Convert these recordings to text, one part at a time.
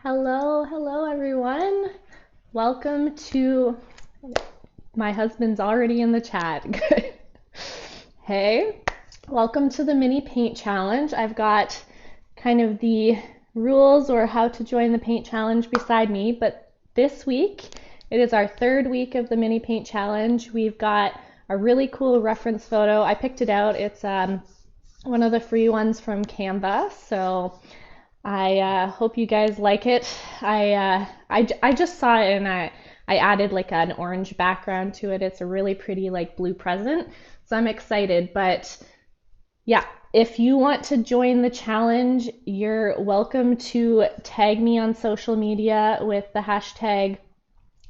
Hello everyone. Welcome to, my husband's already in the chat. Good. Hey, welcome to the mini paint challenge. I've got kind of the rules or how to join the paint challenge beside me, but this week it is our third week of the mini paint challenge. We've got a really cool reference photo. I picked it out. It's one of the free ones from Canva. So I hope you guys like it. I just saw it and I added like an orange background to it. It's a really pretty like blue present. So I'm excited. But yeah, if you want to join the challenge, you're welcome to tag me on social media with the hashtag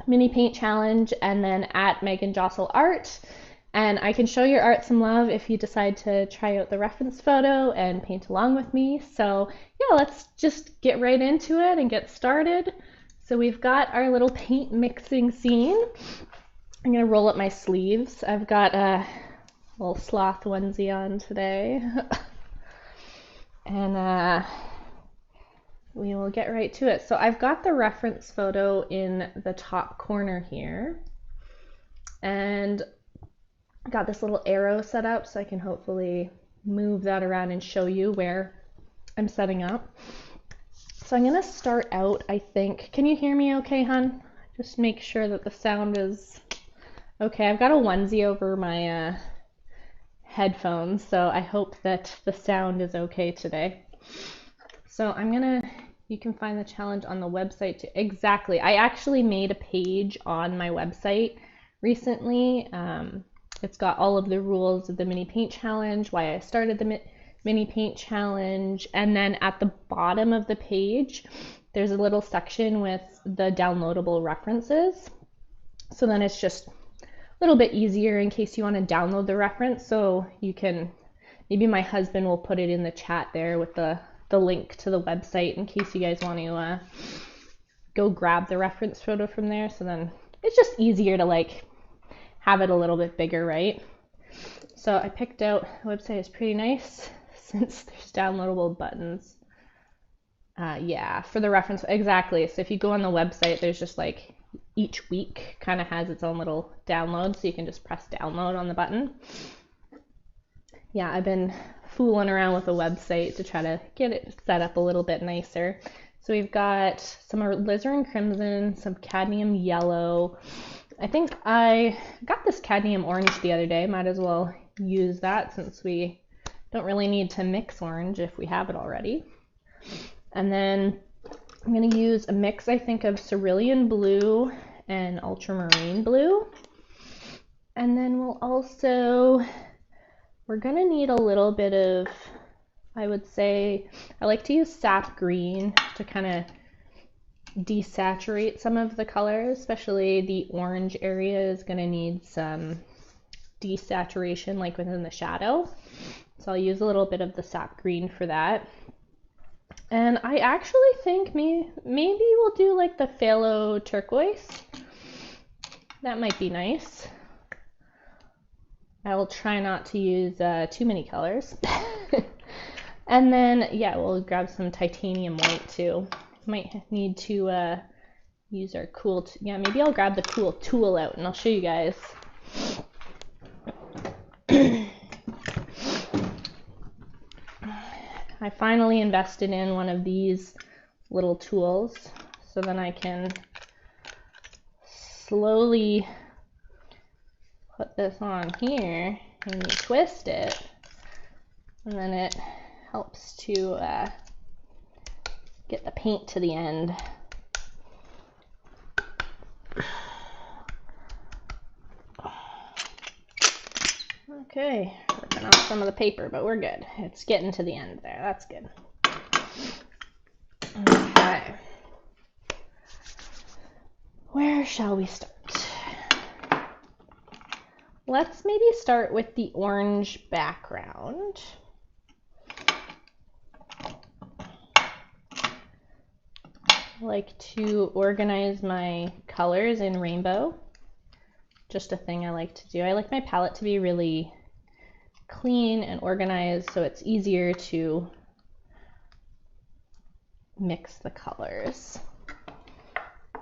mini paint challenge and then at Megan Josol Art. And I can show your art some love if you decide to try out the reference photo and paint along with me. So yeah, let's just get right into it and get started. So we've got our little paint mixing scene. I'm gonna roll up my sleeves. I've got a little sloth onesie on today. And we will get right to it. So I've got the reference photo in the top corner here. And got this little arrow set up so I can hopefully move that around and show you where I'm setting up. So I'm gonna start out, I think. Can you hear me okay, hon? Just make sure that the sound is okay. I've got a onesie over my headphones, so I hope that the sound is okay today. So you can find the challenge on the website too. Exactly. I actually made a page on my website recently. It's got all of the rules of the mini paint challenge, why I started the mini paint challenge, and then at the bottom of the page there's a little section with the downloadable references. So then it's just a little bit easier in case you want to download the reference. So you can, maybe my husband will put it in the chat there with the link to the website in case you guys want to go grab the reference photo from there. So then it's just easier to like have it a little bit bigger, right? So I picked out, the website is pretty nice since there's downloadable buttons. Yeah, for the reference, exactly. So if you go on the website, there's just like each week kind of has its own little download, so you can just press download on the button. Yeah, I've been fooling around with the website to try to get it set up a little bit nicer. So we've got some alizarin crimson, some cadmium yellow. I think I got this cadmium orange the other day. Might as well use that since we don't really need to mix orange if we have it already. And then I'm going to use a mix, I think, of cerulean blue and ultramarine blue. And then we're going to need a little bit of, I would say, I like to use sap green to kind of desaturate some of the colors, especially the orange area is going to need some desaturation like within the shadow. So I'll use a little bit of the sap green for that. And I actually think maybe we'll do like the phthalo turquoise. That might be nice. I will try not to use too many colors. And then, yeah, we'll grab some titanium white too. Might need to use our cool, yeah, maybe I'll grab the cool tool out and I'll show you guys. I finally invested in one of these little tools so then I can slowly put this on here and you twist it and then it helps to get the paint to the end. Okay, ripping off some of the paper, but we're good. It's getting to the end there. That's good. Okay. Where shall we start? Let's maybe start with the orange background. I like to organize my colors in rainbow. Just a thing I like to do. I like my palette to be really clean and organized so it's easier to mix the colors.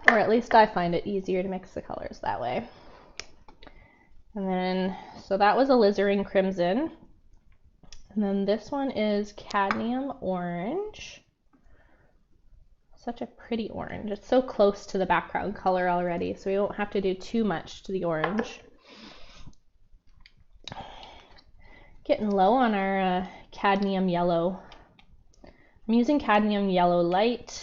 Or at least I find it easier to mix the colors that way. And then, so that was alizarin crimson. And then this one is cadmium orange. Such a pretty orange. It's so close to the background color already, so we won't have to do too much to the orange. Getting low on our cadmium yellow. I'm using cadmium yellow light.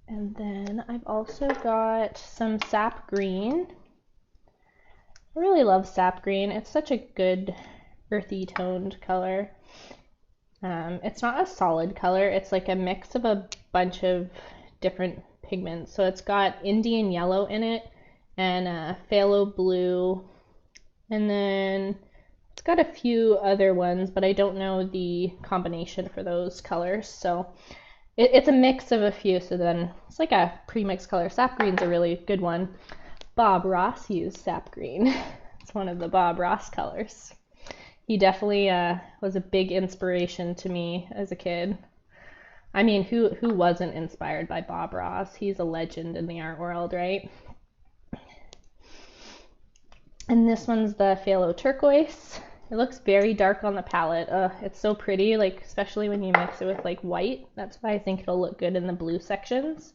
And then I've also got some sap green. I really love sap green. It's such a good earthy toned color. It's not a solid color. It's like a mix of a bunch of different pigments. So it's got Indian yellow in it and phthalo blue. And then it's got a few other ones, but I don't know the combination for those colors. So it's a mix of a few. So then it's like a pre-mixed color. Sap green's a really good one. Bob Ross used sap green. It's one of the Bob Ross colors. He definitely was a big inspiration to me as a kid. I mean, who wasn't inspired by Bob Ross? He's a legend in the art world, right? And this one's the phthalo turquoise. It looks very dark on the palette. It's so pretty, like especially when you mix it with like white. That's why I think it'll look good in the blue sections.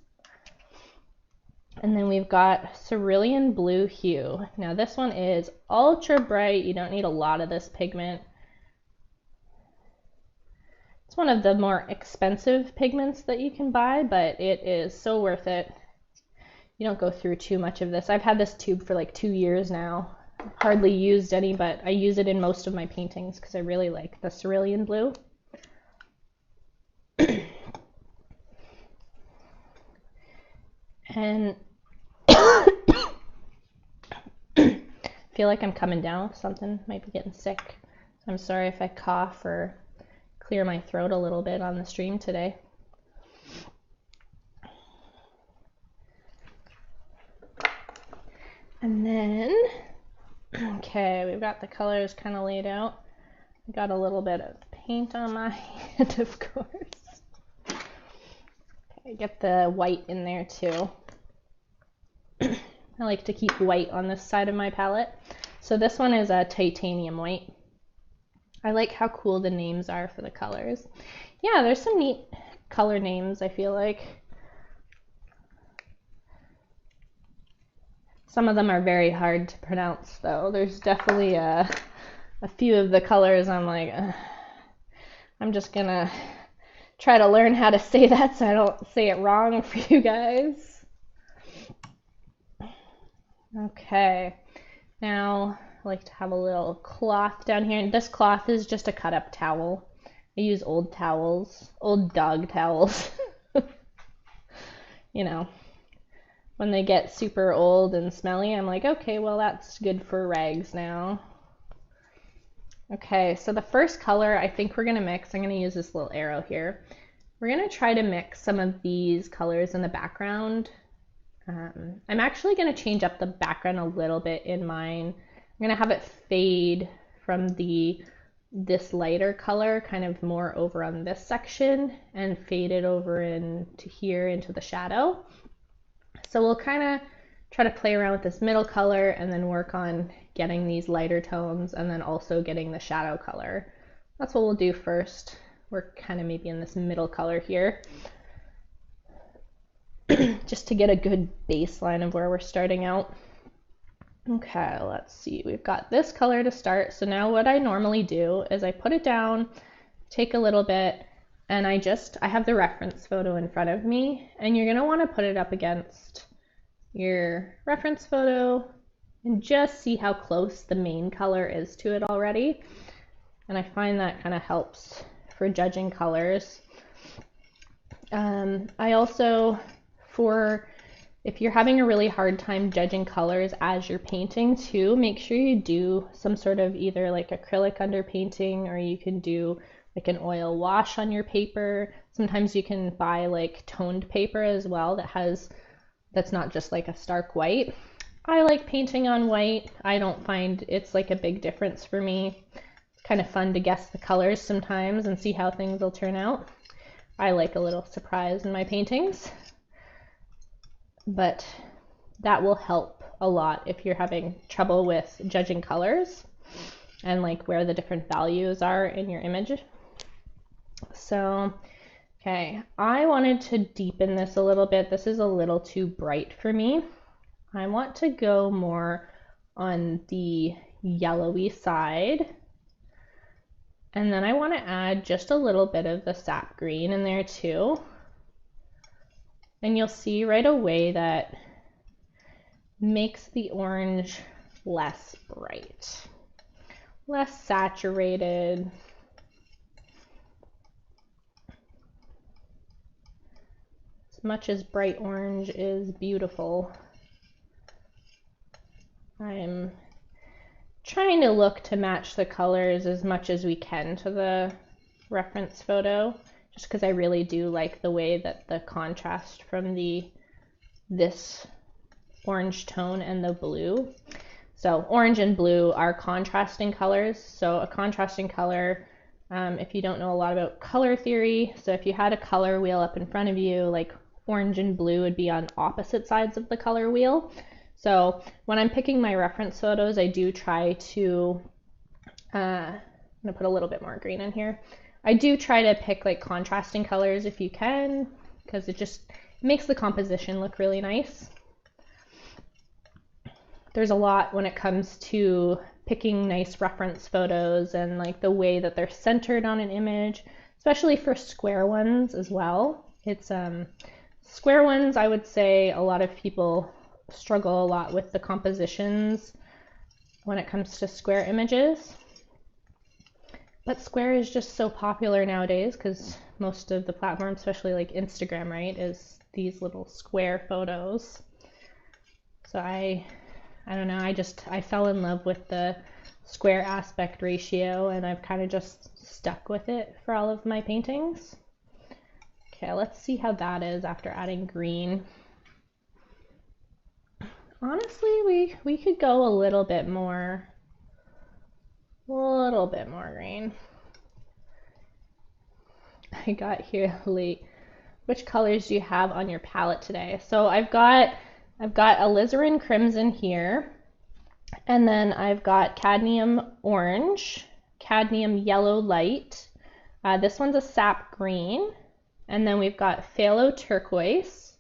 And then we've got cerulean blue hue. Now this one is ultra bright. You don't need a lot of this pigment. It's one of the more expensive pigments that you can buy, but it is so worth it. You don't go through too much of this. I've had this tube for like 2 years now. I've hardly used any, but I use it in most of my paintings because I really like the cerulean blue. And feel like I'm coming down with something, might be getting sick. So I'm sorry if I cough or clear my throat a little bit on the stream today. And then, okay, we've got the colors kind of laid out. I got a little bit of paint on my hand, of course. Okay, get the white in there too. I like to keep white on this side of my palette. So this one is a titanium white. I like how cool the names are for the colors. Yeah, there's some neat color names, I feel like. Some of them are very hard to pronounce though. There's definitely a few of the colors I'm like, I'm just gonna try to learn how to say that so I don't say it wrong for you guys. Okay, now I like to have a little cloth down here. And this cloth is just a cut up towel. I use old towels, old dog towels. You know, when they get super old and smelly, I'm like, okay, well that's good for rags now. Okay, so the first color I think we're gonna mix, I'm gonna use this little arrow here. We're gonna try to mix some of these colors in the background. I'm actually going to change up the background a little bit in mine. I'm going to have it fade from this lighter color kind of more over on this section and fade it over into here into the shadow. So we'll kind of try to play around with this middle color and then work on getting these lighter tones and then also getting the shadow color. That's what we'll do first. We're kind of maybe in this middle color here. Just to get a good baseline of where we're starting out. Okay, let's see. We've got this color to start. So now what I normally do is I put it down, take a little bit, and I have the reference photo in front of me, and you're gonna want to put it up against your reference photo and just see how close the main color is to it already. And I find that kind of helps for judging colors. I also, if you're having a really hard time judging colors as you're painting too, make sure you do some sort of either like acrylic underpainting, or you can do like an oil wash on your paper. Sometimes you can buy like toned paper as well that's not just like a stark white. I like painting on white. I don't find it's like a big difference for me. kind of fun to guess the colors sometimes and see how things will turn out. I like a little surprise in my paintings, but that will help a lot if you're having trouble with judging colors and like where the different values are in your image. So, okay, I wanted to deepen this a little bit. This is a little too bright for me. I want to go more on the yellowy side. And then I want to add just a little bit of the sap green in there too. And you'll see right away that makes the orange less bright, less saturated. As much as bright orange is beautiful, I'm trying to look to match the colors as much as we can to the reference photo, just because I really do like the way that the contrast from this orange tone and the blue. So orange and blue are contrasting colors. So a contrasting color, if you don't know a lot about color theory, so if you had a color wheel up in front of you, like orange and blue would be on opposite sides of the color wheel. So when I'm picking my reference photos, I do try to, I'm gonna put a little bit more green in here. I do try to pick like contrasting colors if you can, because it just makes the composition look really nice. There's a lot when it comes to picking nice reference photos and like the way that they're centered on an image, especially for square ones as well. It's square ones, I would say a lot of people struggle a lot with the compositions when it comes to square images. But square is just so popular nowadays because most of the platforms, especially like Instagram, right, is these little square photos. So I don't know, I fell in love with the square aspect ratio and I've kind of just stuck with it for all of my paintings. Okay, let's see how that is after adding green. Honestly, we could go a little bit more green. I got here late. Which colors do you have on your palette today? So I've got alizarin crimson here, and then I've got cadmium orange, cadmium yellow light. This one's a sap green, and then we've got phthalo turquoise,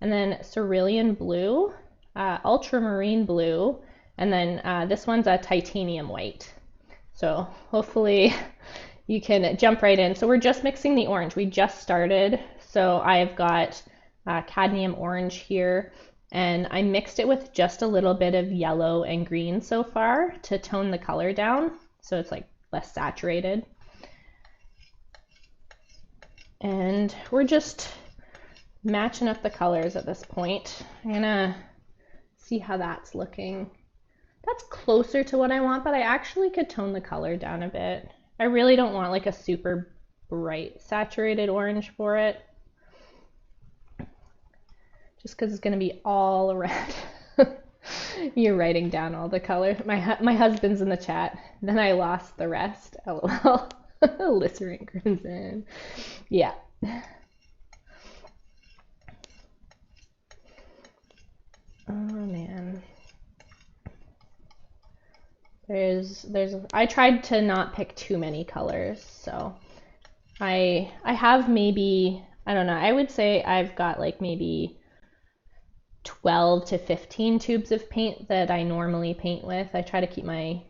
and then cerulean blue, ultramarine blue, and then this one's a titanium white. So hopefully you can jump right in. So we're just mixing the orange. We just started. So I've got cadmium orange here, and I mixed it with just a little bit of yellow and green so far to tone the color down so it's like less saturated. And we're just matching up the colors at this point. I'm gonna see how that's looking. That's closer to what I want, but I actually could tone the color down a bit. I really don't want like a super bright saturated orange for it, just because it's going to be all red. You're writing down all the colors. My husband's in the chat. Then I lost the rest. LOL. Alizarin crimson. Yeah. Oh man. I tried to not pick too many colors, so I have maybe, I don't know, I would say I've got like maybe 12 to 15 tubes of paint that I normally paint with. I try to keep my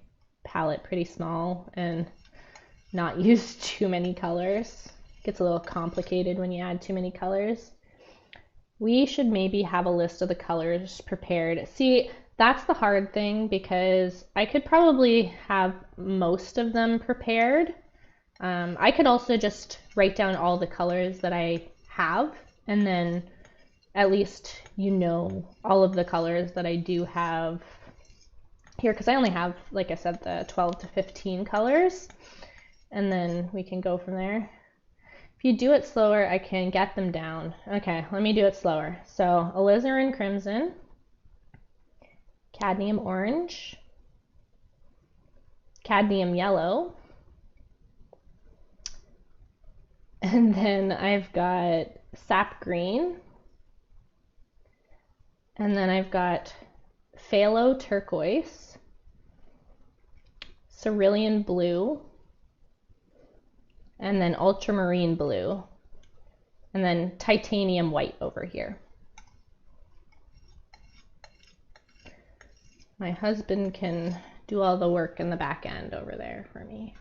palette pretty small and not use too many colors. It gets a little complicated when you add too many colors. We should maybe have a list of the colors prepared. See, that's the hard thing because I could probably have most of them prepared. I could also just write down all the colors that I have, and then at least you know all of the colors that I do have here, because I only have, like I said, the 12 to 15 colors, and then we can go from there. If you do it slower, I can get them down. Okay, let me do it slower. So alizarin crimson, cadmium orange, cadmium yellow, And then I've got sap green. And then I've got phthalo turquoise, cerulean blue, and then ultramarine blue, and then titanium white over here. My husband can do all the work in the back end over there for me.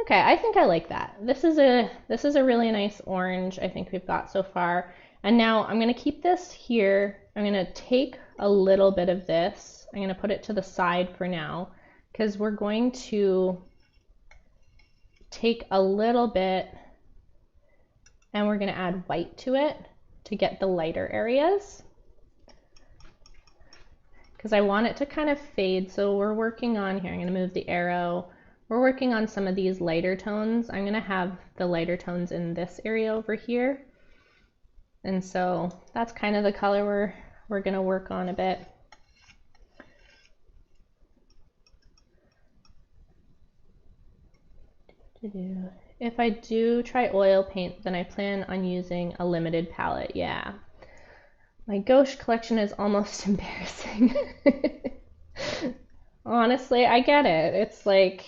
Okay, I think I like that. This is a really nice orange I think we've got so far. And now I'm going to keep this here. I'm going to take a little bit of this. I'm going to put it to the side for now because we're going to take a little bit and we're going to add white to it to get the lighter areas, because I want it to kind of fade. So we're working on here. I'm going to move the arrow. We're working on some of these lighter tones. I'm going to have the lighter tones in this area over here. And so that's kind of the color we're going to work on a bit. If I do try oil paint, then I plan on using a limited palette. Yeah. My gouache collection is almost embarrassing. Honestly, I get it. It's like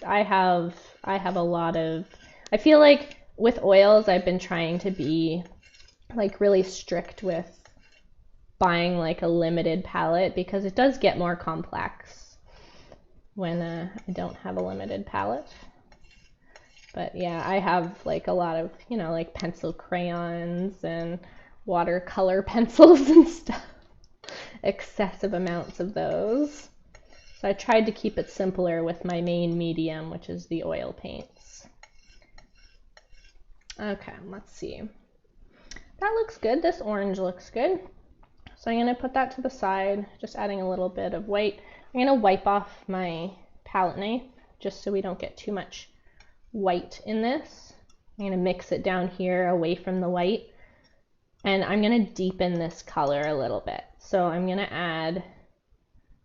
I have a lot of, I feel like with oils I've been trying to be like really strict with buying like a limited palette because it does get more complex when I don't have a limited palette. But yeah, I have like a lot of, you know, like pencil crayons and watercolor pencils and stuff. Excessive amounts of those. So I tried to keep it simpler with my main medium, which is the oil paints. Okay, let's see. That looks good. This orange looks good. So I'm going to put that to the side, just adding a little bit of white. I'm going to wipe off my palette knife just so we don't get too much white in this. I'm going to mix it down here away from the white. And I'm going to deepen this color a little bit. So I'm going to add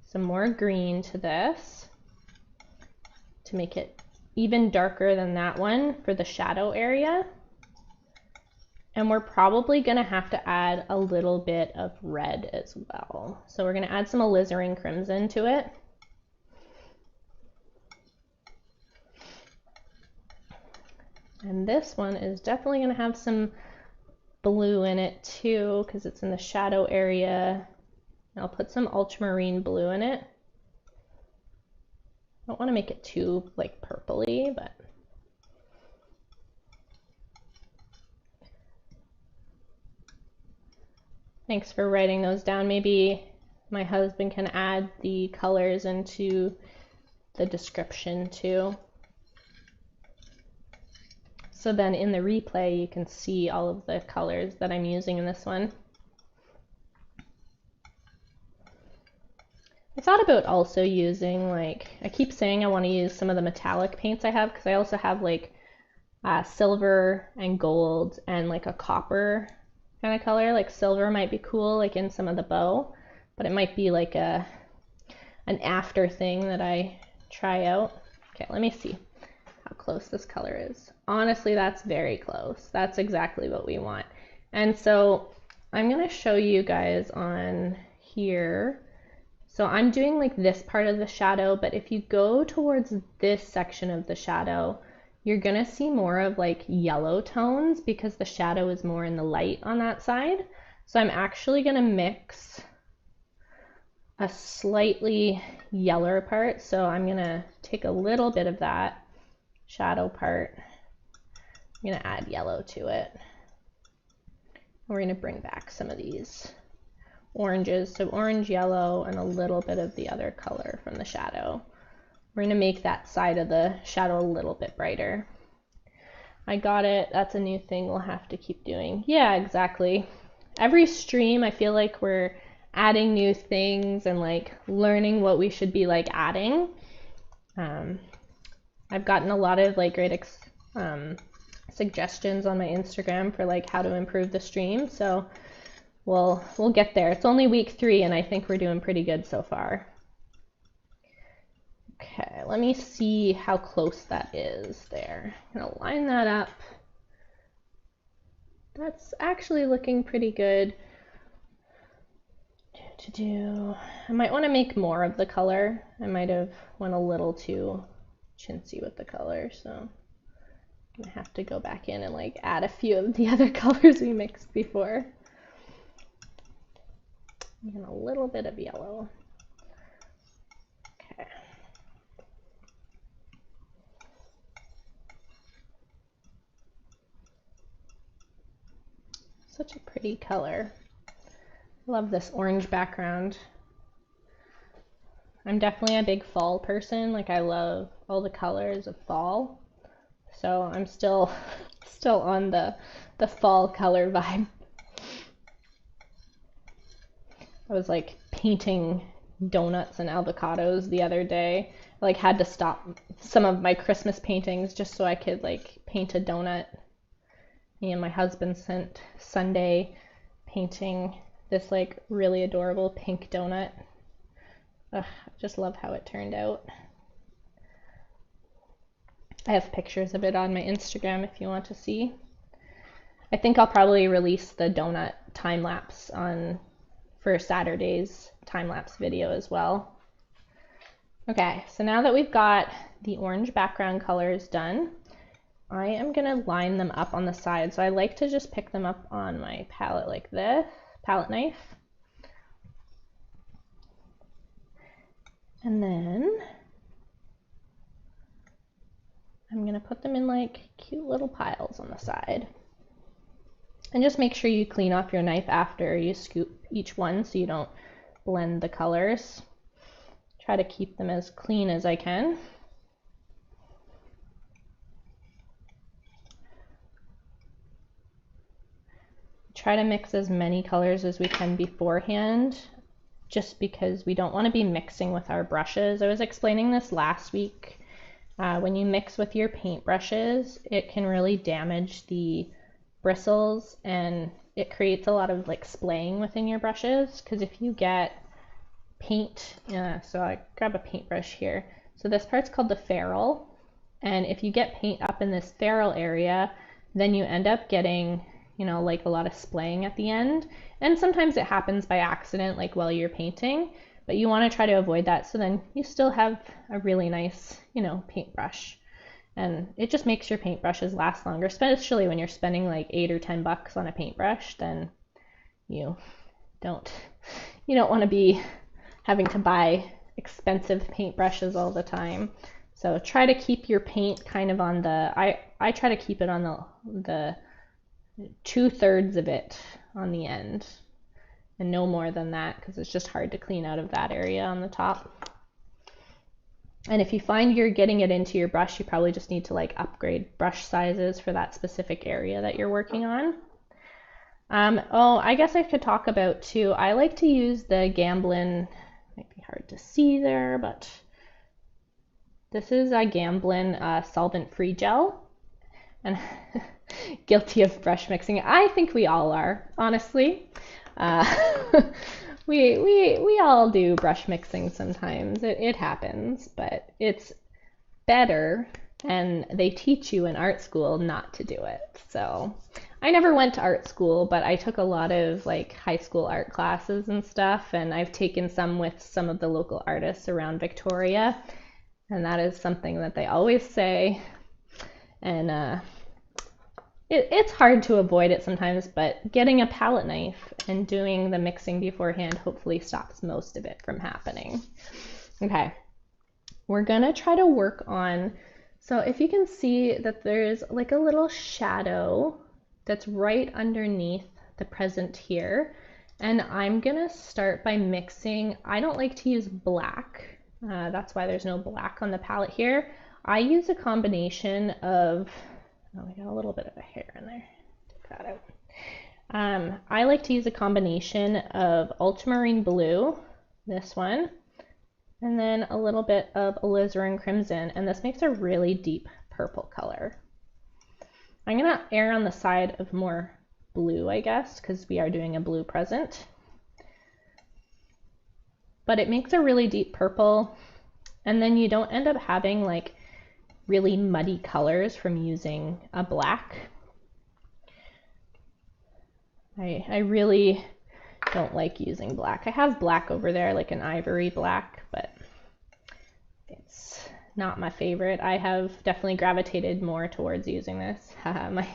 some more green to this to make it even darker than that one for the shadow area. And we're probably going to have to add a little bit of red as well. So we're going to add some alizarin crimson to it. And this one is definitely going to have some blue in it too, because it's in the shadow area. I'll put some ultramarine blue in it. I don't want to make it too like purpley, but thanks for writing those down. Maybe my husband can add the colors into the description too. So then in the replay, you can see all of the colors that I'm using in this one. I thought about also using, like, I keep saying I want to use some of the metallic paints I have, because I also have like silver and gold and like a copper kind of color. Like silver might be cool, like in some of the bow, but it might be like an after thing that I try out. Okay, let me see how close this color is. Honestly, that's very close. That's exactly what we want. And so I'm going to show you guys on here. So I'm doing like this part of the shadow, but if you go towards this section of the shadow, you're going to see more of like yellow tones because the shadow is more in the light on that side. So I'm actually going to mix a slightly yellower part. So I'm going to take a little bit of that shadow part. I'm going to add yellow to it. We're going to bring back some of these oranges, so orange, yellow, and a little bit of the other color from the shadow. We're going to make that side of the shadow a little bit brighter. I got it. That's a new thing we'll have to keep doing. Yeah, exactly. Every stream, I feel like we're adding new things and like learning what we should be like adding. I've gotten a lot of like great suggestions on my Instagram for like how to improve the stream, so we'll get there. It's only week 3 and I think we're doing pretty good so far. Okay, let me see how close that is there. I'm gonna line that up that's actually looking pretty good to do. I might want to make more of the color. I might have went a little too chintzy with the color, so I'm gonna have to go back in and like add a few of the other colors we mixed before. And a little bit of yellow. Okay. Such a pretty color. Love this orange background. I'm definitely a big fall person. Like I love all the colors of fall. So I'm still on the fall color vibe. I was like painting donuts and avocados the other day. I like had to stop some of my Christmas paintings just so I could like paint a donut. Me and my husband spent Sunday painting this like really adorable pink donut. Ugh, I just love how it turned out. I have pictures of it on my Instagram if you want to see. I think I'll probably release the donut time lapse for Saturday's time-lapse video as well. Okay, so now that we've got the orange background colors done, I am gonna line them up on the side. So I like to just pick them up on my palette like this, palette knife. And then I'm gonna put them in like cute little piles on the side. And just make sure you clean off your knife after you scoop each one so you don't blend the colors. Try to keep them as clean as I can. Try to mix as many colors as we can beforehand, just because we don't want to be mixing with our brushes. I was explaining this last week. When you mix with your paint brushes, it can really damage the bristles and it creates a lot of like splaying within your brushes, because if you get paint, so I grab a paintbrush here. So this part's called the ferrule, and if you get paint up in this ferrule area, then you end up getting, you know, like a lot of splaying at the end. And sometimes it happens by accident, like while you're painting, but you want to try to avoid that so then you still have a really nice, you know, paintbrush. And it just makes your paintbrushes last longer, especially when you're spending like $8 or $10 on a paintbrush. Then you don't want to be having to buy expensive paintbrushes all the time. So try to keep your paint kind of on the, I try to keep it on the 2/3 of it on the end, and no more than that, because it's just hard to clean out of that area on the top. And if you find you're getting it into your brush, you probably just need to like upgrade brush sizes for that specific area that you're working on. Oh, I guess I could talk about too, I like to use the Gamblin, might be hard to see there, but this is a Gamblin solvent-free gel. And guilty of brush mixing. I think we all are, honestly. We all do brush mixing sometimes. It happens, but it's better, and they teach you in art school not to do it. So I never went to art school, but I took a lot of like high school art classes and stuff, and I've taken some with some of the local artists around Victoria, and that is something that they always say. And it's hard to avoid it sometimes, but getting a palette knife and doing the mixing beforehand hopefully stops most of it from happening. Okay, we're gonna try to work on, so if you can see that there's like a little shadow that's right underneath the present here, and I'm gonna start by mixing. I don't like to use black, that's why there's no black on the palette here. I use a combination of, oh, we got a little bit of a hair in there. Take that out. I like to use a combination of ultramarine blue, this one, and then a little bit of alizarin crimson, and this makes a really deep purple color. I'm gonna err on the side of more blue, I guess, because we are doing a blue present. But it makes a really deep purple, and then you don't end up having like really muddy colors from using a black. I really don't like using black. I have black over there, like an ivory black, but it's not my favorite. I have definitely gravitated more towards using this. My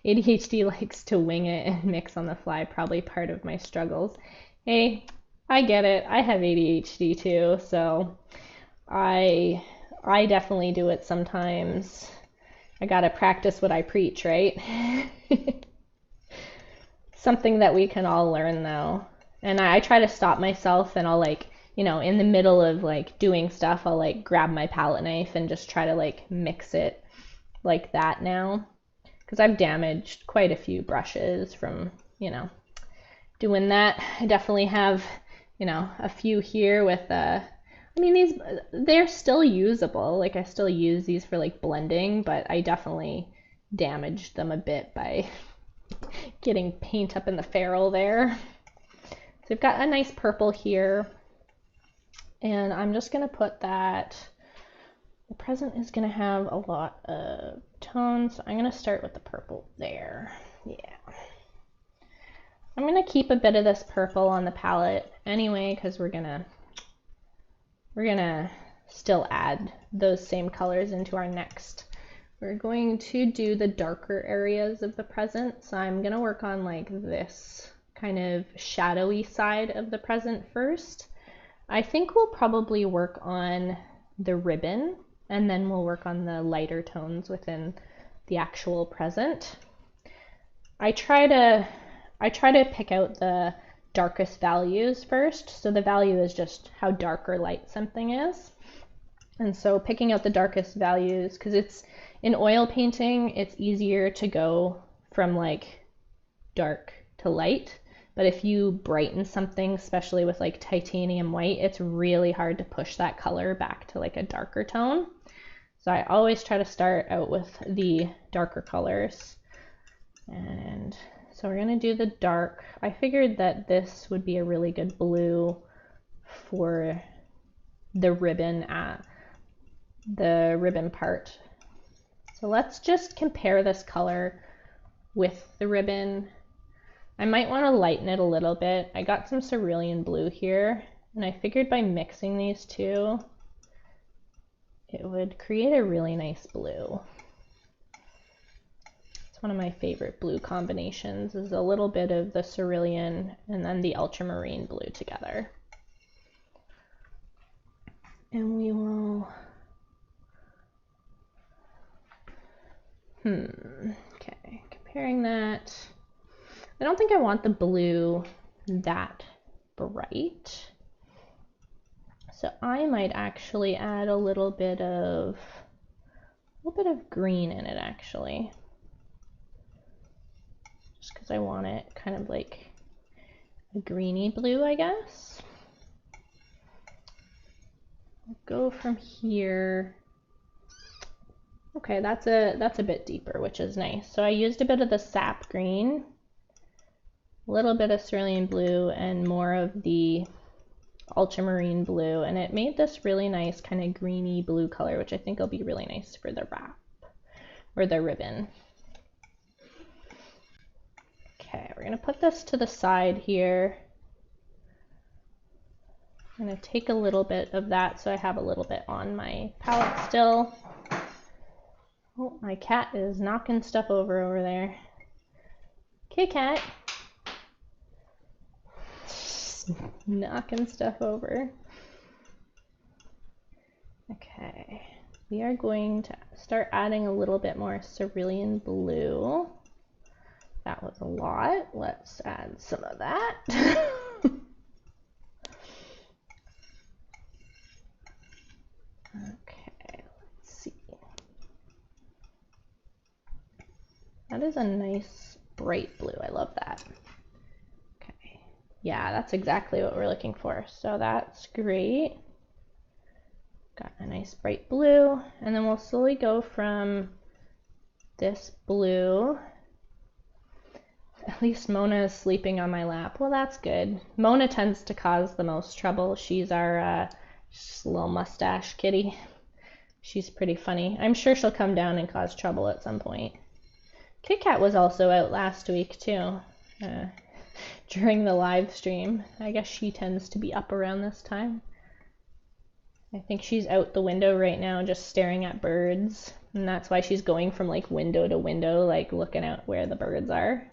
ADHD likes to wing it and mix on the fly, probably part of my struggles. Hey, I get it. I have ADHD too, so I definitely do it sometimes. I gotta practice what I preach, right? Something that we can all learn though. And I try to stop myself, and I'll like, you know, in the middle of like doing stuff, I'll like grab my palette knife and just try to like mix it like that now. Because I've damaged quite a few brushes from, you know, doing that. I definitely have, you know, a few here with I mean, they're still usable. Like I still use these for like blending, but I definitely damaged them a bit by getting paint up in the ferrule there. So we've got a nice purple here, and I'm just gonna put that. The present is gonna have a lot of tones, so I'm gonna start with the purple there. Yeah. I'm gonna keep a bit of this purple on the palette anyway, because we're gonna still add those same colors into our next. We're going to do the darker areas of the present, so I'm gonna work on like this kind of shadowy side of the present first. I think we'll probably work on the ribbon, and then we'll work on the lighter tones within the actual present. I try to pick out the darkest values first. So the value is just how dark or light something is. And so picking out the darkest values, because it's in oil painting, it's easier to go from like dark to light. But if you brighten something, especially with like titanium white, it's really hard to push that color back to like a darker tone. So I always try to start out with the darker colors. And so we're gonna do the dark. I figured that this would be a really good blue for the ribbon part. So let's just compare this color with the ribbon. I might want to lighten it a little bit. I got some cerulean blue here, and I figured by mixing these two, it would create a really nice blue. It's one of my favorite blue combinations, is a little bit of the cerulean and then the ultramarine blue together. And we will, okay, comparing that. I don't think I want the blue that bright. So I might actually add a little bit of green in it actually. Just because I want it kind of like a greeny blue, I guess. I'll go from here. Okay, that's a bit deeper, which is nice. So I used a bit of the sap green, a little bit of cerulean blue, and more of the ultramarine blue, and it made this really nice kind of greeny blue color, which I think will be really nice for the wrap or the ribbon. Okay, we're gonna put this to the side here. I'm gonna take a little bit of that so I have a little bit on my palette still. Oh, my cat is knocking stuff over there. Okay, cat. Knocking stuff over. Okay, we are going to start adding a little bit more cerulean blue. That was a lot. Let's add some of that. Okay, let's see. That is a nice bright blue. I love that. Yeah, that's exactly what we're looking for. So that's great. Got a nice bright blue. And then we'll slowly go from this blue. At least Mona is sleeping on my lap. Well, that's good. Mona tends to cause the most trouble. She's our just little mustache kitty. She's pretty funny. I'm sure she'll come down and cause trouble at some point. Kit Kat was also out last week too. during the live stream. I guess she tends to be up around this time. I think she's out the window right now just staring at birds, and that's why she's going from like window to window, like looking out where the birds are.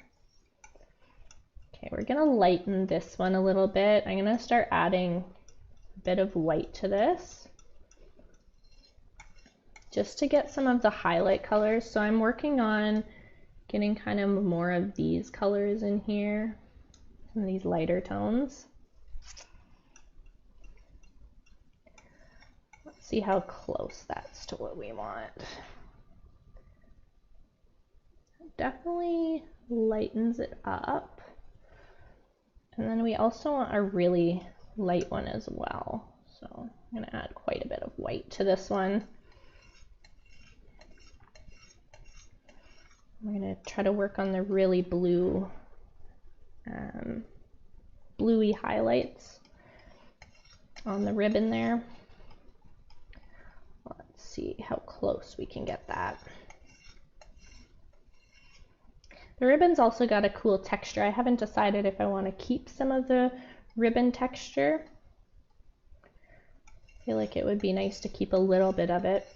Okay, we're gonna lighten this one a little bit. I'm gonna start adding a bit of white to this just to get some of the highlight colors. So I'm working on getting kind of more of these colors in here, some of these lighter tones. Let's see how close that's to what we want. Definitely lightens it up. And then we also want a really light one as well. So I'm going to add quite a bit of white to this one. We're going to try to work on the really blue, bluey highlights on the ribbon there. Let's see how close we can get that. The ribbon's also got a cool texture. I haven't decided if I want to keep some of the ribbon texture. I feel like it would be nice to keep a little bit of it.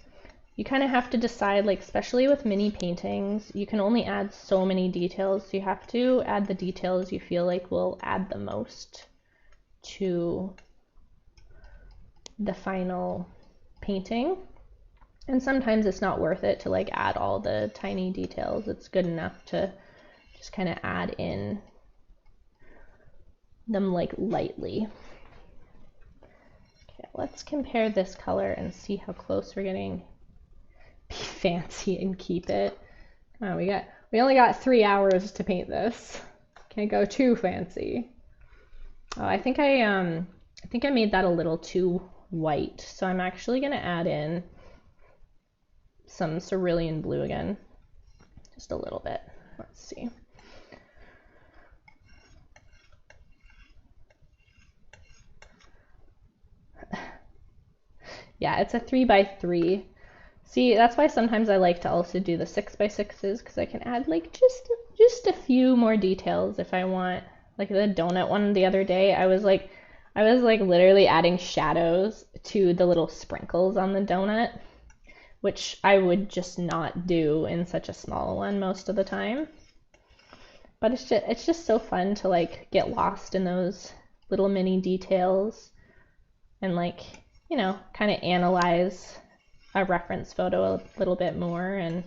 You kind of have to decide, like especially with mini paintings, you can only add so many details. So you have to add the details you feel like will add the most to the final painting. And sometimes it's not worth it to like add all the tiny details. It's good enough to just kind of add in them like lightly. Okay, let's compare this color and see how close we're getting. Be fancy and keep it. Oh, we only got 3 hours to paint this. Can't go too fancy. Oh, I think I made that a little too white, so I'm actually gonna add in some cerulean blue again, just a little bit. Let's see. Yeah, it's a 3x3. See, that's why sometimes I like to also do the 6x6s, because I can add like just a few more details if I want. Like the donut one the other day, I was like literally adding shadows to the little sprinkles on the donut, which I would just not do in such a small one most of the time. But it's just so fun to like get lost in those little mini details and like, you know, kind of analyze a reference photo a little bit more and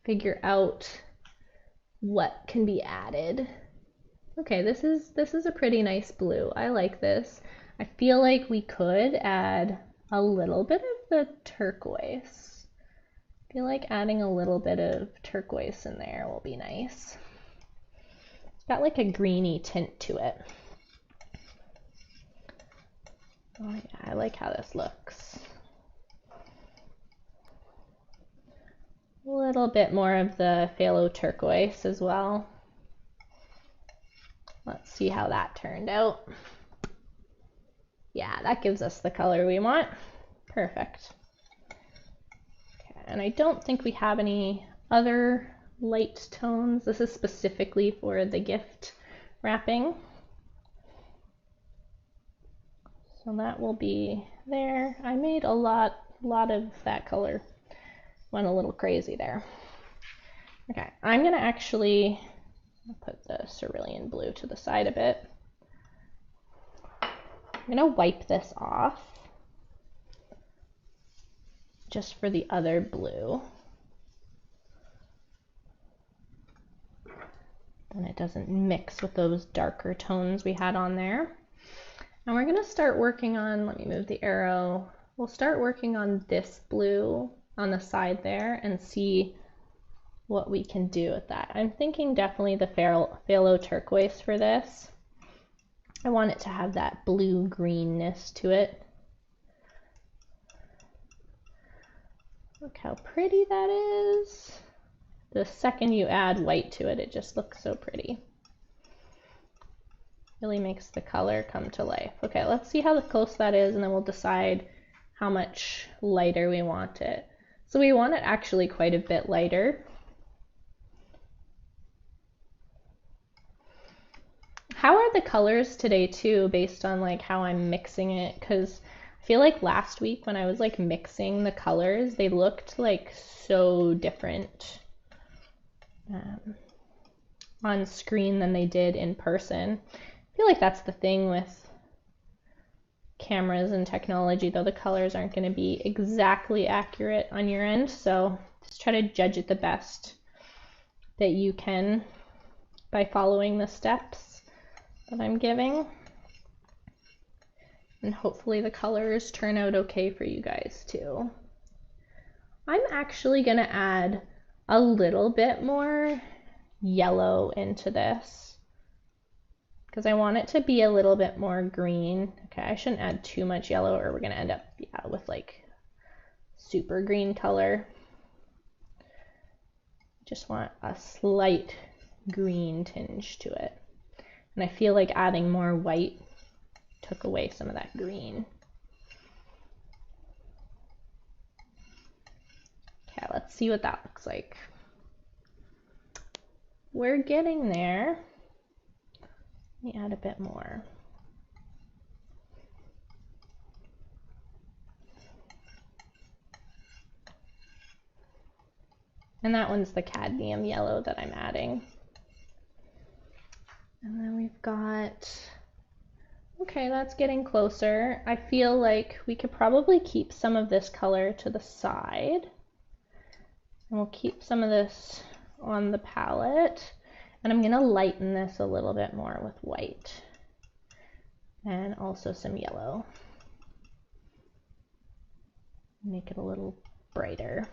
figure out what can be added. Okay, this is a pretty nice blue. I like this. I feel like we could add a little bit of the turquoise. I feel like adding a little bit of turquoise in there will be nice. It's got like a greeny tint to it. Oh yeah, I like how this looks. A little bit more of the phthalo turquoise as well. Let's see how that turned out. Yeah, that gives us the color we want. Perfect. Okay, and I don't think we have any other light tones. This is specifically for the gift wrapping. So that will be there. I made a lot of that color. Went a little crazy there. Okay, I'm gonna actually put the cerulean blue to the side a bit. I'm gonna wipe this off just for the other blue. Then it doesn't mix with those darker tones we had on there. And we're gonna start working on, let me move the arrow. We'll start working on this blue on the side there and see what we can do with that. I'm thinking definitely the phthalo turquoise for this. I want it to have that blue greenness to it. Look how pretty that is. The second you add white to it, it just looks so pretty. Really makes the color come to life. Okay, let's see how close that is, and then we'll decide how much lighter we want it. So we want it actually quite a bit lighter. How are the colors today too, based on like how I'm mixing it? Because I feel like last week when I was like mixing the colors, they looked like so different on screen than they did in person. I feel like that's the thing with cameras and technology, though. The colors aren't going to be exactly accurate on your end, so just try to judge it the best that you can by following the steps that I'm giving, and hopefully the colors turn out okay for you guys too. I'm actually going to add a little bit more yellow into this because I want it to be a little bit more green. Okay, I shouldn't add too much yellow or we're going to end up with like super green color. Just want a slight green tinge to it. And I feel like adding more white took away some of that green. Okay, let's see what that looks like. We're getting there. Let me add a bit more. And that one's the cadmium yellow that I'm adding. And then we've got, okay, that's getting closer. I feel like we could probably keep some of this color to the side. And we'll keep some of this on the palette. And I'm gonna lighten this a little bit more with white. And also some yellow. Make it a little brighter.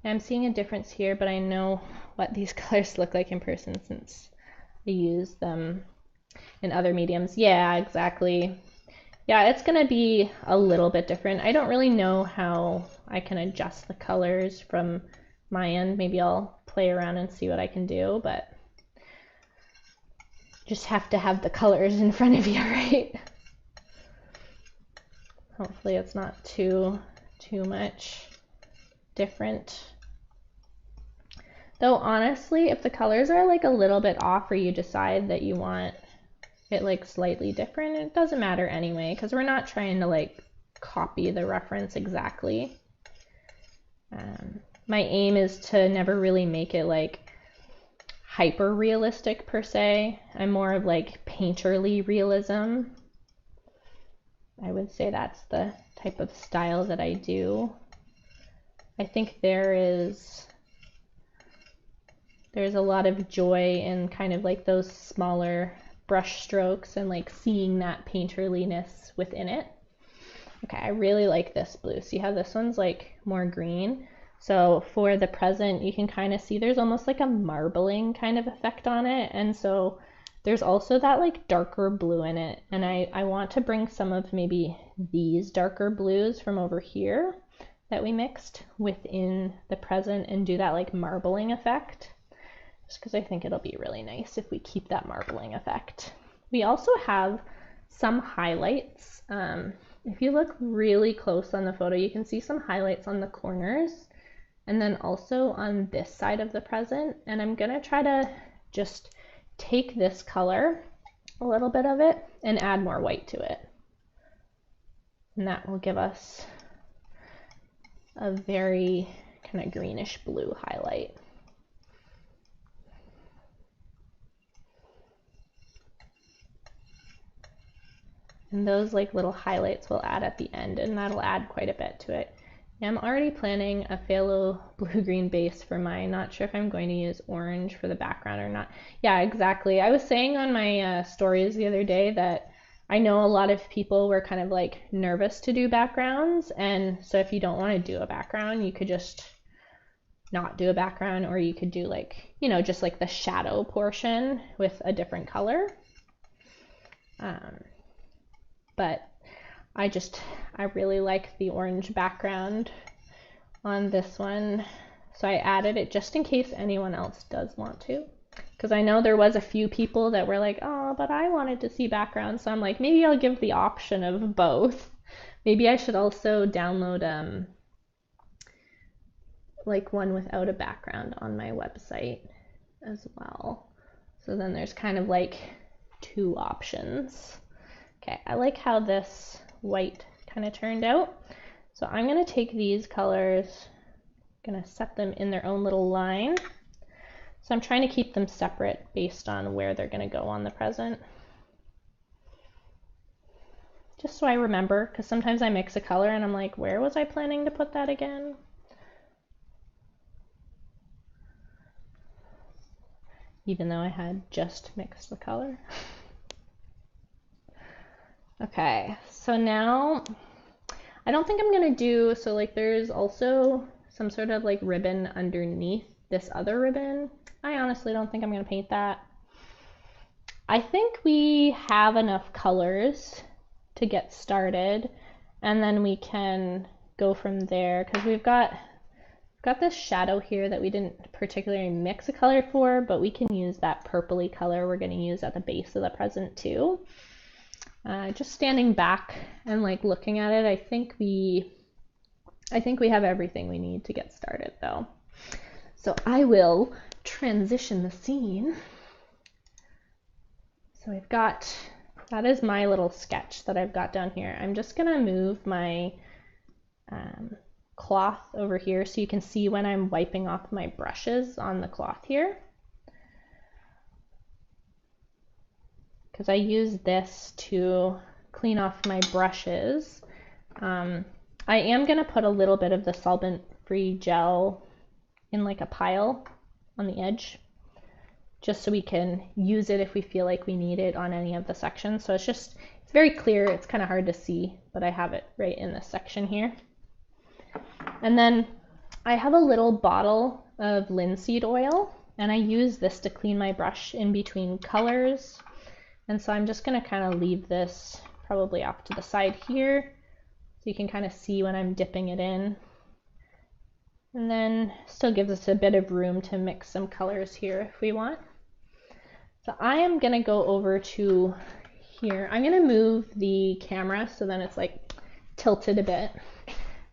I'm seeing a difference here, but I know what these colors look like in person since I use them in other mediums. Yeah, exactly. Yeah, it's gonna be a little bit different. I don't really know how I can adjust the colors from my end. Maybe I'll play around and see what I can do, but just have to have the colors in front of you, right? Hopefully it's not too much different. Though honestly, if the colors are like a little bit off or you decide that you want it like slightly different, it doesn't matter anyway, because we're not trying to like copy the reference exactly. My aim is to never really make it like hyper realistic per se. I'm more of like painterly realism. I would say that's the type of style that I do. I think there's a lot of joy in kind of like those smaller brush strokes and like seeing that painterliness within it. Okay, I really like this blue. See how this one's like more green? So for the present, you can kind of see there's almost like a marbling kind of effect on it. And so there's also that like darker blue in it. And I want to bring some of maybe these darker blues from over here that we mixed within the present and do that like marbling effect. Just because I think it'll be really nice if we keep that marbling effect. We also have some highlights. If you look really close on the photo, you can see some highlights on the corners and then also on this side of the present. And I'm gonna try to just take this color, a little bit of it, and add more white to it. And that will give us a very kind of greenish blue highlight. And those like little highlights we'll add at the end, and that'll add quite a bit to it. Yeah, I'm already planning a phthalo blue-green base for mine. Not sure if I'm going to use orange for the background or not. Yeah, exactly. I was saying on my stories the other day that I know a lot of people were kind of like nervous to do backgrounds, and so if you don't want to do a background, you could just not do a background, or you could do like, you know, just like the shadow portion with a different color. But I really like the orange background on this one, so I added it just in case anyone else does want to, because I know there was a few people that were like, oh, but I wanted to see background, so I'm like, maybe I'll give the option of both. Maybe I should also download like one without a background on my website as well. So then there's kind of like two options. Okay, I like how this white kind of turned out. So I'm going to take these colors, going to set them in their own little line. So I'm trying to keep them separate based on where they're going to go on the present. Just so I remember, because sometimes I mix a color and I'm like, where was I planning to put that again? Even though I had just mixed the color. Okay, so now I don't think I'm gonna do, so like there's also some sort of like ribbon underneath this other ribbon. I honestly don't think I'm gonna paint that. I think we have enough colors to get started, and then we can go from there, because we've got this shadow here that we didn't particularly mix a color for, but we can use that purpley color we're going to use at the base of the present too. Just standing back and like looking at it, I think we have everything we need to get started though. So I will transition the scene. So we've got, that is my little sketch that I've got down here. I'm just going to move my cloth over here so you can see when I'm wiping off my brushes on the cloth here, because I use this to clean off my brushes. I am going to put a little bit of the solvent-free gel in like a pile on the edge, just so we can use it if we feel like we need it on any of the sections. So it's very clear. It's kind of hard to see, but I have it right in this section here. And then I have a little bottle of linseed oil, and I use this to clean my brush in between colors. And so I'm just going to kind of leave this probably off to the side here, so you can kind of see when I'm dipping it in. And then still gives us a bit of room to mix some colors here if we want. So I am going to go over to here. I'm going to move the camera so then it's like tilted a bit.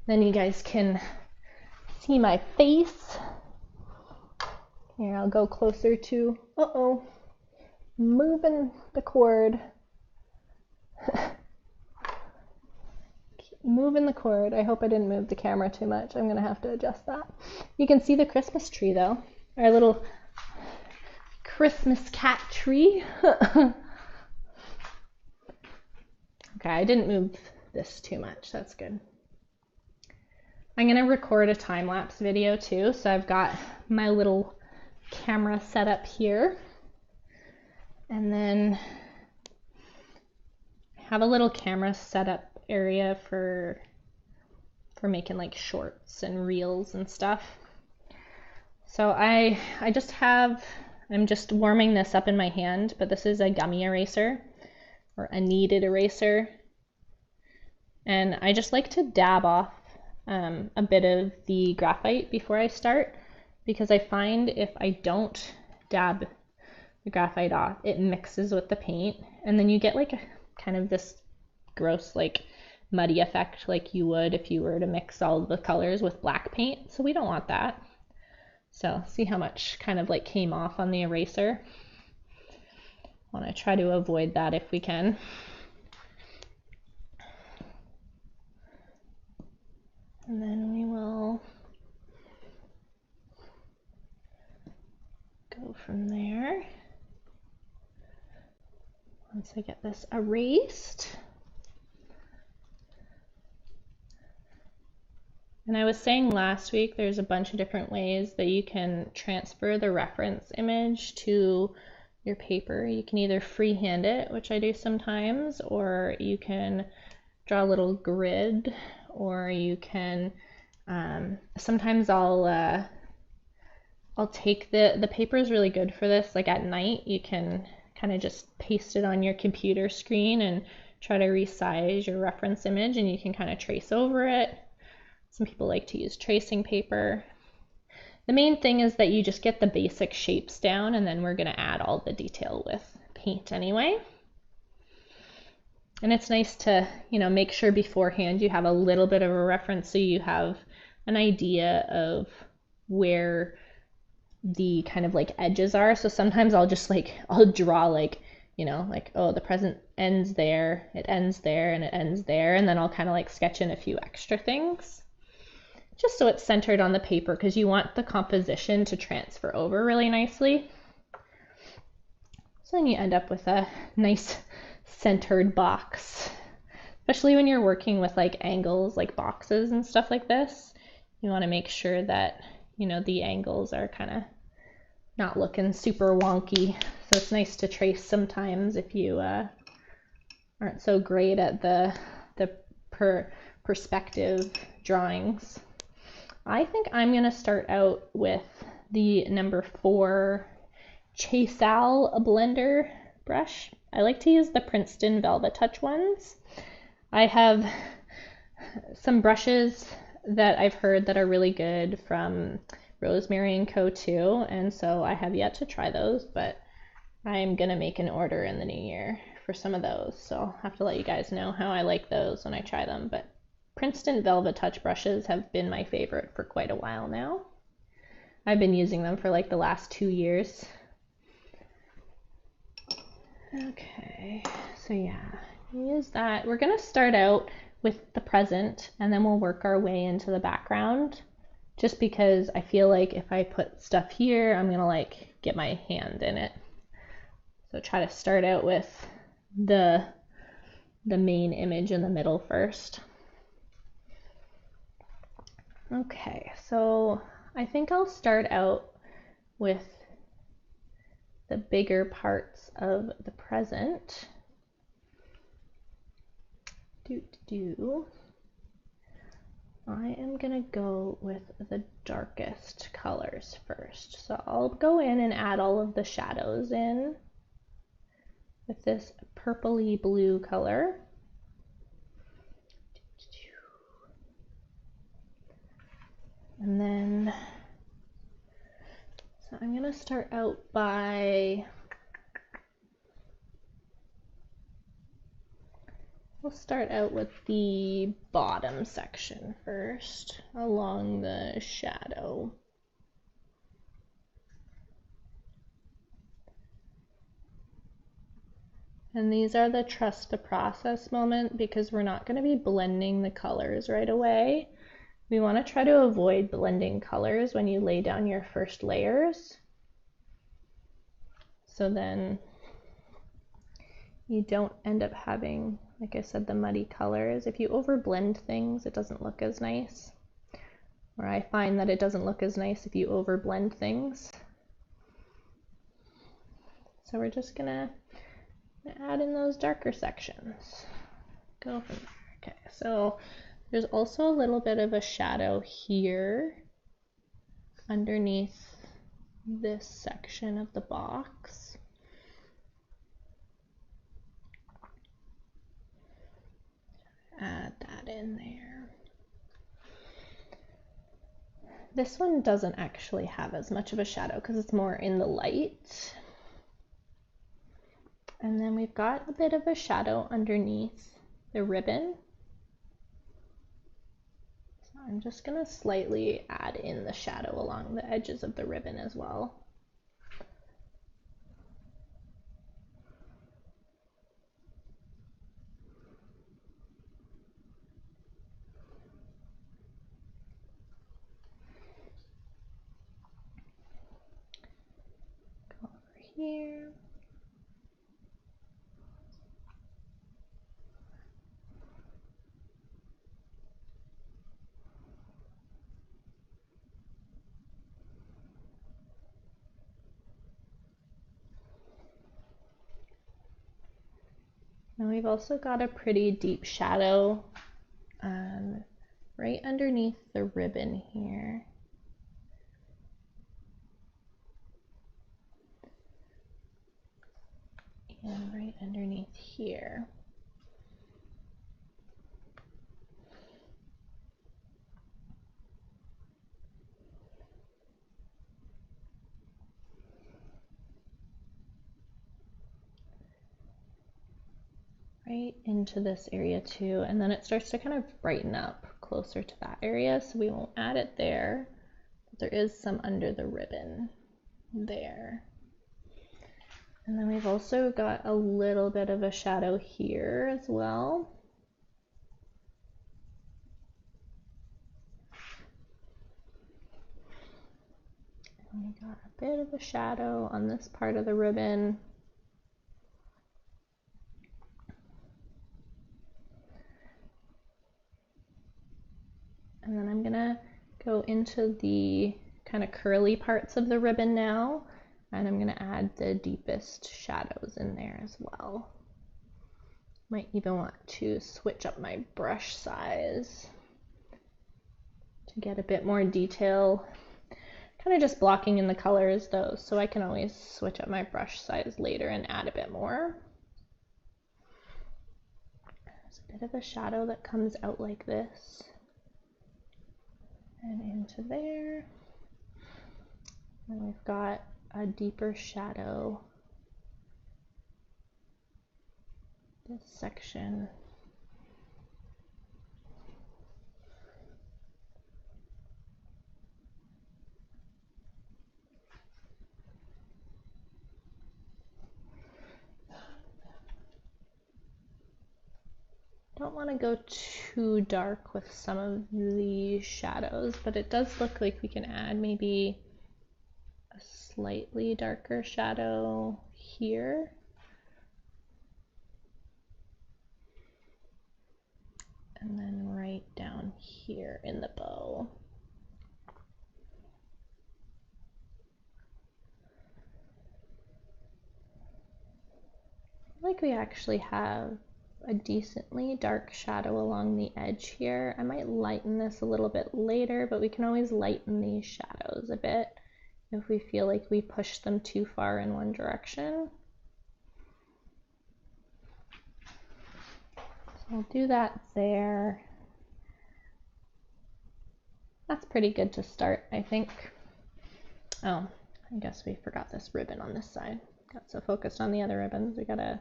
Then you guys can see my face. Here, I'll go closer to, moving the cord. Moving the cord. I hope I didn't move the camera too much. I'm gonna have to adjust that. You can see the Christmas tree though. Our little Christmas cat tree. Okay, I didn't move this too much. That's good. I'm going to record a time-lapse video too, so I've got my little camera set up here, and then I have a little camera setup area for making like shorts and reels and stuff. So I'm just warming this up in my hand, but this is a gummy eraser or a kneaded eraser, and I just like to dab off a bit of the graphite before I start, because I find if I don't dab the graphite off, it mixes with the paint, and then you get like a kind of this gross like muddy effect like you would if you were to mix all the colors with black paint. So we don't want that. So see how much kind of like came off on the eraser. Want to try to avoid that if we can. And then we will go from there. Once I get this erased. And I was saying last week, there's a bunch of different ways that you can transfer the reference image to your paper. You can either freehand it, which I do sometimes, or you can draw a little grid, or you can, sometimes I'll take the paper is really good for this. Like at night, you can kind of just paste it on your computer screen and try to resize your reference image, and you can kind of trace over it. Some people like to use tracing paper. The main thing is that you just get the basic shapes down, and then we're going to add all the detail with paint anyway. And it's nice to, make sure beforehand you have a little bit of a reference so you have an idea of where the kind of like edges are. So sometimes I'll just like, I'll draw like, you know, like, oh, the present ends there, it ends there, and it ends there. And then I'll kind of like sketch in a few extra things just so it's centered on the paper, because you want the composition to transfer over really nicely. So then you end up with a nice centered box, especially when you're working with like angles, like boxes and stuff like this. You want to make sure that, you know, the angles are kind of not looking super wonky. So it's nice to trace sometimes if you aren't so great at the perspective drawings. I think I'm going to start out with the number 4 Josol blender brush. I like to use the Princeton Velvet Touch ones. I have some brushes that I've heard that are really good from Rosemary & Co. too, and so I have yet to try those, but I'm gonna make an order in the new year for some of those, so I'll have to let you guys know how I like those when I try them. But Princeton Velvet Touch brushes have been my favorite for quite a while now. I've been using them for like the last 2 years. Okay, so yeah, use that. We're gonna start out with the present and then we'll work our way into the background, just because I feel like if I put stuff here, I'm gonna like get my hand in it. So try to start out with the main image in the middle first. Okay, so I think I'll start out with the bigger parts of the present. I am gonna go with the darkest colors first. So I'll go in and add all of the shadows in with this purpley blue color. And then, so I'm gonna start out by, we'll start out with the bottom section first, along the shadow. And these are the trust the process moment, because we're not going to be blending the colors right away. We want to try to avoid blending colors when you lay down your first layers. So then you don't end up having, like I said, the muddy colors. If you overblend things, it doesn't look as nice. Or I find that it doesn't look as nice if you overblend things. So we're just gonna add in those darker sections. Go from there. Okay, so there's also a little bit of a shadow here underneath this section of the box. Add that in there. This one doesn't actually have as much of a shadow because it's more in the light. And then we've got a bit of a shadow underneath the ribbon. So I'm just going to slightly add in the shadow along the edges of the ribbon as well. Go over here. And we've also got a pretty deep shadow right underneath the ribbon here. And right underneath here. Right into this area too, and then it starts to kind of brighten up closer to that area, so we won't add it there, but there is some under the ribbon. there. And then we've also got a little bit of a shadow here as well. And we got a bit of a shadow on this part of the ribbon. And then I'm gonna go into the kind of curly parts of the ribbon now, and I'm gonna add the deepest shadows in there as well. Might even want to switch up my brush size to get a bit more detail. Kind of just blocking in the colors though, so I can always switch up my brush size later and add a bit more. There's a bit of a shadow that comes out like this and into there. And we've got a deeper shadow this section. Don't want to go too dark with some of the shadows, but it does look like we can add maybe a slightly darker shadow here. And then right down here in the bow. I feel like we actually have a decently dark shadow along the edge here. I might lighten this a little bit later, but we can always lighten these shadows a bit if we feel like we push them too far in one direction. So I'll do that there. That's pretty good to start, I think. Oh, I guess we forgot this ribbon on this side. Got so focused on the other ribbons, we gotta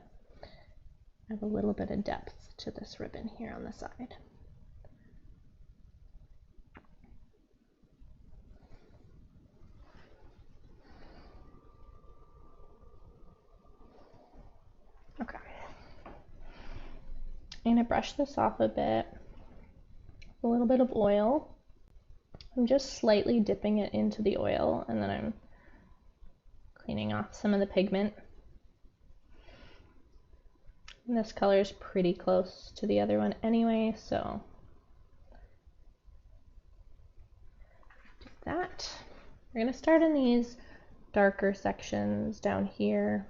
have a little bit of depth to this ribbon here on the side. Okay. I'm gonna brush this off a bit. A little bit of oil. I'm just slightly dipping it into the oil, and then I'm cleaning off some of the pigment. And this color is pretty close to the other one anyway, so do that. We're going to start in these darker sections down here.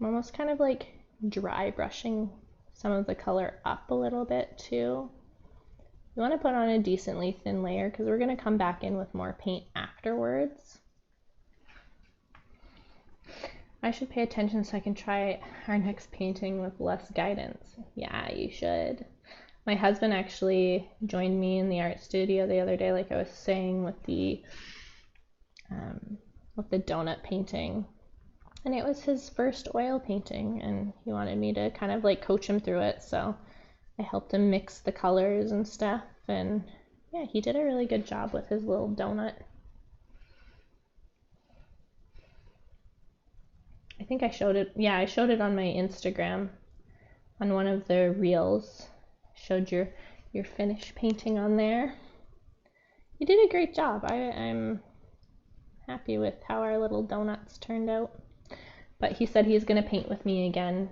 I'm almost kind of like dry brushing some of the color up a little bit too. You want to put on a decently thin layer because we're going to come back in with more paint afterwards. I should pay attention so I can try our next painting with less guidance. Yeah, you should. My husband actually joined me in the art studio the other day, like I was saying, with the donut painting. And it was his first oil painting, and he wanted me to kind of like coach him through it, so I helped him mix the colors and stuff, and yeah, he did a really good job with his little donut. I think I showed it, yeah, I showed it on my Instagram, on one of the reels. Showed your finished painting on there. You did a great job. I'm happy with how our little donuts turned out. But he said he's going to paint with me again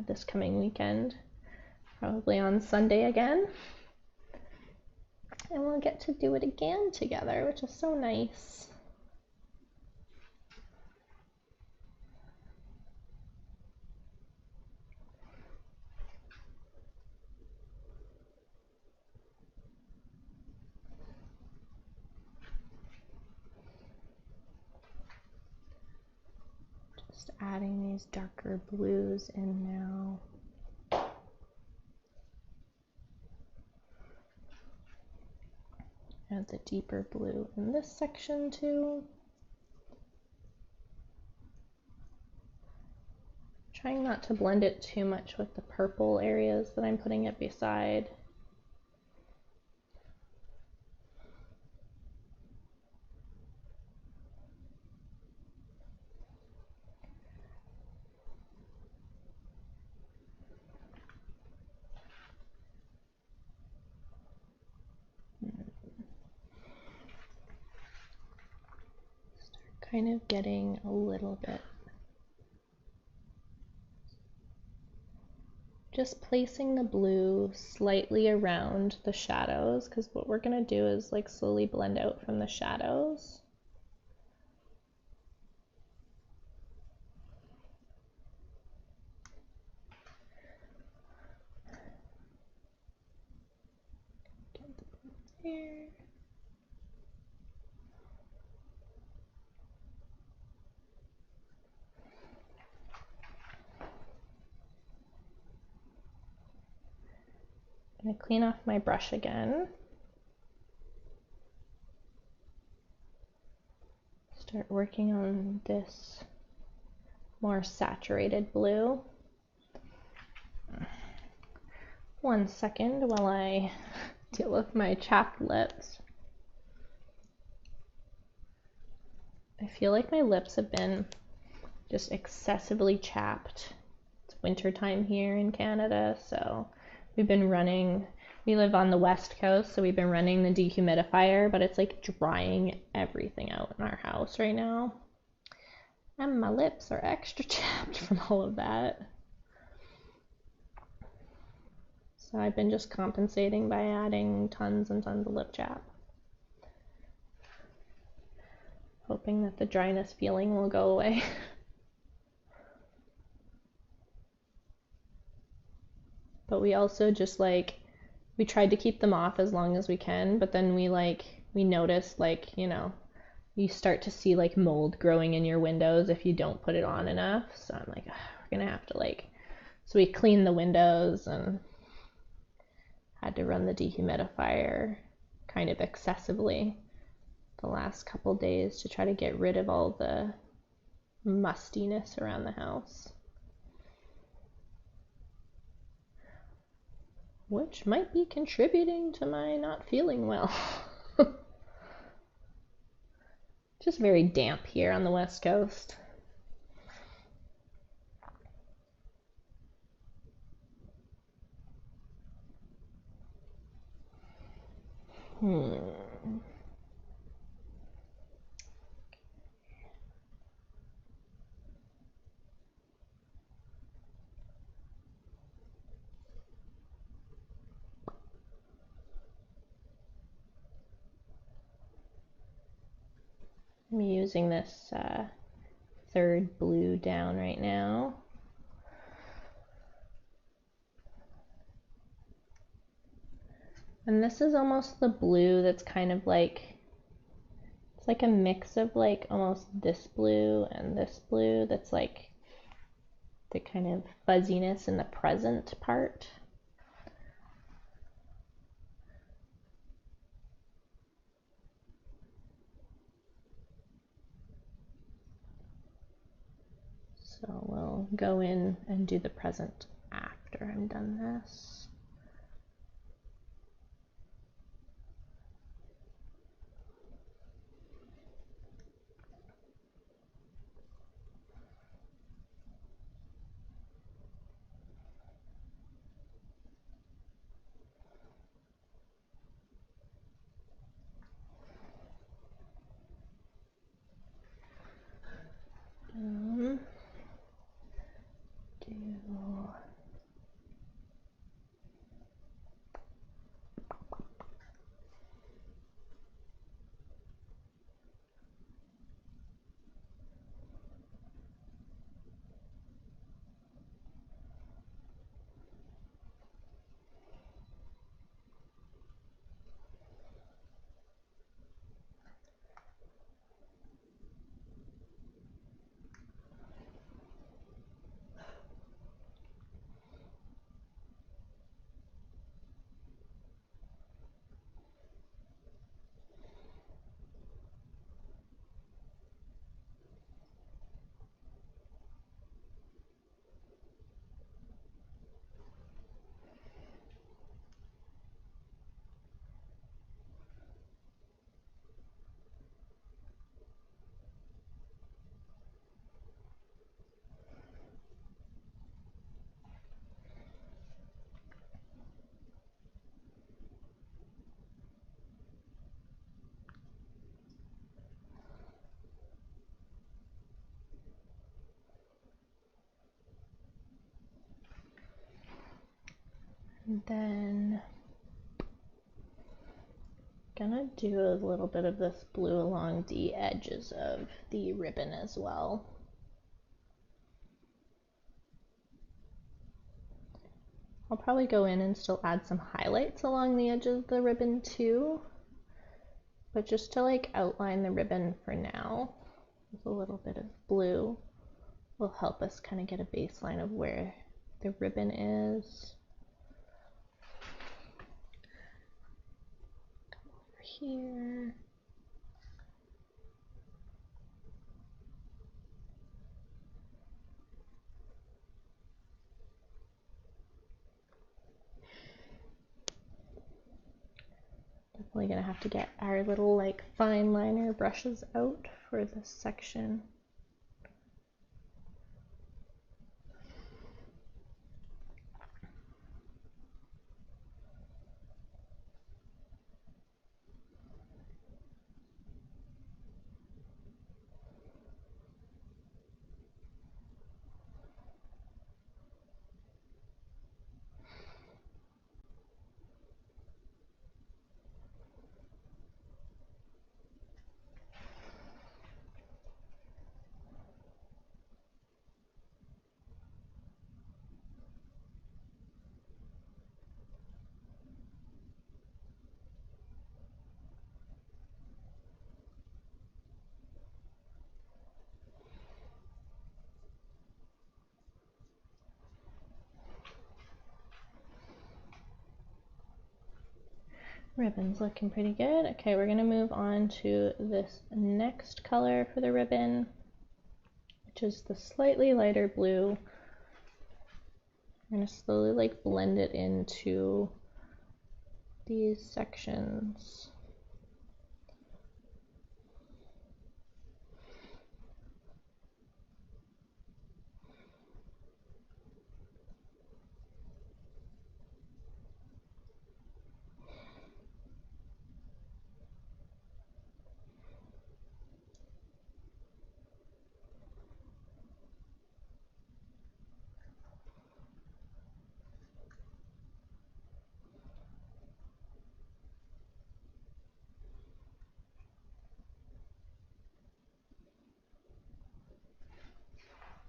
this coming weekend, probably on Sunday again. And we'll get to do it again together, which is so nice. Just adding these darker blues in now. Add the deeper blue in this section too. Trying not to blend it too much with the purple areas that I'm putting it beside. Start kind of getting a little bit. Just placing the blue slightly around the shadows, because what we're going to do is like slowly blend out from the shadows. Get the blue there. I'm going to clean off my brush again. Start working on this more saturated blue. 1 second while I deal with my chapped lips. I feel like my lips have been just excessively chapped. It's winter time here in Canada, so we've been running, we live on the west coast, so we've been running the dehumidifier, but it's like drying everything out in our house right now. And my lips are extra chapped from all of that. So I've been just compensating by adding tons and tons of lip chap. Hoping that the dryness feeling will go away. But we also just like, we tried to keep them off as long as we can, but then we noticed like, you know, you start to see like mold growing in your windows if you don't put it on enough. So I'm like, we're gonna have to like, so we cleaned the windows and had to run the dehumidifier kind of excessively the last couple days to try to get rid of all the mustiness around the house. Which might be contributing to my not feeling well. Just very damp here on the west coast. I'm using this third blue down right now. And this is almost the blue that's kind of like, it's like a mix of like almost this blue and this blue that's like the kind of fuzziness in the present part. So we'll go in and do the present after I'm done this. And then gonna do a little bit of this blue along the edges of the ribbon as well. I'll probably go in and still add some highlights along the edge of the ribbon too, but just to like outline the ribbon for now with a little bit of blue will help us kind of get a baseline of where the ribbon is. Over here. Definitely gonna have to get our little like fine liner brushes out for this section. Ribbon's looking pretty good. Okay, we're gonna move on to this next color for the ribbon, which is the slightly lighter blue. I'm gonna slowly like blend it into these sections.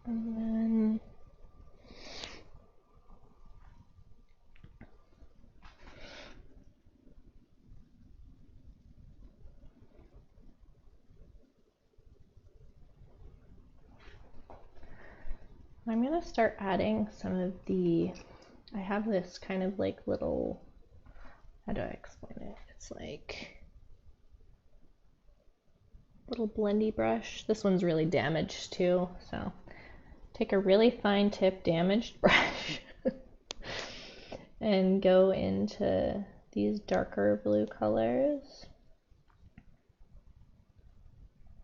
And then I'm gonna start adding some of the, I have this kind of like little, how do I explain it? It's like little blendy brush. This one's really damaged too, so take a really fine tip damaged brush and go into these darker blue colors.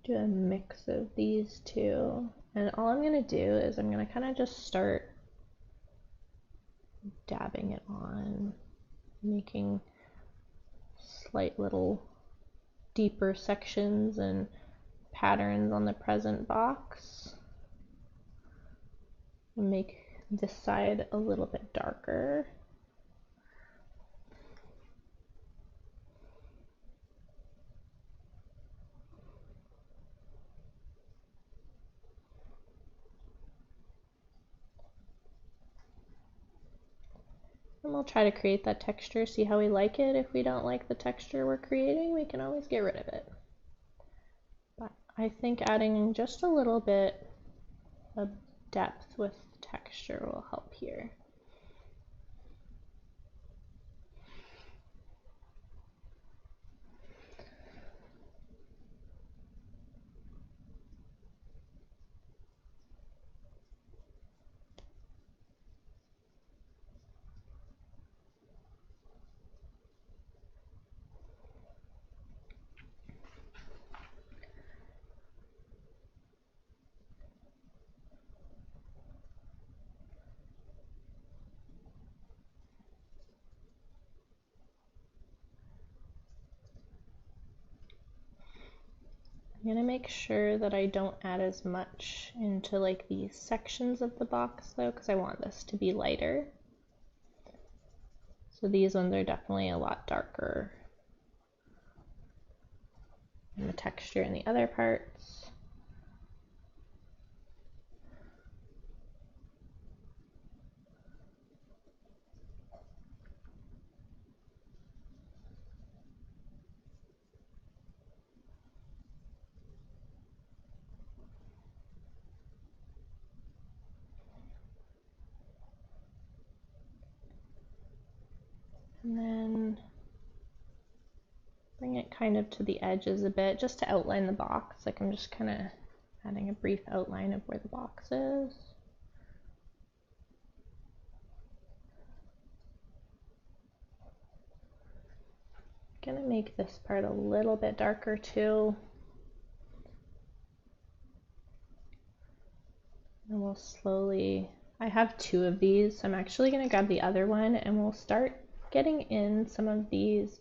Do a mix of these two. And all I'm going to do is I'm going to kind of just start dabbing it on, making slight little deeper sections and patterns on the present box. Make this side a little bit darker. And we'll try to create that texture, see how we like it. If we don't like the texture we're creating, we can always get rid of it. But I think adding just a little bit of depth with texture will help here. I'm gonna make sure that I don't add as much into like these sections of the box though, because I want this to be lighter. So these ones are definitely a lot darker than the texture in the other parts. And then bring it kind of to the edges a bit just to outline the box. Like I'm just kind of adding a brief outline of where the box is. I'm gonna make this part a little bit darker too. And we'll slowly, I have two of these, so I'm actually gonna grab the other one and we'll start getting in some of these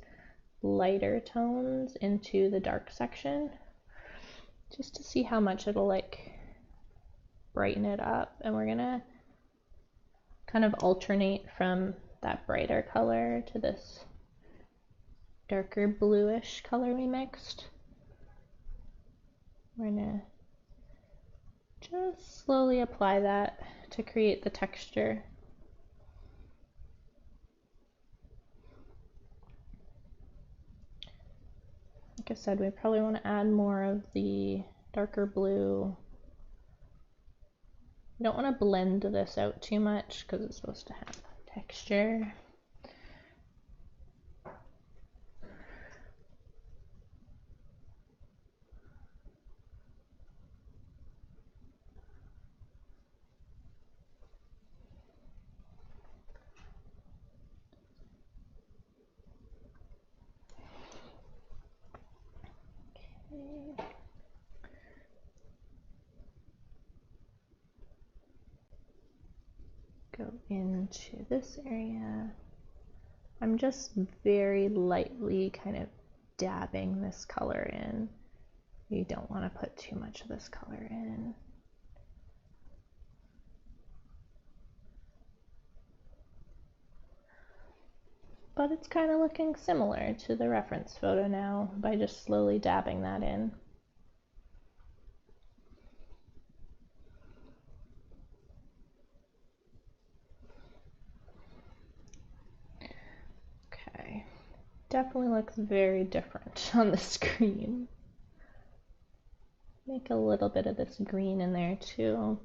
lighter tones into the dark section just to see how much it'll like brighten it up. And we're gonna kind of alternate from that brighter color to this darker bluish color we mixed. We're gonna just slowly apply that to create the texture. Like I said, we probably want to add more of the darker blue. You don't want to blend this out too much because it's supposed to have texture. Okay. Go into this area. I'm just very lightly kind of dabbing this color in. You don't want to put too much of this color in. But it's kind of looking similar to the reference photo now by just slowly dabbing that in. Okay, definitely looks very different on the screen. Make a little bit of this green in there too.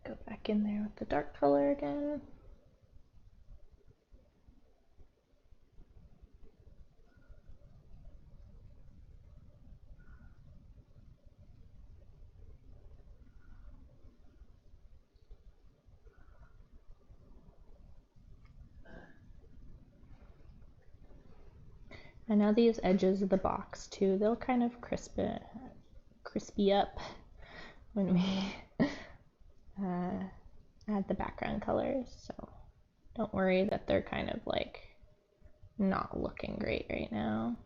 Go back in there with the dark color again. And now these edges of the box too, they'll kind of crispy up when we add the background colors. So don't worry that they're kind of like not looking great right now.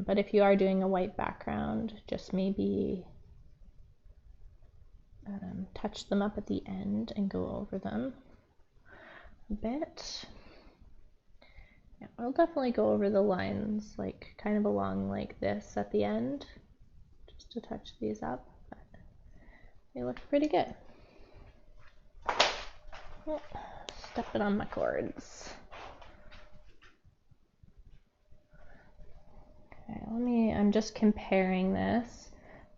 But if you are doing a white background, just maybe touch them up at the end and go over them a bit. Yeah, I'll definitely go over the lines like kind of along like this at the end just to touch these up, but they look pretty good. Oh, stepping on my cords. Okay, I'm just comparing this.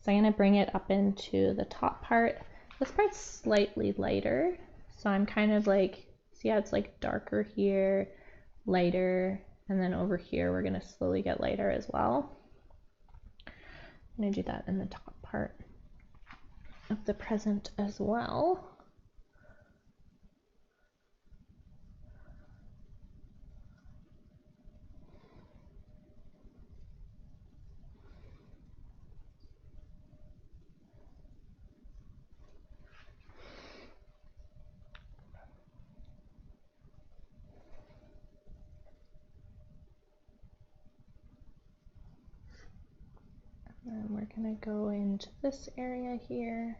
So I'm going to bring it up into the top part. This part's slightly lighter, so I'm kind of like, see how it's like darker here, lighter, and then over here we're going to slowly get lighter as well. I'm going to do that in the top part of the present as well. gonna go into this area here.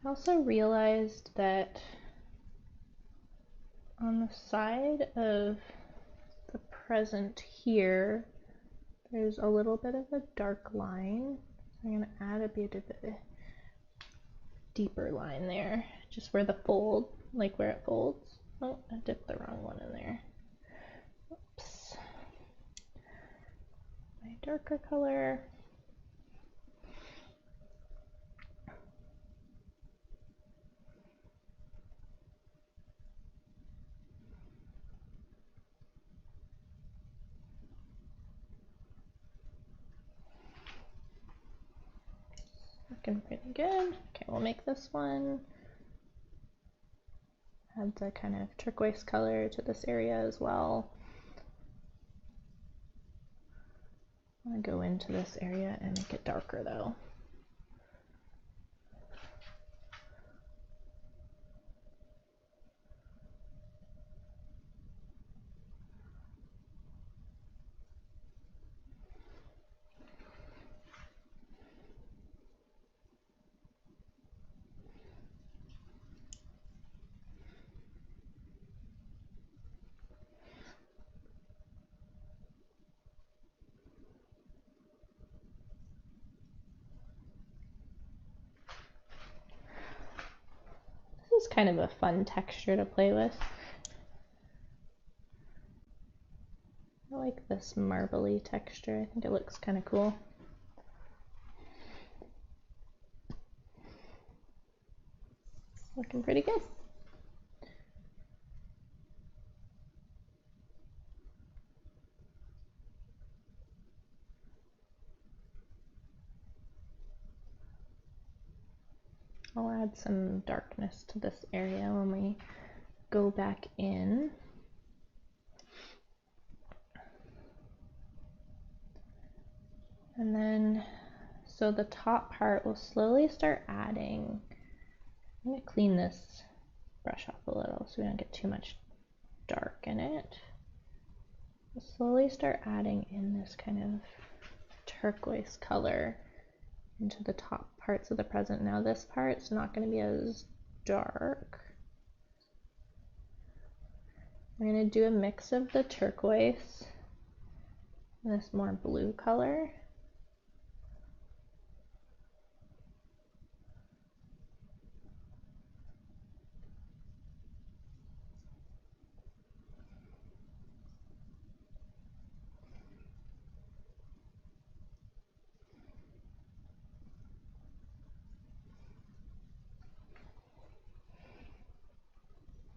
I also realized that on the side of the present here, there's a little bit of a dark line. I'm going to add a bit of a deeper line there, just where the fold, like where it folds. Oh, I dipped the wrong one in there. Oops. My darker color. Looking pretty good. Okay, we'll make this one. Add the kind of turquoise color to this area as well. I'm gonna go into this area and make it darker though. This is kind of a fun texture to play with. I like this marbly texture. I think it looks kind of cool. Looking pretty good. I'll add some darkness to this area when we go back in. And then, so the top part will slowly start adding. I'm going to clean this brush off a little so we don't get too much dark in it. We'll slowly start adding in this kind of turquoise color into the top parts of the present. Now this part's not going to be as dark. I'm going to do a mix of the turquoise and this more blue color.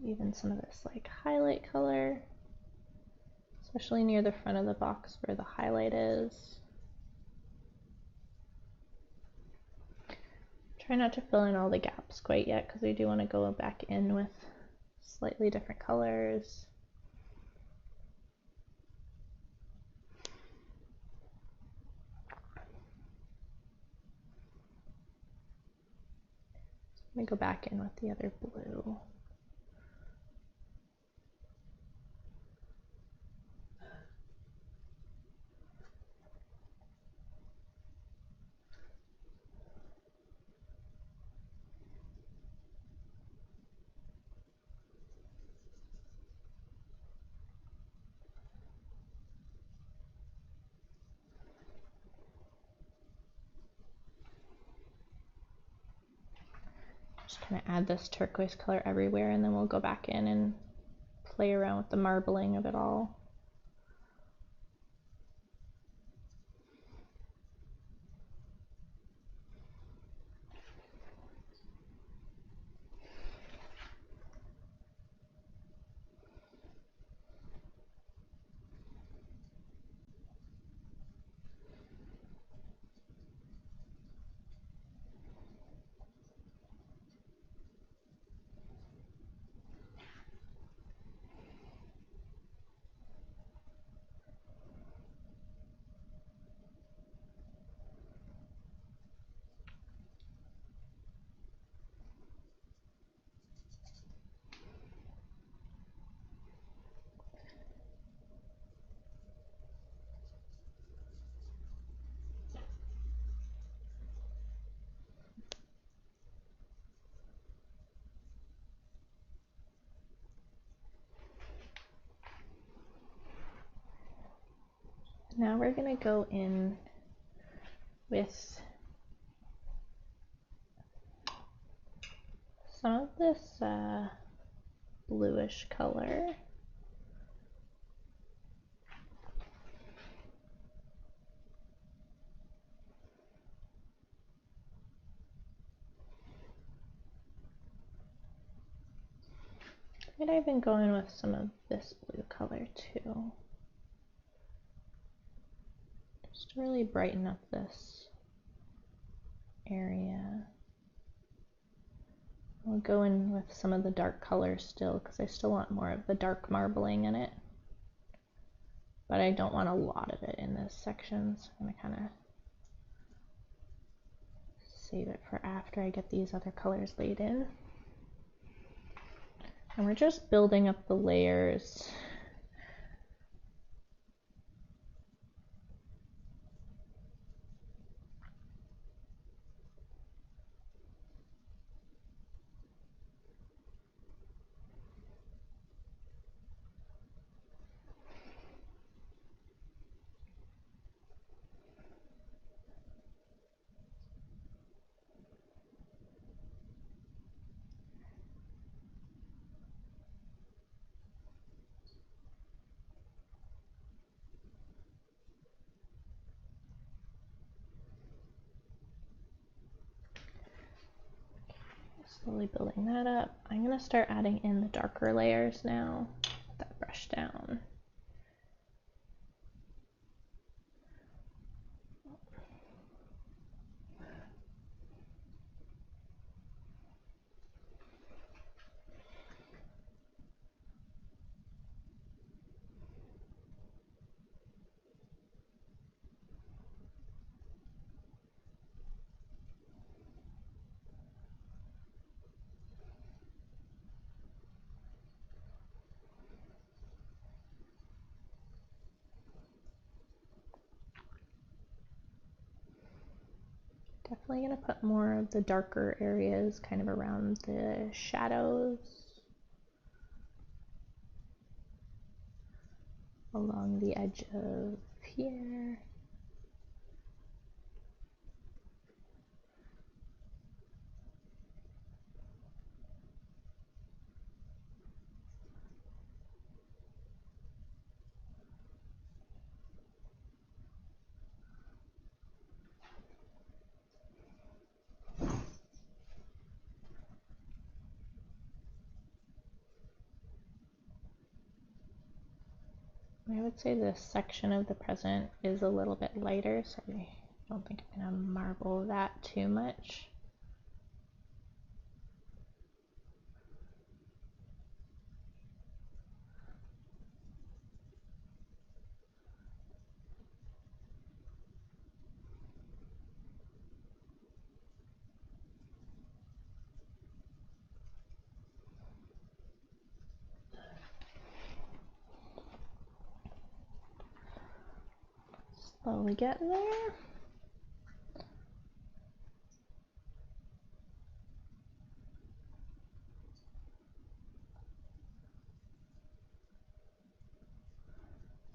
Even some of this like highlight color, especially near the front of the box where the highlight is. Try not to fill in all the gaps quite yet because we do want to go back in with slightly different colors. I'm going to go back in with the other blue. Just kind of add this turquoise color everywhere, and then we'll go back in and play around with the marbling of it all. Now we're going to go in with some of this bluish color. And I've been going with some of this blue color too. Just to really brighten up this area. I'll go in with some of the dark colors still because I still want more of the dark marbling in it. But I don't want a lot of it in this section, so I'm going to kind of save it for after I get these other colors laid in. And we're just building up the layers. Slowly building that up. I'm going to start adding in the darker layers now. Put that brush down. Definitely going to put more of the darker areas kind of around the shadows, along the edge of here. I would say this section of the present is a little bit lighter, so I don't think I'm going to marble that too much. Slowly getting there.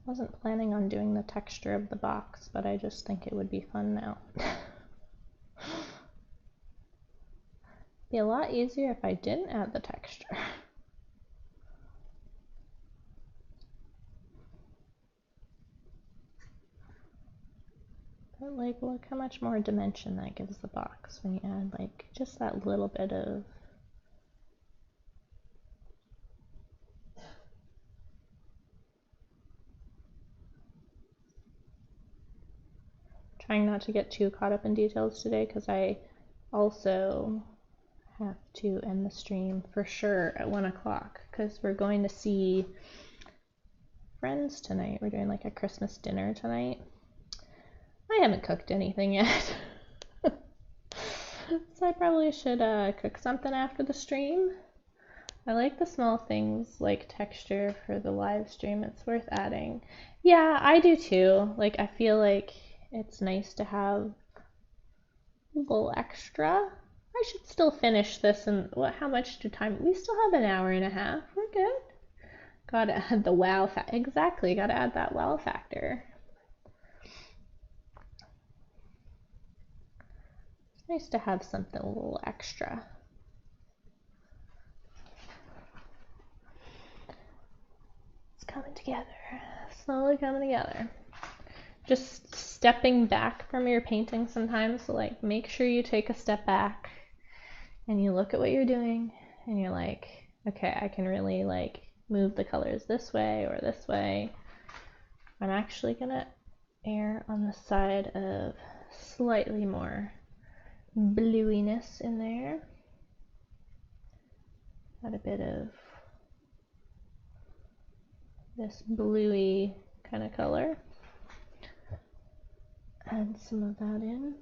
Wasn't planning on doing the texture of the box, but I just think it would be fun now. Be a lot easier if I didn't add the texture. But like, look how much more dimension that gives the box when you add like just that little bit of trying not to get too caught up in details today because I also have to end the stream for sure at 1 o'clock because we're going to see friends tonight. We're doing like a Christmas dinner tonight. I haven't cooked anything yet. So I probably should cook something after the stream. I like the small things like texture for the live stream. It's worth adding. Yeah, I do too. Like I feel like it's nice to have a little extra. I should still finish this and how much time? We still have an hour and a half. We're good. Gotta add the wow factor. Exactly, gotta add that wow factor. Nice to have something a little extra. It's coming together, slowly coming together. Just stepping back from your painting sometimes, so like make sure you take a step back and you look at what you're doing and you're like, okay, I can really like move the colors this way or this way. I'm actually gonna err on the side of slightly more bluiness in there. Add a bit of this bluey kind of color. Add some of that in.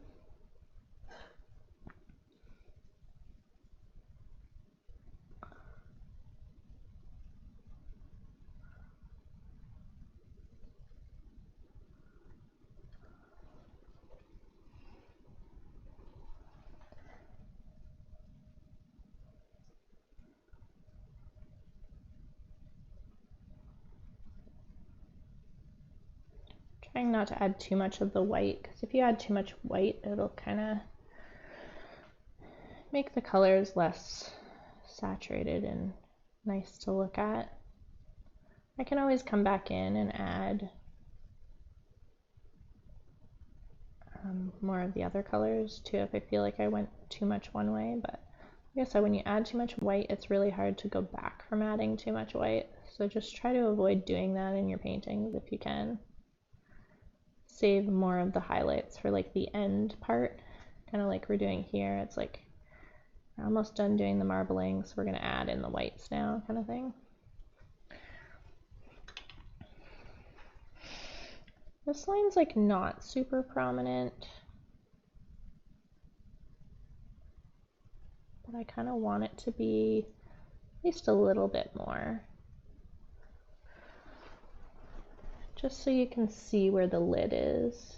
Trying not to add too much of the white, because if you add too much white, it'll kind of make the colors less saturated and nice to look at. I can always come back in and add more of the other colors too if I feel like I went too much one way, but like I said, when you add too much white, it's really hard to go back from adding too much white. So just try to avoid doing that in your paintings if you can. Save more of the highlights for like the end part, kind of like we're doing here. It's like we're almost done doing the marbling, so we're going to add in the whites now, kind of thing. This line's like not super prominent, but I kind of want it to be at least a little bit more, just so you can see where the lid is.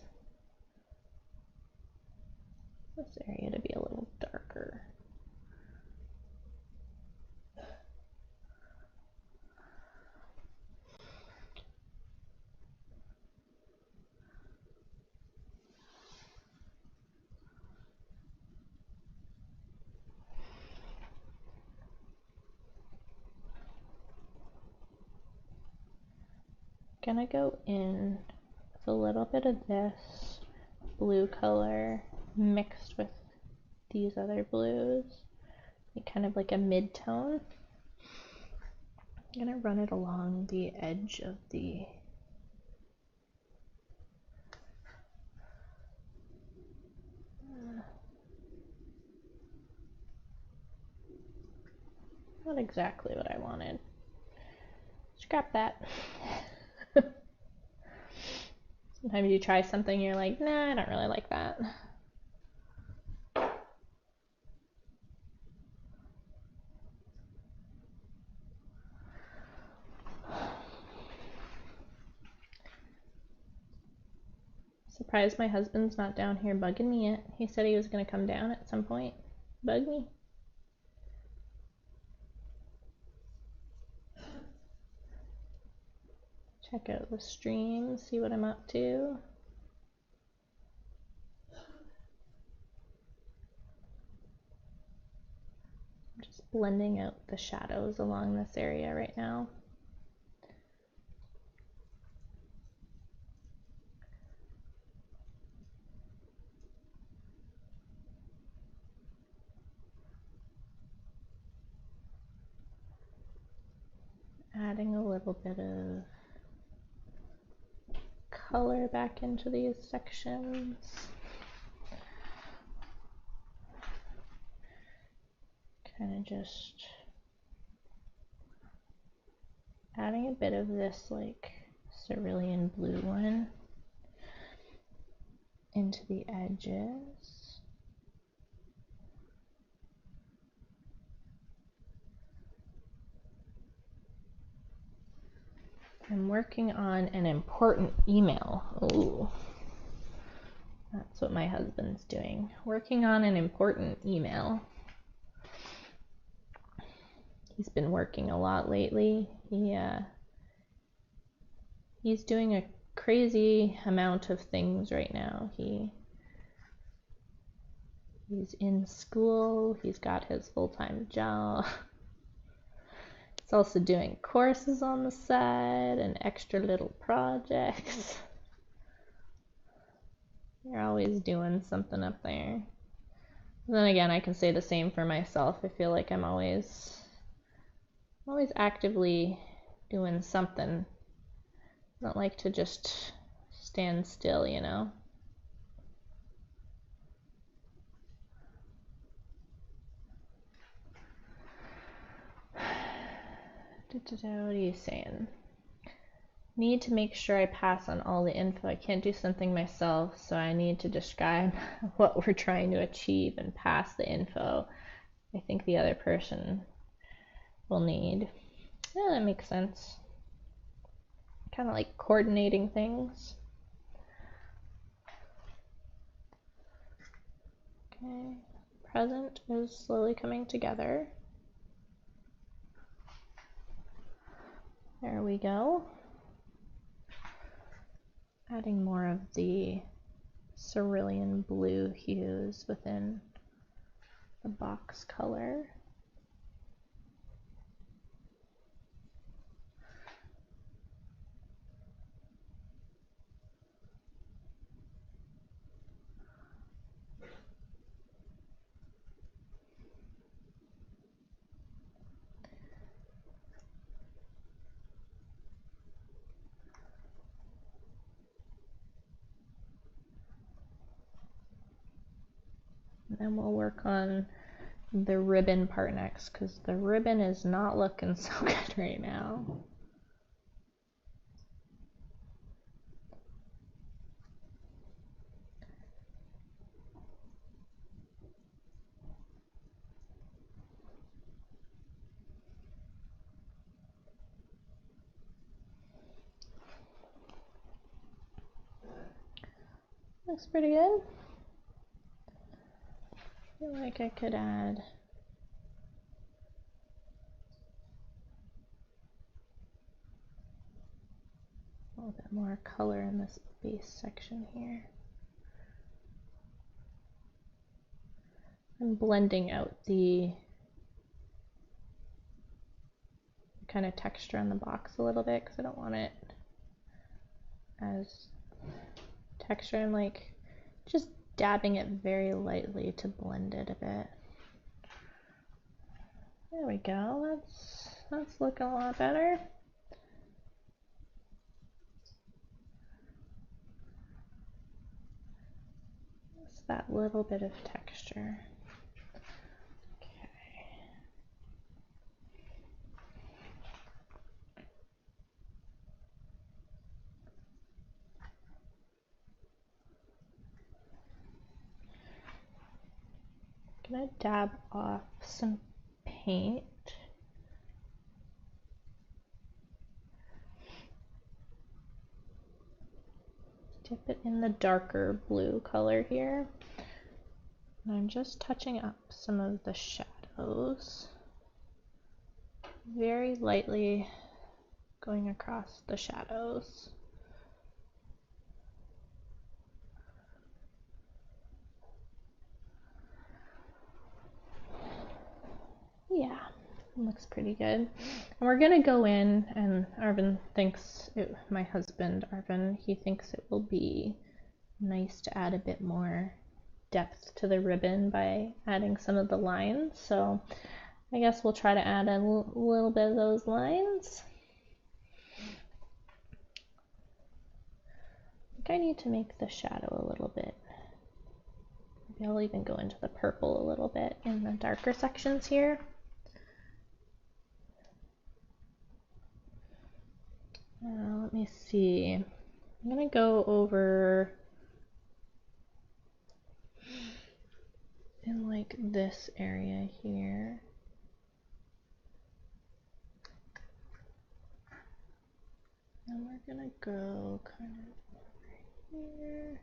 This area to be a little darker. Gonna go in with a little bit of this blue color mixed with these other blues, kind of like a mid-tone. I'm gonna run it along the edge of the not exactly what I wanted. Scrap that. Sometimes you try something, you're like, nah, I don't really like that. Surprised my husband's not down here bugging me yet. He said he was going to come down at some point. Bug me. Check out the stream, see what I'm up to. I'm just blending out the shadows along this area right now. Adding a little bit of color back into these sections. Kind of just adding a bit of this like cerulean blue one into the edges. I'm working on an important email. Ooh, that's what my husband's doing. Working on an important email. He's been working a lot lately. He's doing a crazy amount of things right now. He's in school, he's got his full-time job. He's also doing courses on the side and extra little projects. You're always doing something up there. And then again, I can say the same for myself. I feel like I'm always actively doing something. I don't like to just stand still, you know? What are you saying? Need to make sure I pass on all the info. I can't do something myself, so I need to describe what we're trying to achieve and pass the info I think the other person will need. Yeah, that makes sense. Kind of like coordinating things. Okay, present is slowly coming together. There we go. Adding more of the cerulean blue hues within the box color. And then we'll work on the ribbon part next, because the ribbon is not looking so good right now. Looks pretty good. I feel like I could add a little bit more color in this base section here. I'm blending out the kind of texture on the box a little bit because I don't want it as texture. I'm like just dabbing it very lightly to blend it a bit. There we go. That's looking a lot better. Just that little bit of texture. I'm gonna dab off some paint. Dip it in the darker blue color here. And I'm just touching up some of the shadows. Very lightly going across the shadows. Yeah, looks pretty good. And we're gonna go in, and Arvin thinks, my husband Arvin, he thinks it will be nice to add a bit more depth to the ribbon by adding some of the lines. So I guess we'll try to add a little bit of those lines. I think I need to make the shadow a little bit. Maybe I'll even go into the purple a little bit in the darker sections here. Let me see. I'm gonna go over in like this area here. And we're gonna go kind of over here.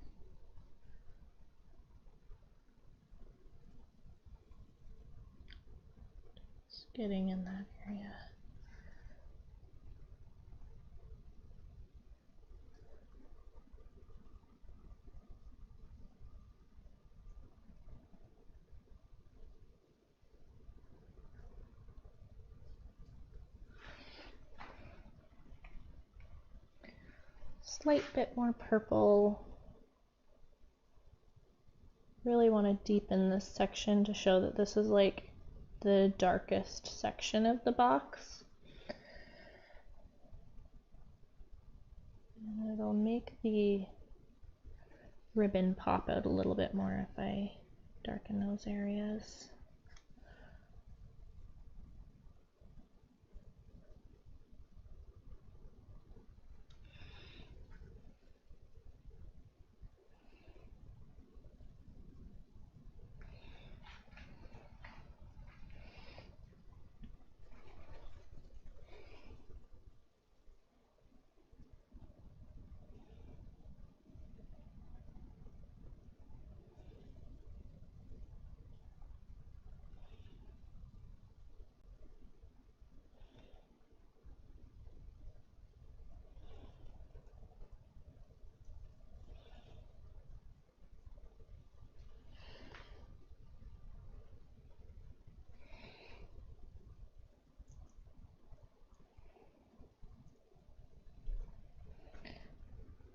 Just getting in that area. slight bit more purple. Really want to deepen this section to show that this is like the darkest section of the box. And it'll make the ribbon pop out a little bit more if I darken those areas.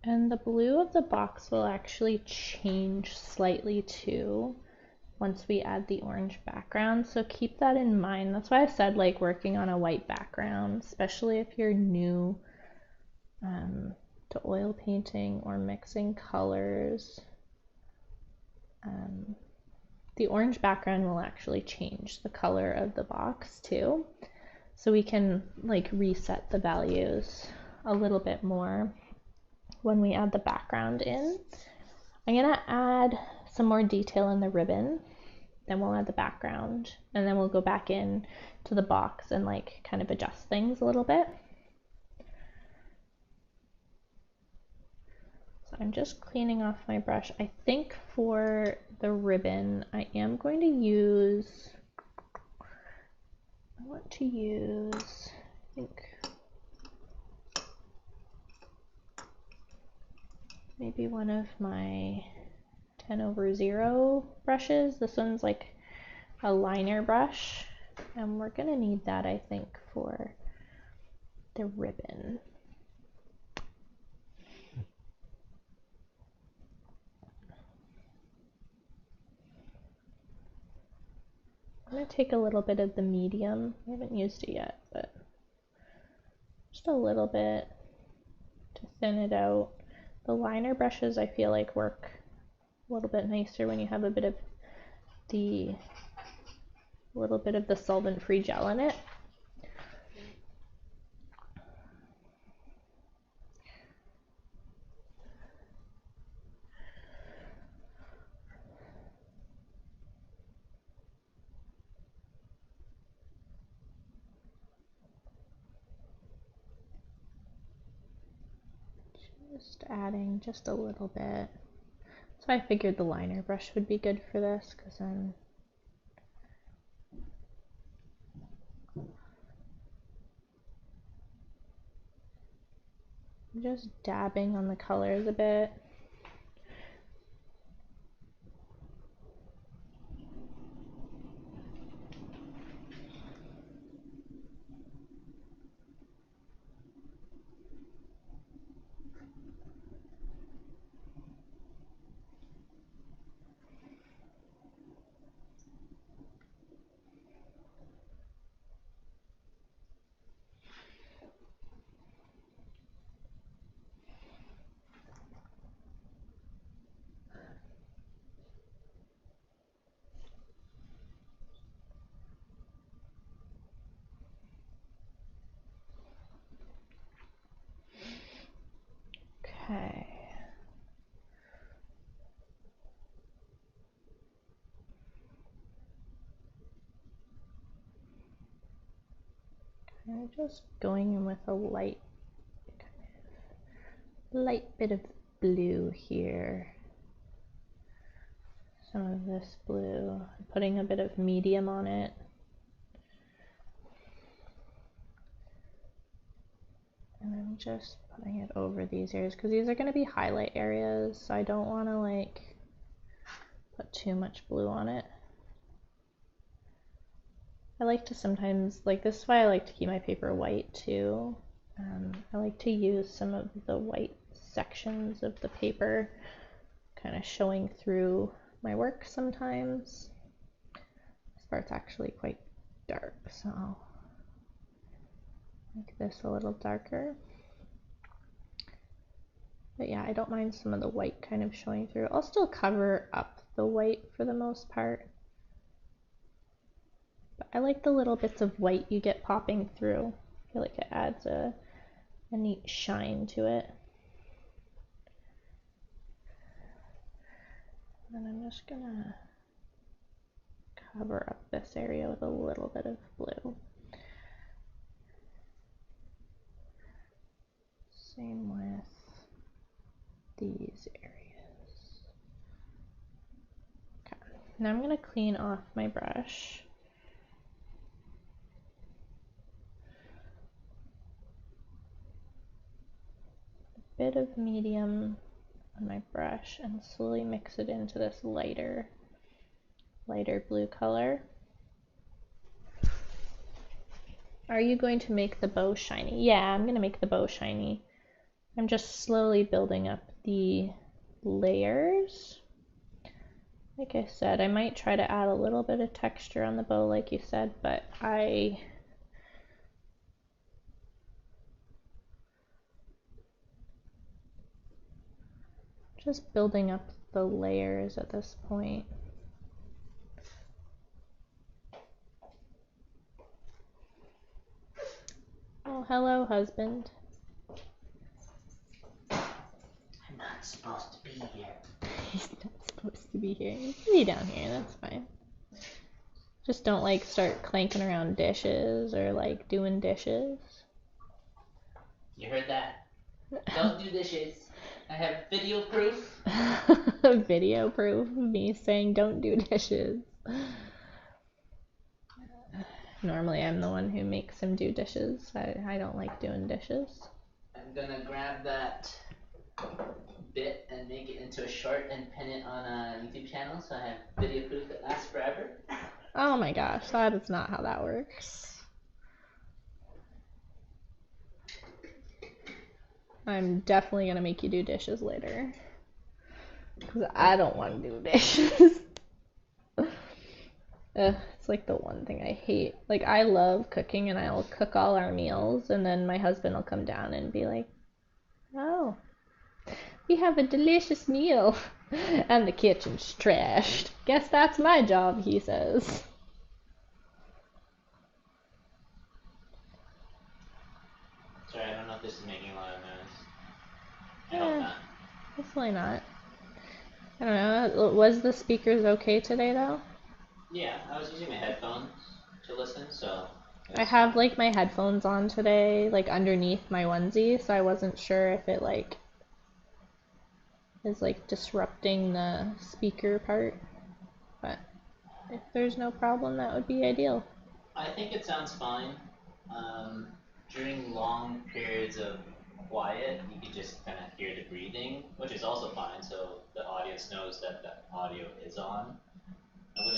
And the blue of the box will actually change slightly too once we add the orange background, so keep that in mind. That's why I said like working on a white background, especially if you're new to oil painting or mixing colors. The orange background will actually change the color of the box too, so we can like reset the values a little bit more when we add the background in. I'm gonna add some more detail in the ribbon, then we'll add the background, and then we'll go back in to the box and like kind of adjust things a little bit. So I'm just cleaning off my brush. I think for the ribbon, I am going to use, I think maybe one of my 10/0 brushes. This one's like a liner brush, and we're gonna need that, I think, for the ribbon. I'm gonna take a little bit of the medium. I haven't used it yet, but just a little bit to thin it out. The liner brushes I feel like work a little bit nicer when you have a little bit of the solvent-free gel in it. Just adding just a little bit. So I figured the liner brush would be good for this, because then I'm just dabbing on the colors a bit. Okay. I'm just going in with a light bit of blue here. Some of this blue. I'm putting a bit of medium on it. And I'm just putting it over these areas because these are going to be highlight areas, so I don't want to like put too much blue on it. I like to sometimes, like this is why I like to keep my paper white too. I like to use some of the whites sections of the paper kind of showing through my work sometimes. This part's actually quite dark, so I'll make this a little darker. But yeah, I don't mind some of the white kind of showing through. I'll still cover up the white for the most part. But I like the little bits of white you get popping through. I feel like it adds a neat shine to it. And I'm just gonna cover up this area with a little bit of blue. Same with these areas. Okay. Now I'm gonna clean off my brush. A bit of medium on my brush and slowly mix it into this lighter blue color. Are you going to make the bow shiny? Yeah, I'm going to make the bow shiny. I'm just slowly building up the layers. Like I said, I might try to add a little bit of texture on the bow like you said, but just building up the layers at this point. Oh, hello, husband. I'm not supposed to be here. He's not supposed to be here. You can be down here, that's fine. Just don't like start clanking around dishes or like doing dishes. You heard that? Don't do dishes. I have video proof. Video proof of me saying don't do dishes. Normally I'm the one who makes him do dishes. I don't like doing dishes. I'm gonna grab that bit and make it into a short and pin it on a YouTube channel so I have video proof that lasts forever. Oh my gosh, that is not how that works. I'm definitely gonna make you do dishes later. Because I don't want to do dishes. It's like the one thing I hate. Like, I love cooking and I'll cook all our meals, and then my husband will come down and be like, oh, we have a delicious meal. And the kitchen's trashed. Guess that's my job, he says. Sorry, I don't know if this is making a lot of noise. I hope not. Hopefully not. I don't know. Was the speakers okay today, though? Yeah, I was using my headphones to listen, so... I have, like, my headphones on today, like, underneath my onesie, so I wasn't sure if it, like, is, like, disrupting the speaker part. But if there's no problem, that would be ideal. I think it sounds fine. During long periods of quiet, you can just kind of hear the breathing, which is also fine, so the audience knows that the audio is on.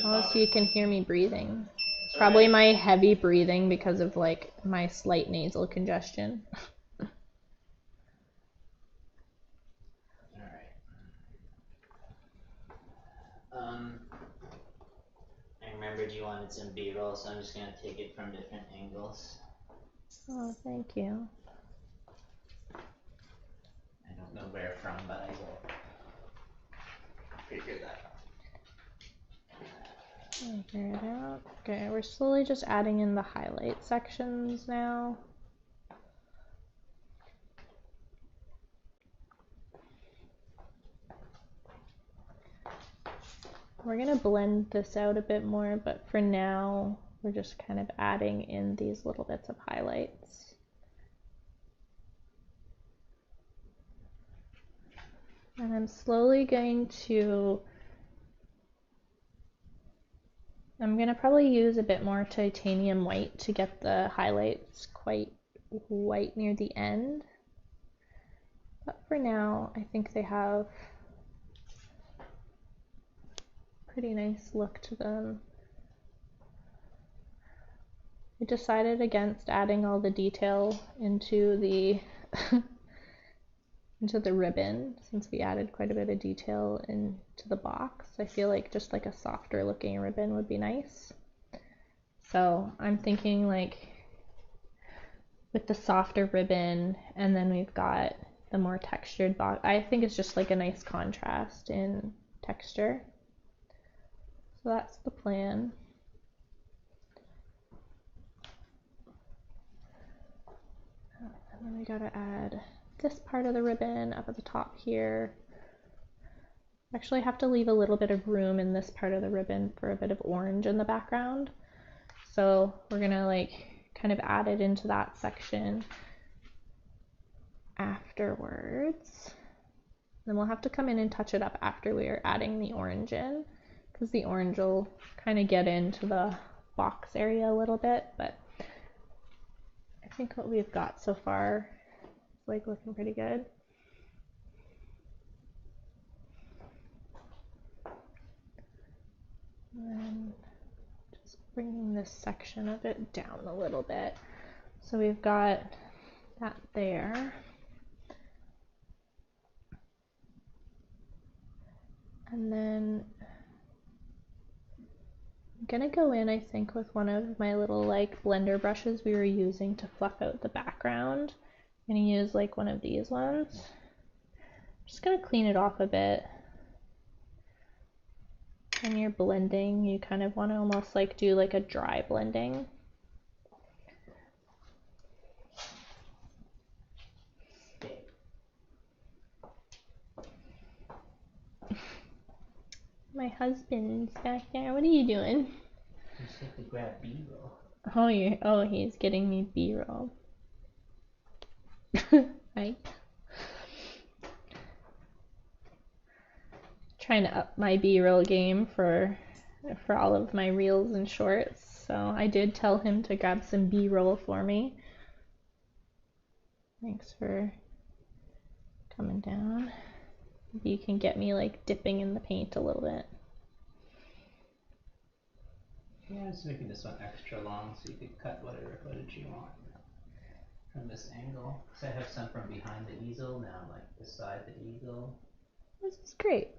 Oh, so you can hear me breathing. It's Probably alright. my heavy breathing because of, like, my slight nasal congestion. Alright. I remembered you wanted some B-roll, so I'm just gonna take it from different angles. Oh, thank you. I don't know where from, but I will figure that out. Figure it out. Okay, we're slowly just adding in the highlight sections now. We're gonna blend this out a bit more, but for now, we're just kind of adding in these little bits of highlights. And I'm slowly going to, I'm gonna probably use a bit more titanium white to get the highlights quite white near the end. But for now, I think they have a pretty nice look to them. I decided against adding all the detail into the into the ribbon since we added quite a bit of detail into the box. I feel like just like a softer looking ribbon would be nice. So I'm thinking like with the softer ribbon, and then we've got the more textured box. I think it's just like a nice contrast in texture. So that's the plan. And then we gotta add this part of the ribbon up at the top here. Actually, I have to leave a little bit of room in this part of the ribbon for a bit of orange in the background. So we're gonna like kind of add it into that section afterwards. Then we'll have to come in and touch it up after we are adding the orange in, because the orange will kind of get into the box area a little bit, but I think what we've got so far is like looking pretty good. And then just bringing this section of it down a little bit. So we've got that there. And then I'm gonna go in, I think, with one of my little like blender brushes we were using to fluff out the background. I'm gonna use like one of these ones. I'm just gonna clean it off a bit. When you're blending, you kind of want to almost like do like a dry blending. My husband's back there. What are you doing? Just have to grab B-roll. Oh, he's getting me B-roll. Right. Trying to up my B-roll game for all of my reels and shorts. So I did tell him to grab some B-roll for me. Thanks for coming down. Maybe you can get me like dipping in the paint a little bit. Yeah, I'm just making this one extra long so you could cut whatever footage you want from this angle. Because I have some from behind the easel, now like beside the easel. This is great.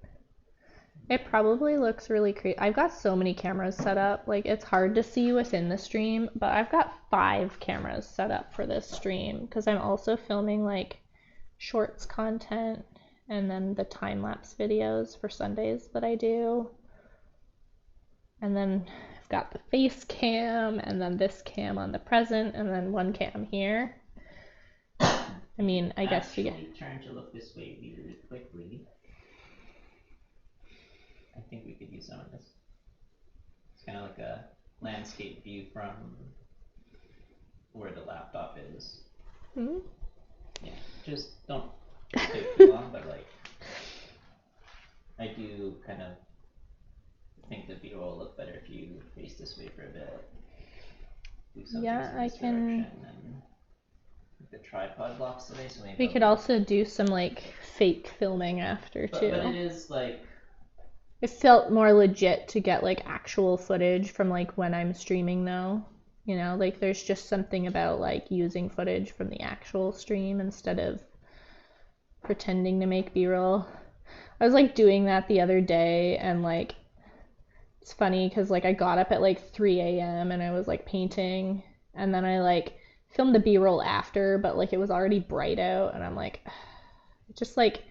It probably looks really creepy. I've got so many cameras set up, like it's hard to see within the stream, but I've got 5 cameras set up for this stream because I'm also filming like shorts content and then the time-lapse videos for Sundays that I do. And then I've got the face cam and then this cam on the present and then one cam here. I mean, I guess you get... turn to look this way really quickly. I think we could use some of this. It's kind of like a landscape view from where the laptop is. Hmm? Yeah, just don't take too long, but like, I do kind of think the B-roll will look better if you face this way for a bit. Do something in this direction, and the tripod blocks away, so maybe we could also do some like fake filming after too. But it is like, it felt more legit to get like actual footage from like when I'm streaming though. You know, like there's just something about like using footage from the actual stream instead of pretending to make B-roll. I was like doing that the other day and like it's funny because like I got up at like 3 a.m. and I was like painting and then I like filmed the B-roll after, but like it was already bright out and I'm like, it just like,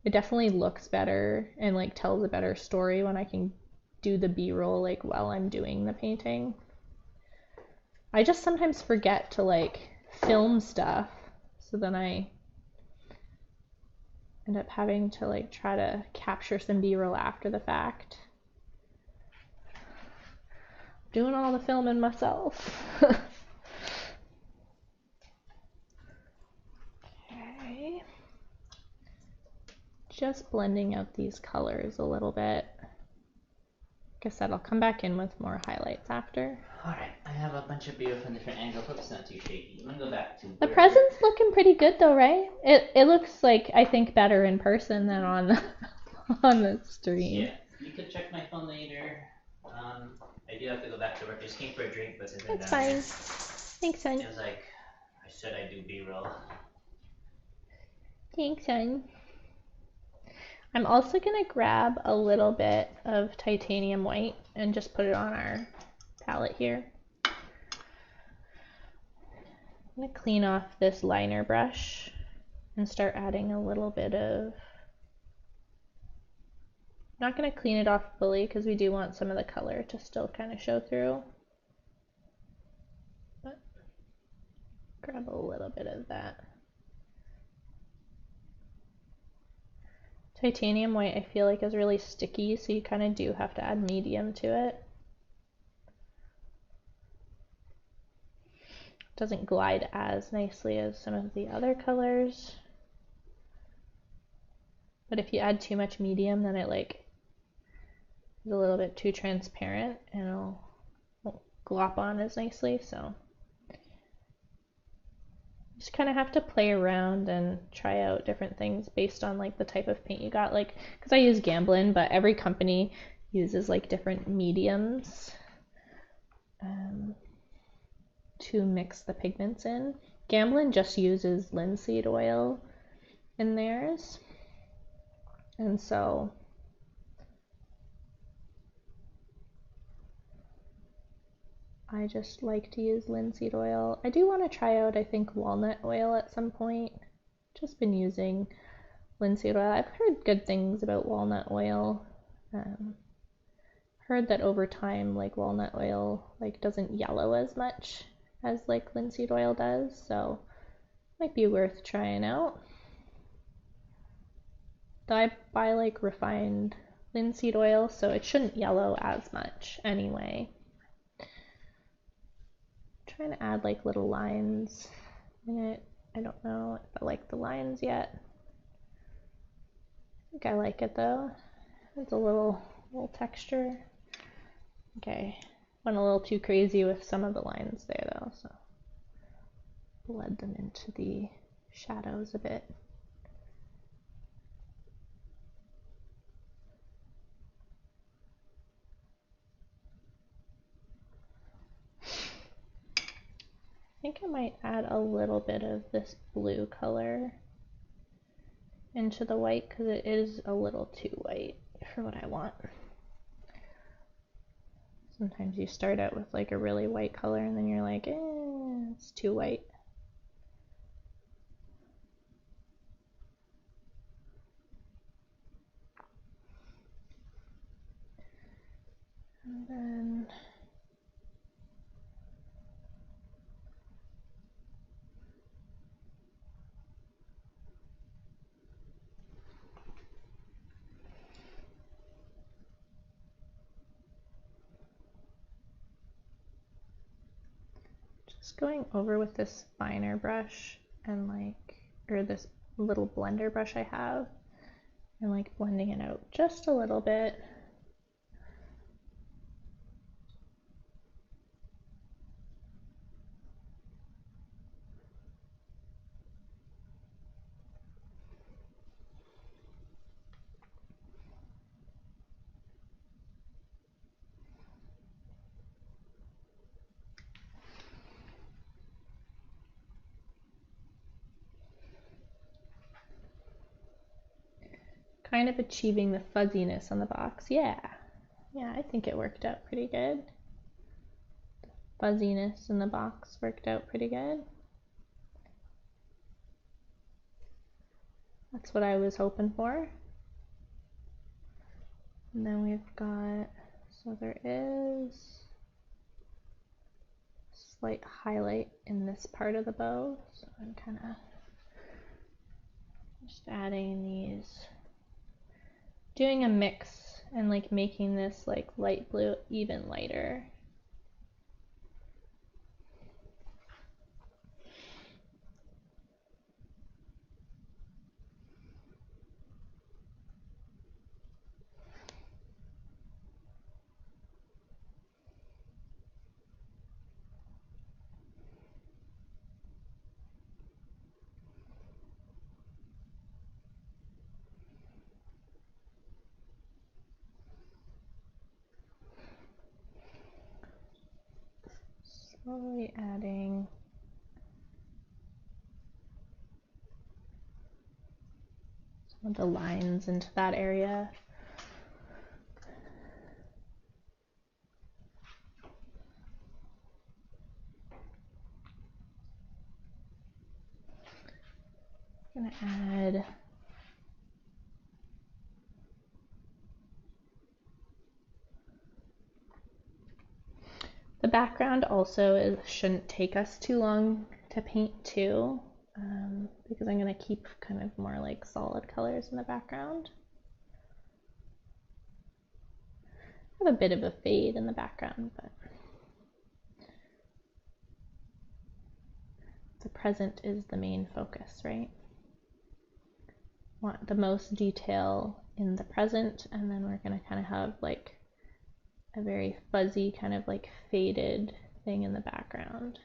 it definitely looks better and like tells a better story when I can do the B-roll like while I'm doing the painting. I just sometimes forget to like film stuff, so then I end up having to like try to capture some B-roll after the fact. Doing all the filming myself. Okay. Just blending out these colors a little bit. Like I said, I'll come back in with more highlights after. alright, I have a bunch of beer from different angles. Hope it's not too shaky. I'm gonna go back to The present's looking pretty good though, right? It looks like, I think, better in person than on the, on the stream. Yeah, you could check my phone later. I do have to go back to work. I just came for a drink, but since That's fine. Thanks, son. it was like, I said I do B-roll. Thanks, son. I'm also going to grab a little bit of titanium white and just put it on our palette here. I'm going to clean off this liner brush and start adding a little bit of... I'm not going to clean it off fully because we do want some of the color to still kind of show through. But grab a little bit of that. Titanium white I feel like is really sticky, so you kind of do have to add medium to it. It doesn't glide as nicely as some of the other colors. But if you add too much medium, then it like is a little bit too transparent and won't glop on as nicely, so just kind of have to play around and try out different things based on like the type of paint you got. Like, because I use Gamblin, but every company uses like different mediums to mix the pigments in. Gamblin just uses linseed oil in theirs, and so I just like to use linseed oil. I do want to try out, I think, walnut oil at some point. Just been using linseed oil. I've heard good things about walnut oil. Heard that over time, like walnut oil, like doesn't yellow as much as like linseed oil does, so might be worth trying out. Though I buy like refined linseed oil, so it shouldn't yellow as much anyway. Trying to add like little lines in it. I don't know if I like the lines yet. I think I like it though. It's a little texture. Okay, went a little too crazy with some of the lines there though, so blend them into the shadows a bit. I think I might add a little bit of this blue color into the white because it is a little too white for what I want. Sometimes you start out with like a really white color and then you're like, it's too white. And then just going over with this finer brush and like, or this little blender brush I have, and like blending it out just a little bit. Kind of achieving the fuzziness on the box. Yeah, I think it worked out pretty good. The fuzziness in the box worked out pretty good. That's what I was hoping for. And then we've got, so there is a slight highlight in this part of the bow. So I'm kind of just adding these, doing a mix and like making this like light blue even lighter. Slowly adding some of the lines into that area. I'm gonna add the background also shouldn't take us too long to paint too, because I'm gonna keep kind of more like solid colors in the background. I have a bit of a fade in the background, but the present is the main focus, right? Want the most detail in the present, and then we're gonna kind of have like a very fuzzy kind of like faded thing in the background.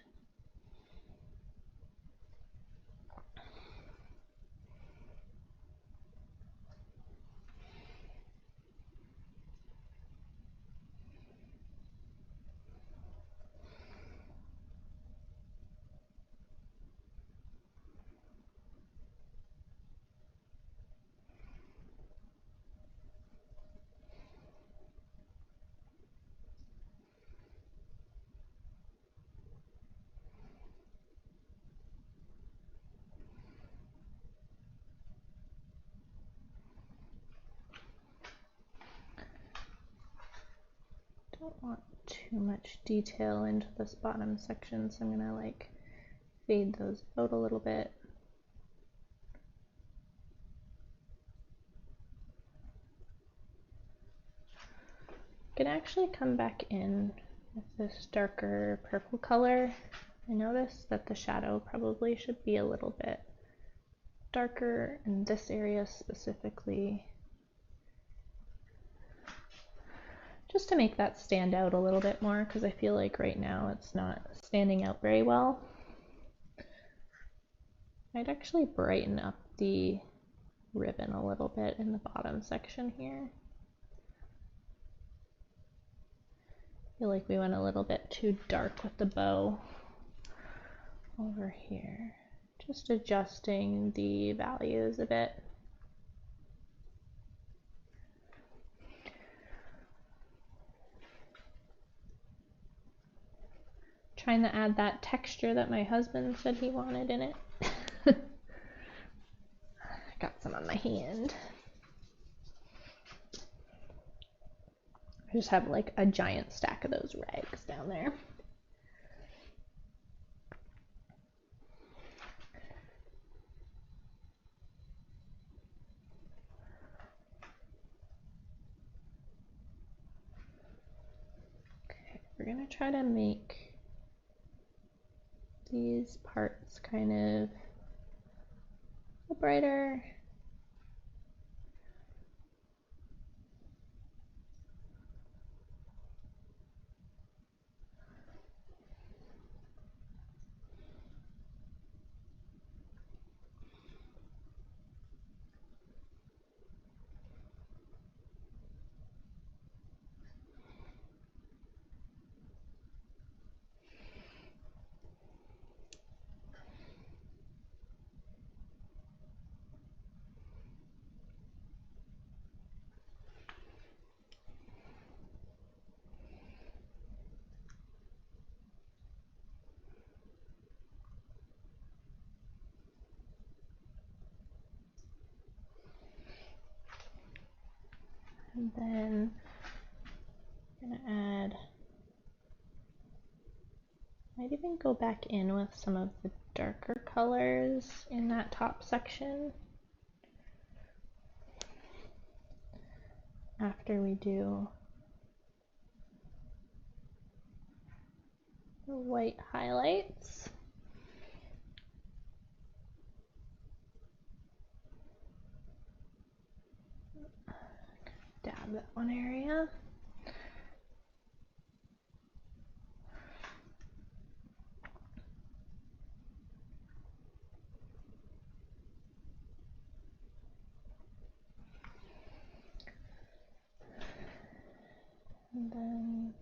Don't want too much detail into this bottom section, so I'm gonna like fade those out a little bit. I'm gonna actually come back in with this darker purple color. I noticed that the shadow probably should be a little bit darker in this area specifically, just to make that stand out a little bit more, because I feel like right now it's not standing out very well. I'd actually brighten up the ribbon a little bit in the bottom section here. I feel like we went a little bit too dark with the bow over here. Just adjusting the values a bit. Trying to add that texture that my husband said he wanted in it. Got some on my hand. I just have like a giant stack of those rags down there. Okay, we're gonna try to make these parts kind of brighter. And then I'm gonna add, might even go back in with some of the darker colors in that top section after we do the white highlights. Dab that one area. And then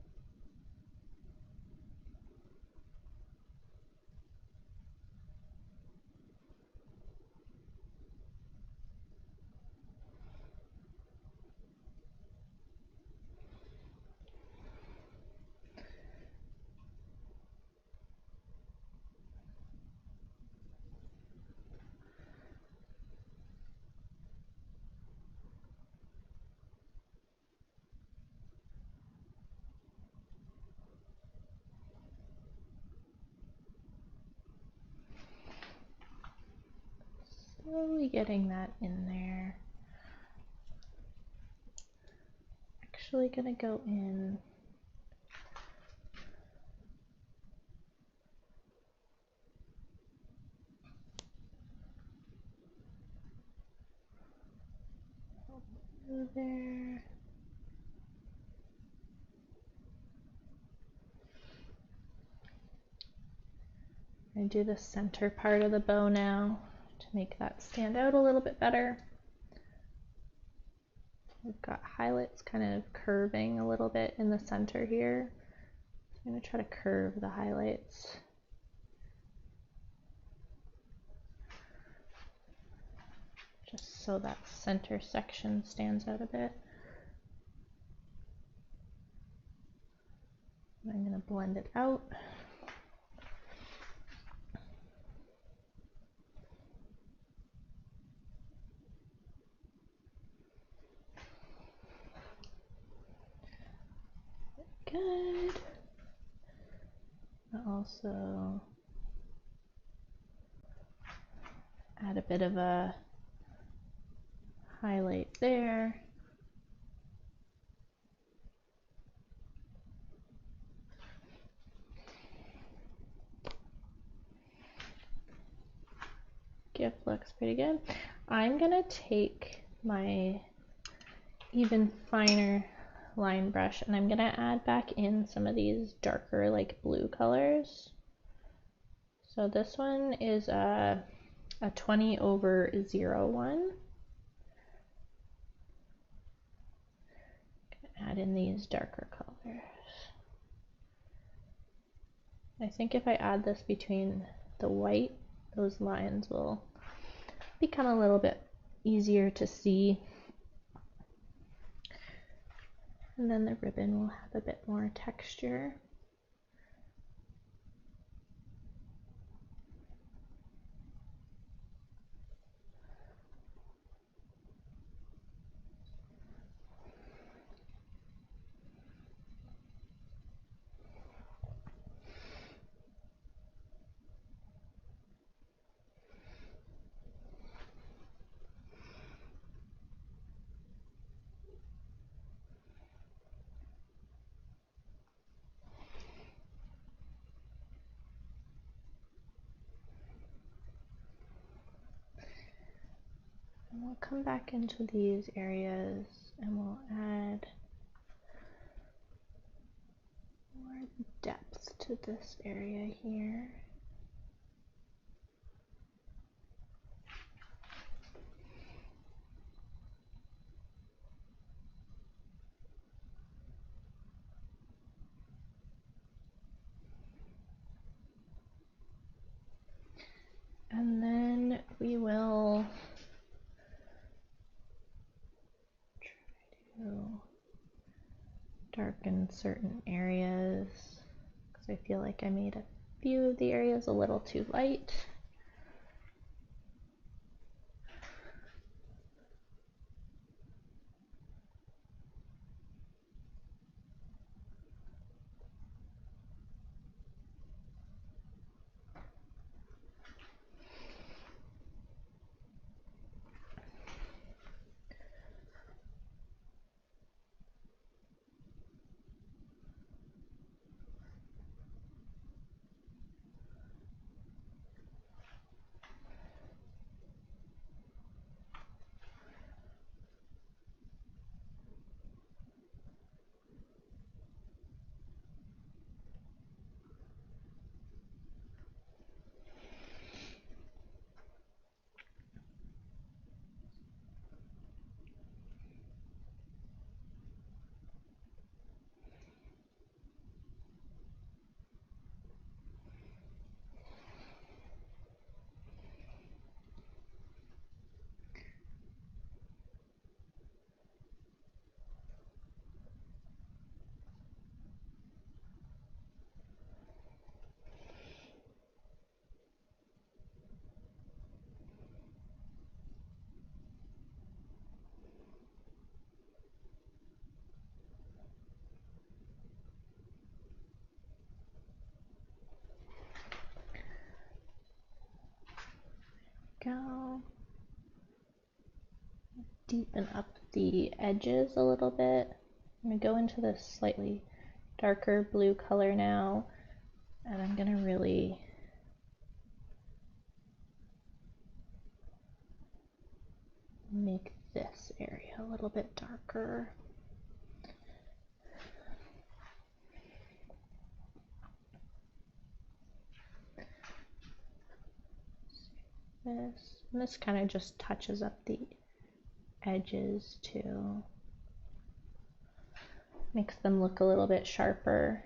getting that in there. Actually gonna go in there. I do the center part of the bow now to make that stand out a little bit better. We've got highlights kind of curving a little bit in the center here. So I'm going to try to curve the highlights. Just so that center section stands out a bit. I'm going to blend it out. Good. I'll also add a bit of a highlight there. Gift looks pretty good. I'm gonna take my even finer line brush and I'm gonna add back in some of these darker like blue colors. So this one is a 20/01. Add in these darker colors. I think if I add this between the white, those lines will become a little bit easier to see. And then the ribbon will have a bit more texture. And we'll come back into these areas and we'll add more depth to this area here. And then we will try to darken certain areas because I feel like I made a few of the areas a little too light. deepen up the edges a little bit. I'm going to go into this slightly darker blue color now, and I'm going to really make this area a little bit darker. This kind of just touches up the edges too. Makes them look a little bit sharper.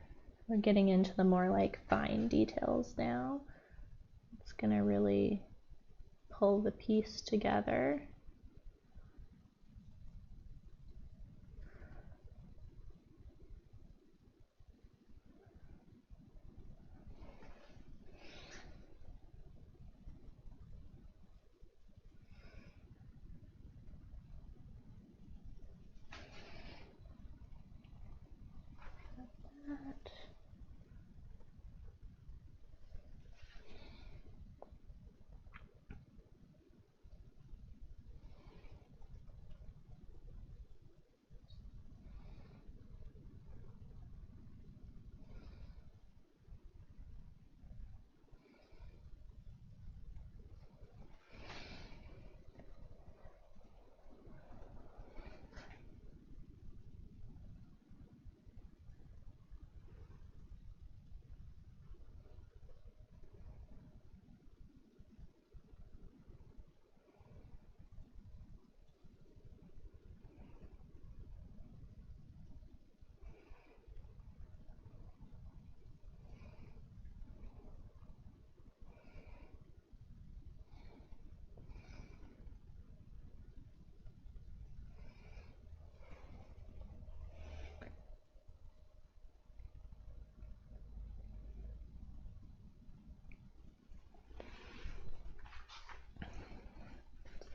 We're getting into the more like fine details now. It's gonna really pull the piece together.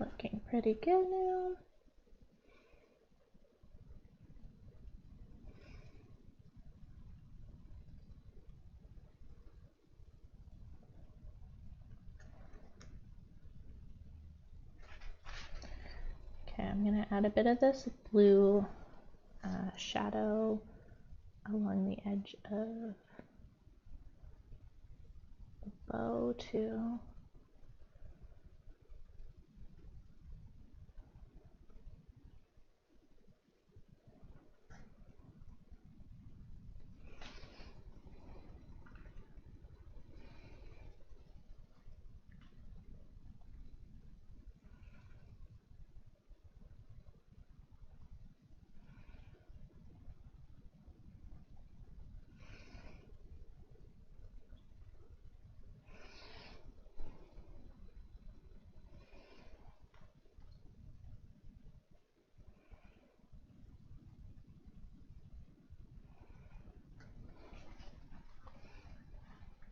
Looking pretty good now. Okay, I'm going to add a bit of this blue shadow along the edge of the bow too.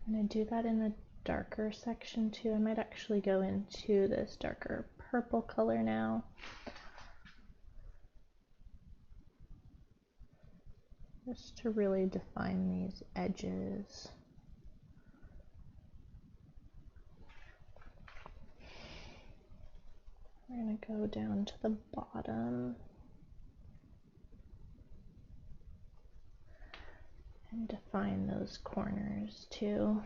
I'm going to do that in the darker section too. I might actually go into this darker purple color now. Just to really define these edges. We're going to go down to the bottom and define those corners too.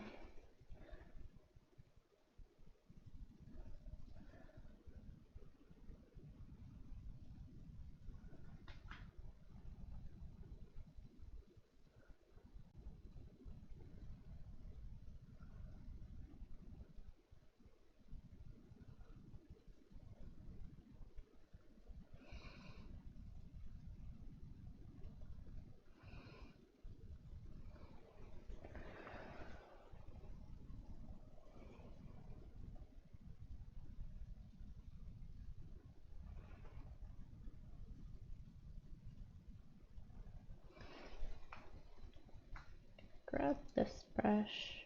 Grab this brush.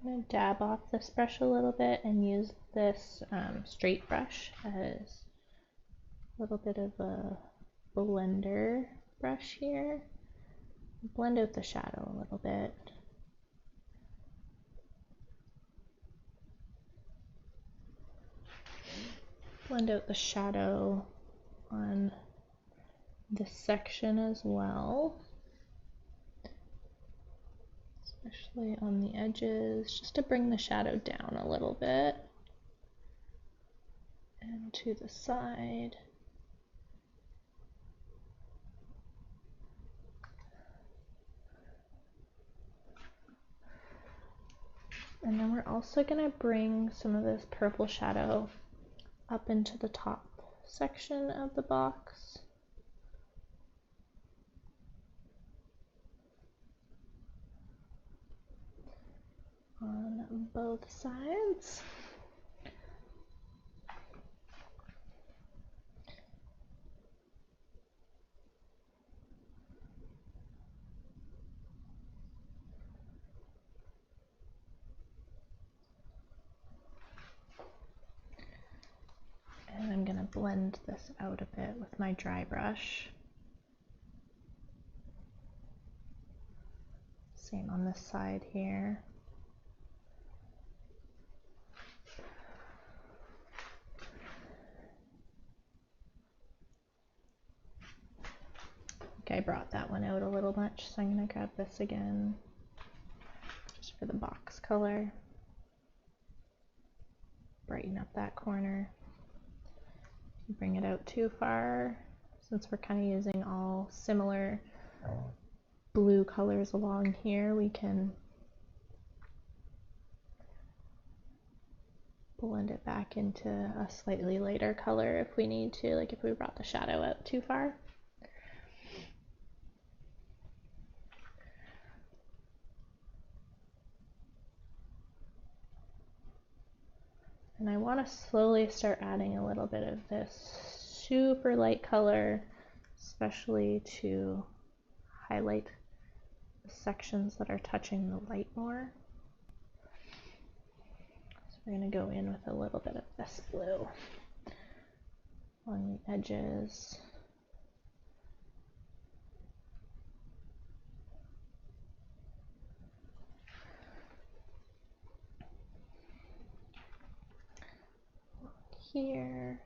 I'm going to dab off this brush a little bit and use this straight brush as a little bit of a blender brush here. Blend out the shadow a little bit. Blend out the shadow on this section as well, especially on the edges, just to bring the shadow down a little bit, and to the side. And then we're also going to bring some of this purple shadow up into the top section of the box. On both sides. And I'm going to blend this out a bit with my dry brush. Same on this side here. I brought that one out a little much, so I'm going to grab this again just for the box color. Brighten up that corner. Bring it out too far, since we're kind of using all similar blue colors along here, we can blend it back into a slightly lighter color if we need to, like if we brought the shadow out too far. And I want to slowly start adding a little bit of this super light color, especially to highlight the sections that are touching the light more. So we're going to go in with a little bit of this blue on the edges. Here.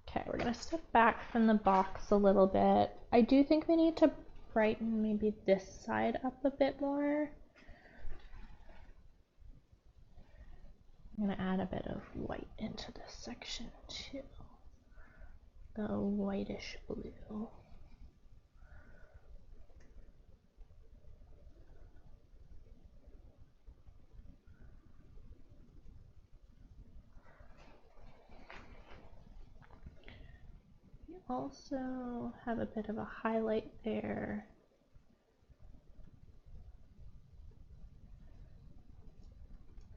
Okay, we're going to step back from the box a little bit. I do think we need to brighten maybe this side up a bit more. I'm going to add a bit of white into this section too. The whitish blue. We also have a bit of a highlight there.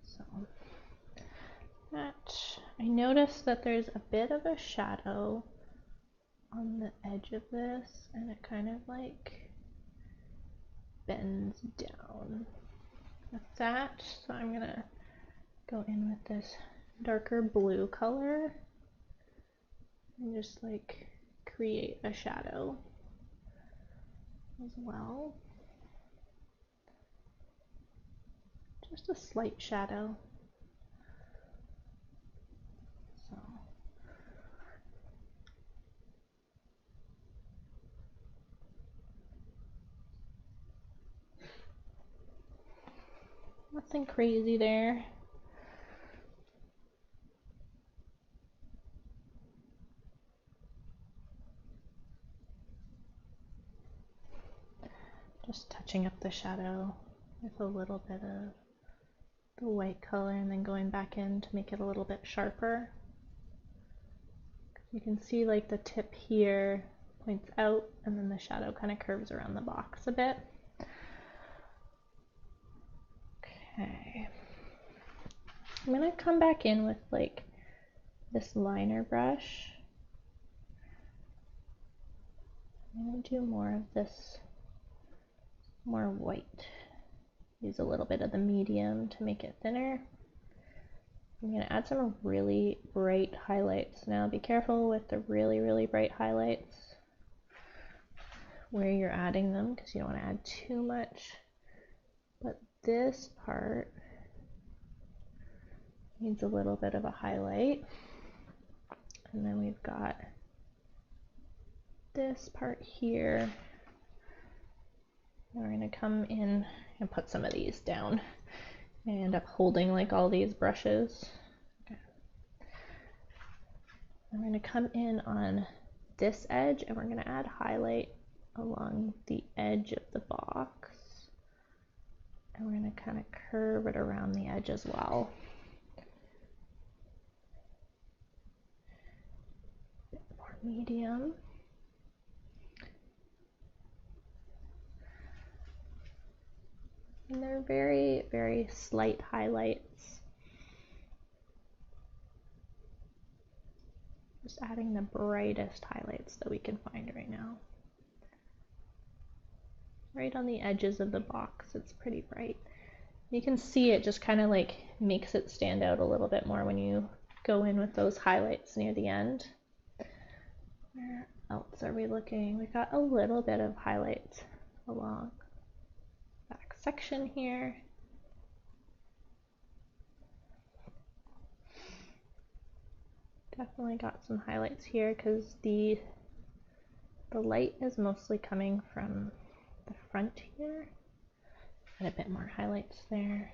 So that, I noticed that there's a bit of a shadow on the edge of this, and it kind of like bends down with that. So I'm gonna go in with this darker blue color and just like create a shadow as well. Just a slight shadow. So nothing crazy there. Just touching up the shadow with a little bit of the white color and then going back in to make it a little bit sharper. You can see like the tip here points out and then the shadow kind of curves around the box a bit. Okay. I'm gonna come back in with like this liner brush. I'm going to do more of this, more white. Use a little bit of the medium to make it thinner. I'm going to add some really bright highlights. Now be careful with the really bright highlights where you're adding them, because you don't want to add too much. But this part needs a little bit of a highlight. And then we've got this part here. And we're going to come in and put some of these down. I end up holding like all these brushes. Okay. I'm going to come in on this edge and we're going to add highlight along the edge of the box. And we're going to kind of curve it around the edge as well. A bit more medium. And they're very slight highlights. Just adding the brightest highlights that we can find right now. Right on the edges of the box, it's pretty bright. You can see it just kind of like makes it stand out a little bit more when you go in with those highlights near the end. Where else are we looking? We got a little bit of highlights along the back section here. Definitely got some highlights here because the light is mostly coming from the front here. And a bit more highlights there.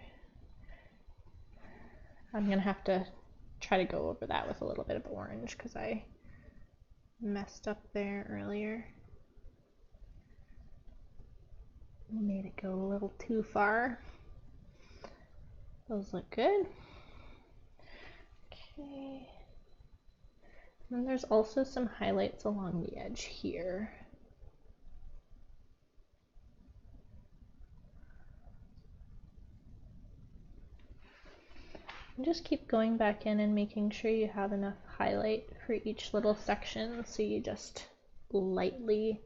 I'm gonna have to try to go over that with a little bit of orange because I messed up there earlier. Made it go a little too far. Those look good. Okay. And there's also some highlights along the edge here. And just keep going back in and making sure you have enough highlight for each little section, so you just lightly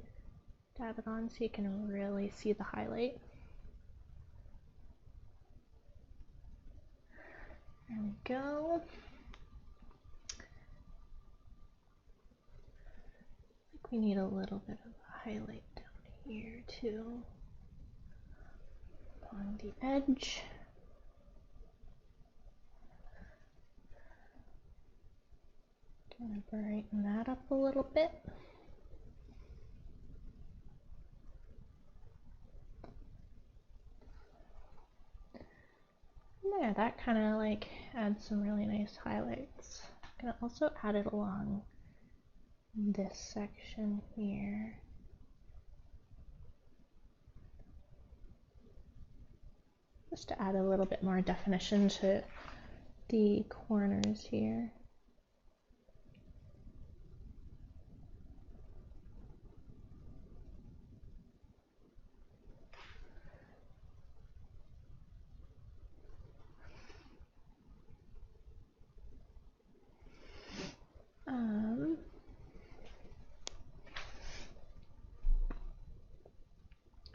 dab it on so you can really see the highlight. There we go. I think we need a little bit of a highlight down here too, on the edge. Gonna brighten that up a little bit. There, that kind of like adds some really nice highlights. I'm gonna also add it along this section here. Just to add a little bit more definition to the corners here.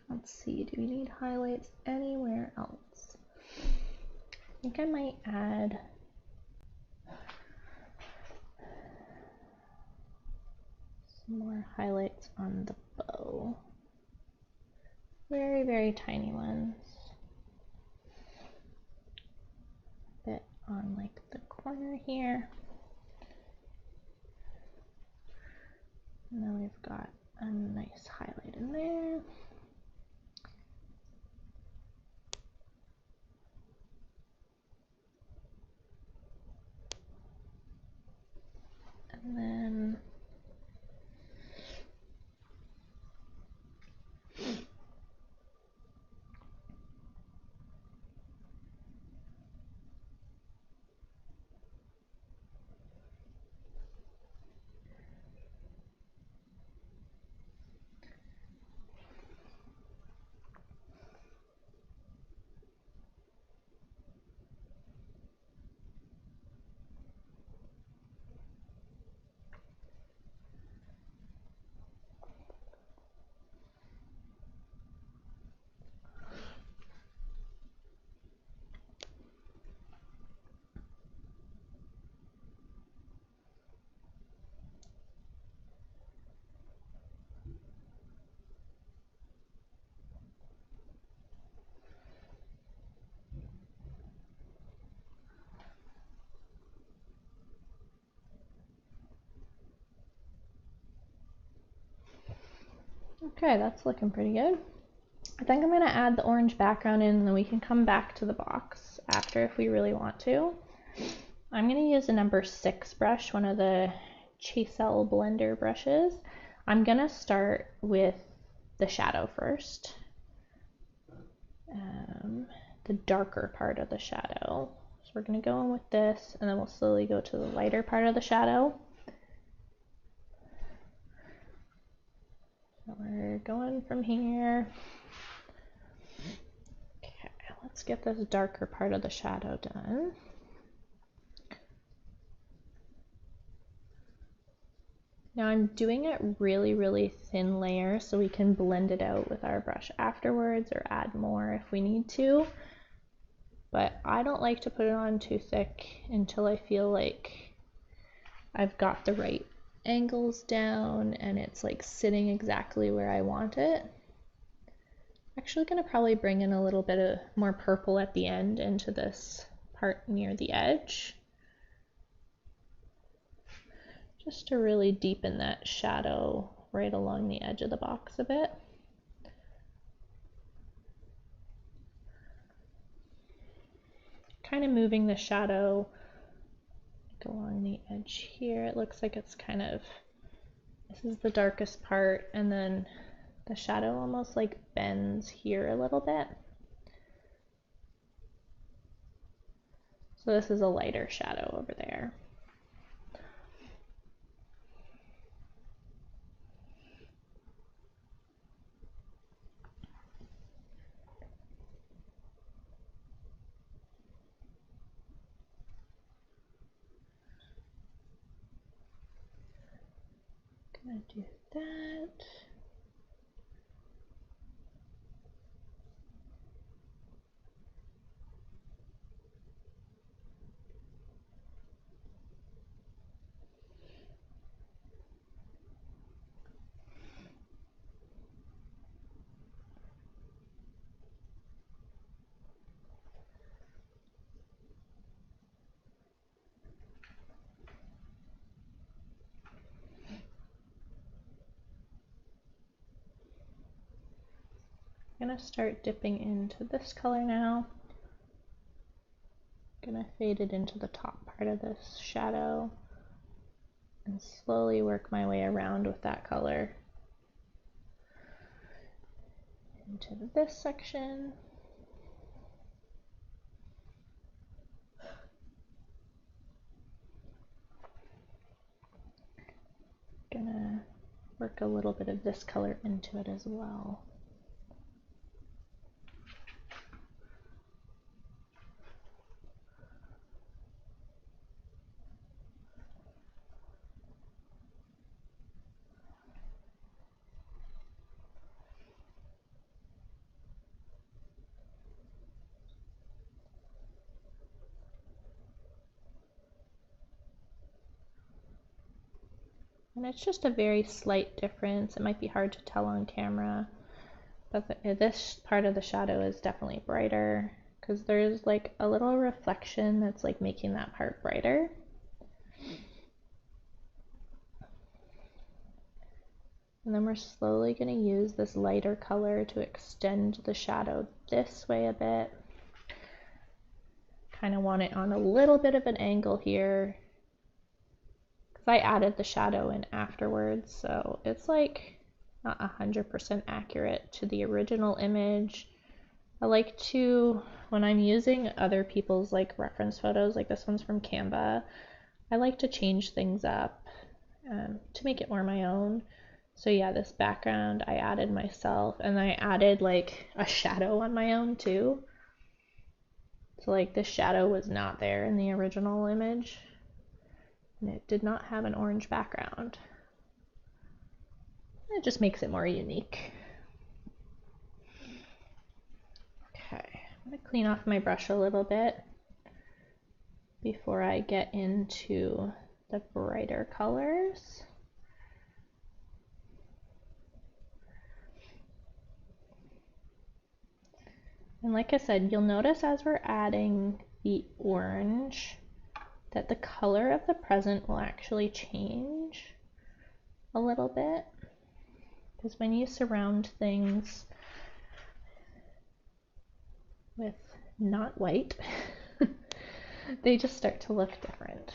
Let's see, do we need highlights anywhere else? I think I might add some more highlights on the bow. Very tiny ones. A bit on like the corner here. And then we've got a nice highlight in there. And then Okay, that's looking pretty good. I think I'm going to add the orange background in, and then we can come back to the box after if we really want to. I'm going to use a number 6 brush, one of the Josol blender brushes. I'm going to start with the shadow first, the darker part of the shadow. So we're going to go in with this, and then we'll slowly go to the lighter part of the shadow. So we're going from here. Okay, let's get this darker part of the shadow done. Now I'm doing it really thin layer so we can blend it out with our brush afterwards or add more if we need to. But I don't like to put it on too thick until I feel like I've got the right angles down and it's like sitting exactly where I want it. Actually gonna probably bring in a little bit of more purple at the end into this part near the edge, just to really deepen that shadow right along the edge of the box a bit. Kind of moving the shadow along the edge here. It looks like it's kind of, this is the darkest part, and then the shadow almost like bends here a little bit. So this is a lighter shadow over there. Gonna do that. I'm gonna start dipping into this color now. Gonna fade it into the top part of this shadow and slowly work my way around with that color into this section. Gonna work a little bit of this color into it as well. And it's just a very slight difference. It might be hard to tell on camera, but this part of the shadow is definitely brighter because there's like a little reflection that's like making that part brighter. And then we're slowly going to use this lighter color to extend the shadow this way a bit. Kind of want it on a little bit of an angle here, because I added the shadow in afterwards, so it's like not 100% accurate to the original image. I like to, when I'm using other people's like reference photos, like this one's from Canva, I like to change things up to make it more my own. So yeah, this background I added myself, and I added like a shadow on my own too. So like this shadow was not there in the original image, and it did not have an orange background. It just makes it more unique. Okay, I'm gonna clean off my brush a little bit before I get into the brighter colors. And like I said, you'll notice as we're adding the orange that the color of the present will actually change a little bit. Because when you surround things with not white, they just start to look different.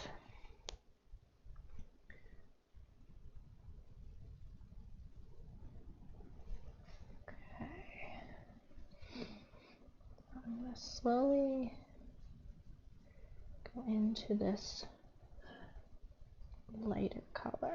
Okay. I'm going to slowly go into this lighter color.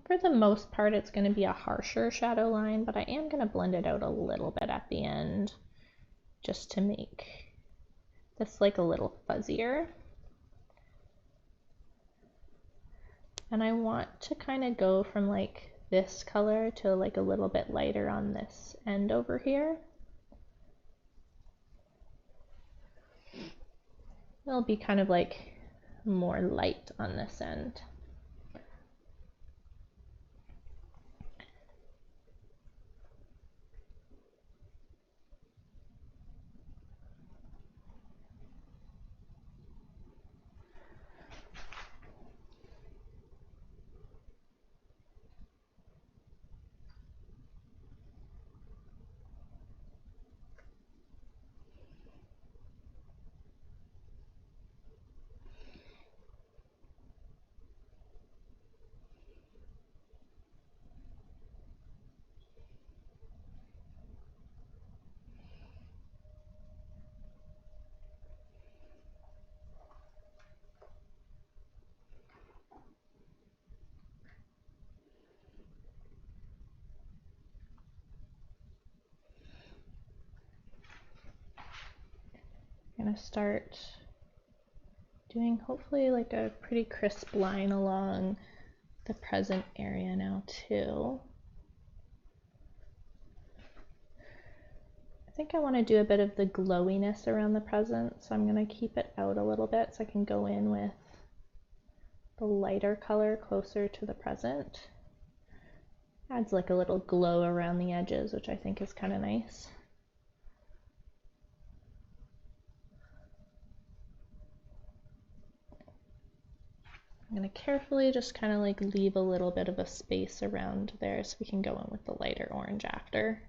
For the most part, it's going to be a harsher shadow line, but I am going to blend it out a little bit at the end just to make this like a little fuzzier. And I want to kind of go from like this color to like a little bit lighter on this end over here. It'll be kind of like more light on this end. I'm going to start doing hopefully like a pretty crisp line along the present area now too. I think I want to do a bit of the glowiness around the present, so I'm going to keep it out a little bit so I can go in with the lighter color closer to the present. Adds like a little glow around the edges, which I think is kind of nice. I'm going to carefully just kind of like leave a little bit of a space around there so we can go in with the lighter orange after.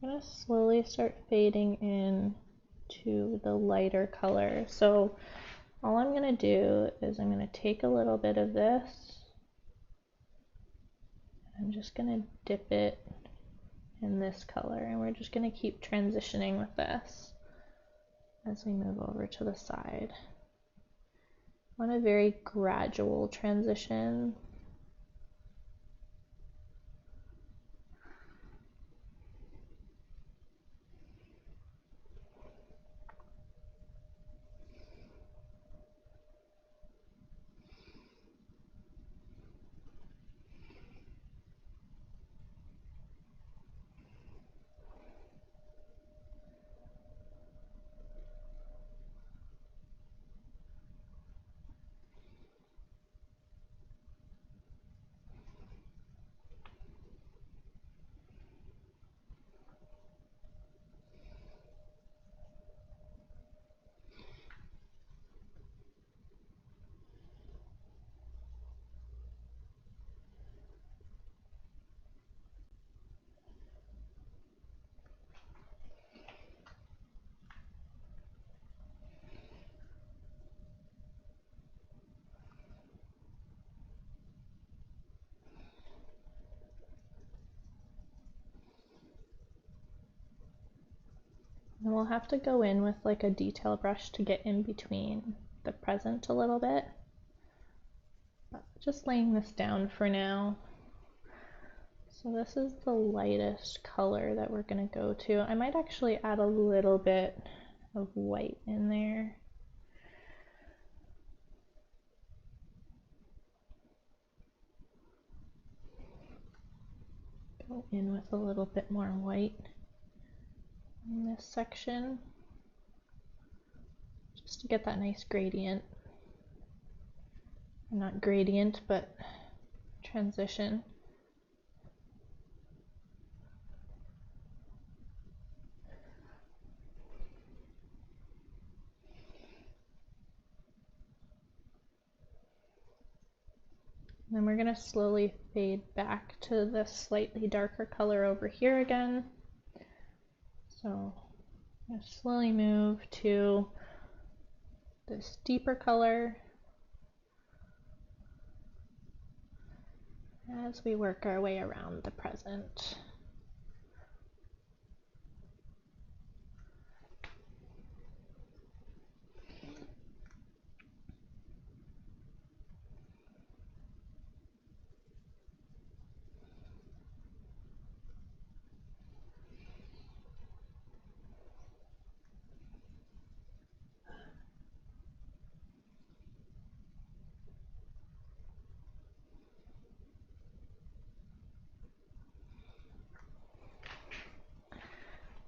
I'm going to slowly start fading in to the lighter color. So all I'm going to do is I'm going to take a little bit of this. I'm just going to dip it in this color, and we're just going to keep transitioning with this as we move over to the side. I want a very gradual transition. And we'll have to go in with like a detail brush to get in between the present a little bit. But just laying this down for now So this is the lightest color that we're going to go to. I might actually add a little bit of white in there. Go in with a little bit more white in this section, just to get that nice gradient. Not gradient, but transition. Then we're going to slowly fade back to the slightly darker color over here again. So I'm going to slowly move to this deeper color as we work our way around the present.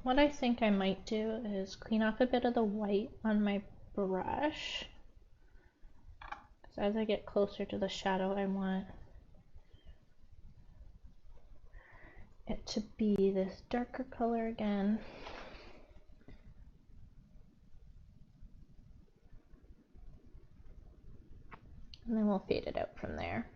What I think I might do is clean off a bit of the white on my brush. Because as I get closer to the shadow, I want it to be this darker color again. And then we'll fade it out from there.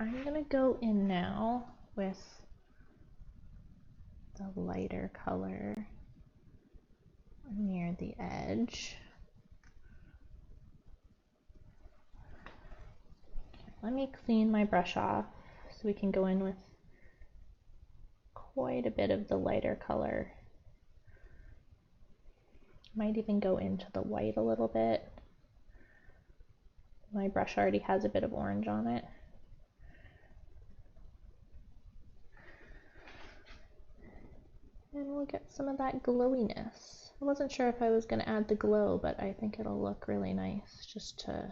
I'm going to go in now with the lighter color near the edge. Let me clean my brush off so we can go in with quite a bit of the lighter color. Might even go into the white a little bit. My brush already has a bit of orange on it. And we'll get some of that glowiness. I wasn't sure if I was going to add the glow, but I think it'll look really nice just to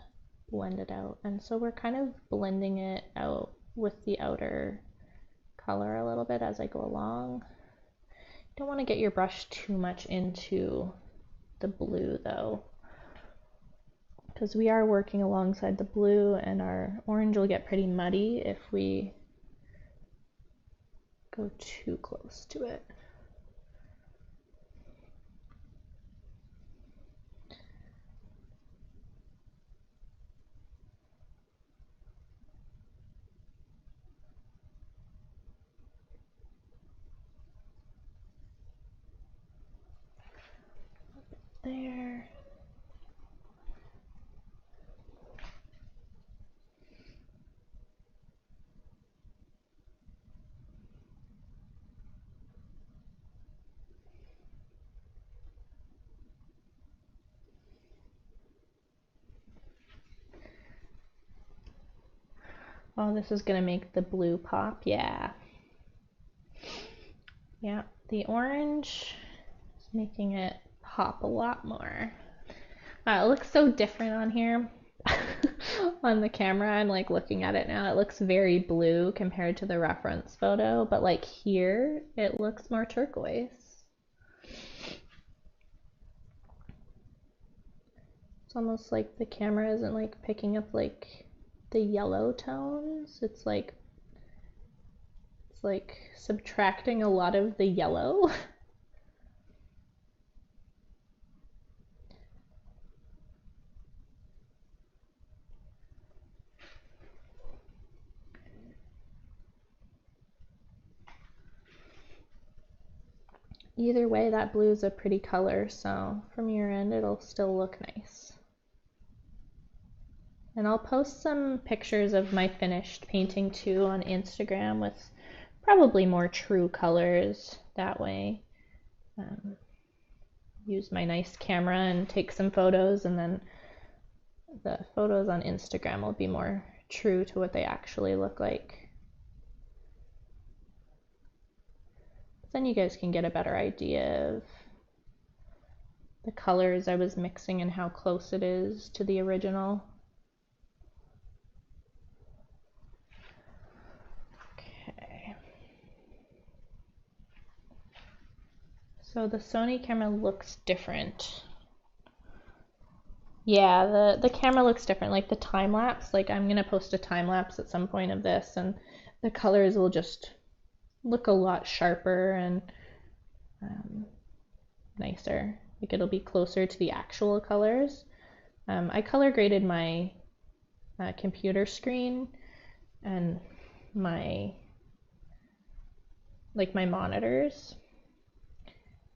blend it out. And so we're kind of blending it out with the outer color a little bit as I go along. You don't want to get your brush too much into the blue though, because we are working alongside the blue and our orange will get pretty muddy if we go too close to it. There. Oh, this is gonna make the blue pop, yeah. Yeah, the orange is making it pop a lot more. It looks so different on here. On the camera, I'm like looking at it now. It looks very blue compared to the reference photo, but like here, it looks more turquoise. It's almost like the camera isn't like picking up like the yellow tones. It's like subtracting a lot of the yellow. Either way, that blue is a pretty color, so from your end it'll still look nice. And I'll post some pictures of my finished painting too on Instagram with probably more true colors that way. Use my nice camera and take some photos, and then the photos on Instagram will be more true to what they actually look like. Then you guys can get a better idea of the colors I was mixing and how close it is to the original. Okay. So the Sony camera looks different. Yeah, the camera looks different. Like the time lapse, like I'm gonna post a time lapse at some point of this, and the colors will just look a lot sharper and nicer. Like it'll be closer to the actual colors. I color graded my computer screen and my monitors,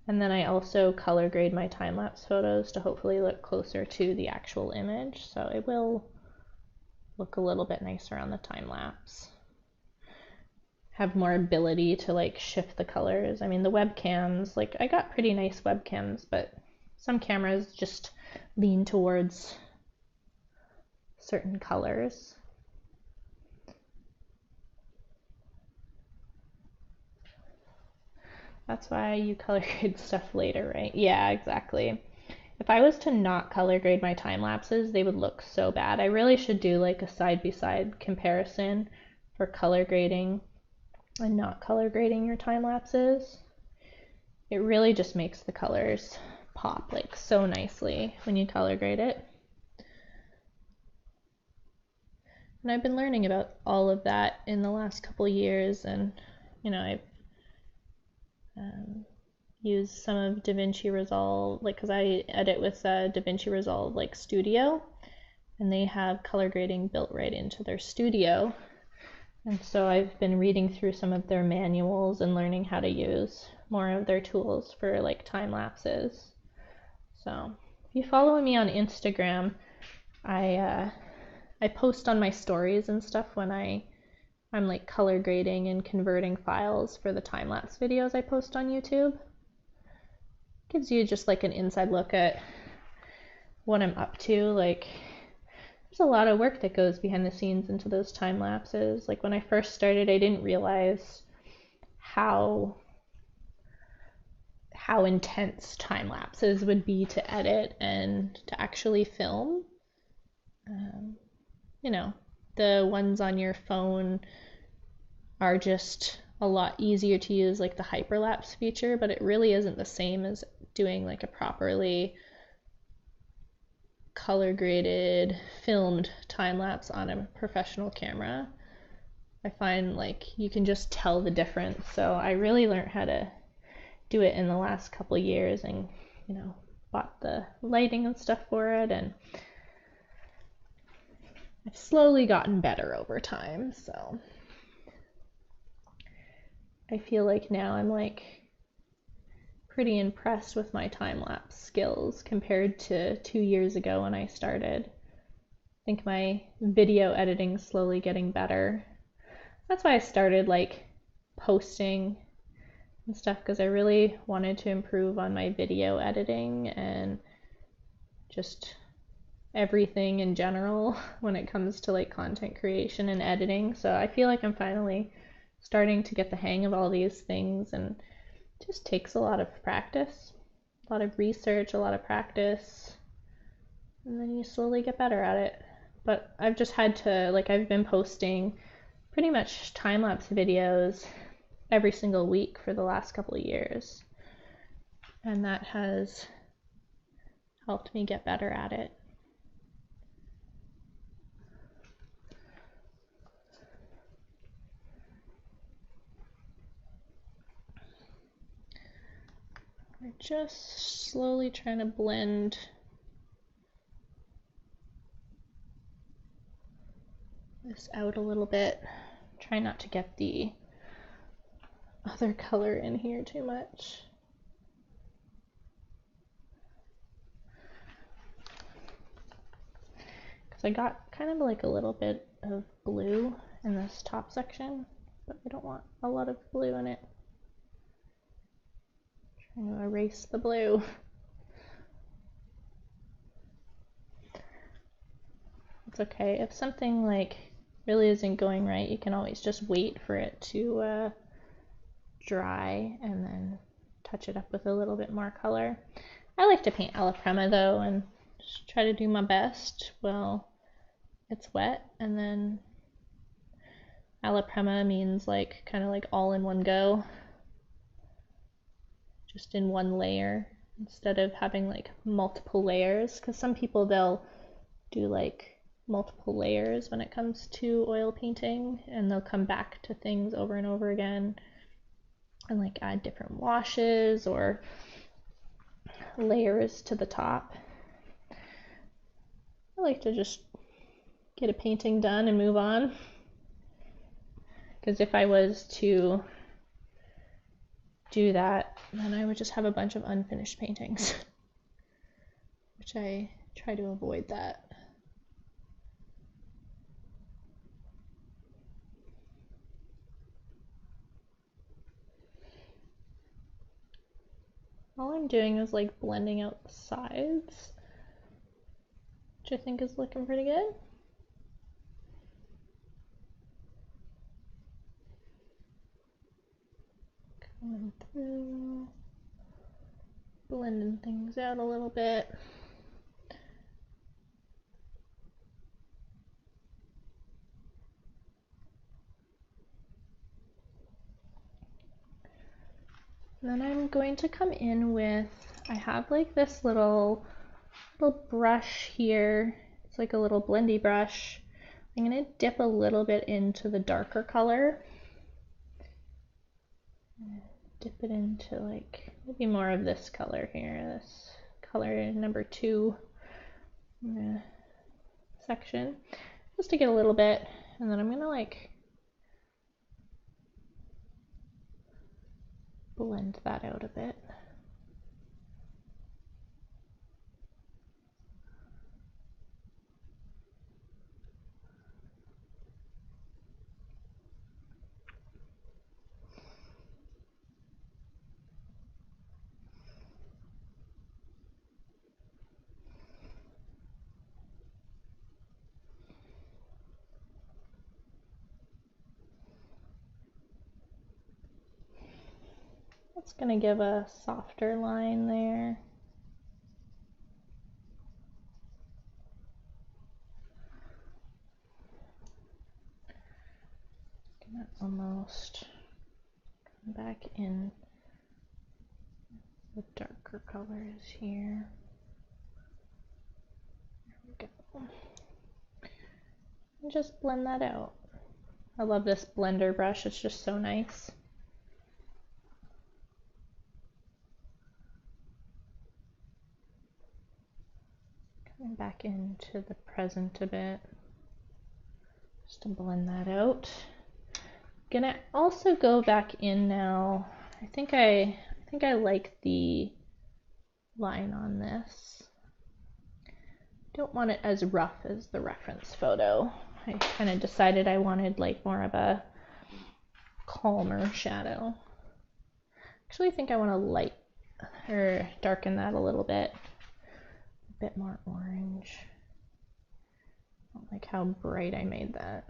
and then I also color grade my time-lapse photos to hopefully look closer to the actual image, so it will look a little bit nicer on the time-lapse. Have more ability to like shift the colors. I mean, the webcams, like I got pretty nice webcams, but some cameras just lean towards certain colors. That's why you color grade stuff later, right? Yeah, exactly. If I was to not color grade my time lapses, they would look so bad. I really should do like a side-by-side comparison for color grading and not color grading your time lapses. It really just makes the colors pop like so nicely when you color grade it. And I've been learning about all of that in the last couple years, and you know, I've used some of DaVinci Resolve, like because I edit with DaVinci Resolve like Studio, and they have color grading built right into their studio. And so I've been reading through some of their manuals and learning how to use more of their tools for like time lapses. So if you follow me on Instagram, I post on my stories and stuff when I'm like color grading and converting files for the time lapse videos I post on YouTube. Gives you just like an inside look at what I'm up to. Like there's a lot of work that goes behind the scenes into those time lapses. Like when I first started, I didn't realize how intense time lapses would be to edit and to actually film. You know, the ones on your phone are just a lot easier to use, like the hyperlapse feature, but it really isn't the same as doing like a properly color graded filmed time lapse on a professional camera. I find like you can just tell the difference. So I really learned how to do it in the last couple of years, and you know, bought the lighting and stuff for it, and I've slowly gotten better over time. So I feel like now I'm like pretty impressed with my time-lapse skills compared to 2 years ago when I started. I think my video editing's slowly getting better. That's why I started like posting and stuff, because I really wanted to improve on my video editing and just everything in general when it comes to like content creation and editing. So I feel like I'm finally starting to get the hang of all these things, and it just takes a lot of practice, a lot of research, a lot of practice, and then you slowly get better at it. But I've just had to, like, I've been posting pretty much time-lapse videos every single week for the last couple of years, and that has helped me get better at it. We're just slowly trying to blend this out a little bit. Try not to get the other color in here too much. Because I got kind of like a little bit of blue in this top section, but I don't want a lot of blue in it. Trying to erase the blue. It's okay. If something like really isn't going right, you can always just wait for it to dry and then touch it up with a little bit more color. I like to paint alla crema though, and just try to do my best while it's wet. And then alla crema means like kind of like all in one go, just in one layer instead of having like multiple layers, because some people they'll do like multiple layers when it comes to oil painting, and they'll come back to things over and over again and like add different washes or layers to the top. I like to just get a painting done and move on, because if I was to do that, then I would just have a bunch of unfinished paintings, which I try to avoid that. All I'm doing is like blending out the sides, which I think is looking pretty good. Going through, blending things out a little bit. And then I'm going to come in with, I have like this little brush here. It's like a little blendy brush. I'm going to dip a little bit into the darker color. Dip it into like maybe more of this color here, this color number 2 in the section, just to get a little bit. And then I'm going to like blend that out a bit. It's going to give a softer line there. Gonna almost come back in the darker colors here. There we go. And just blend that out. I love this blender brush, it's just so nice. Coming back into the present a bit, just to blend that out. Gonna also go back in now. I think I like the line on this. Don't want it as rough as the reference photo. I kind of decided I wanted like more of a calmer shadow. Actually, I think I want to light or darken that a little bit. A bit more orange. I don't like how bright I made that.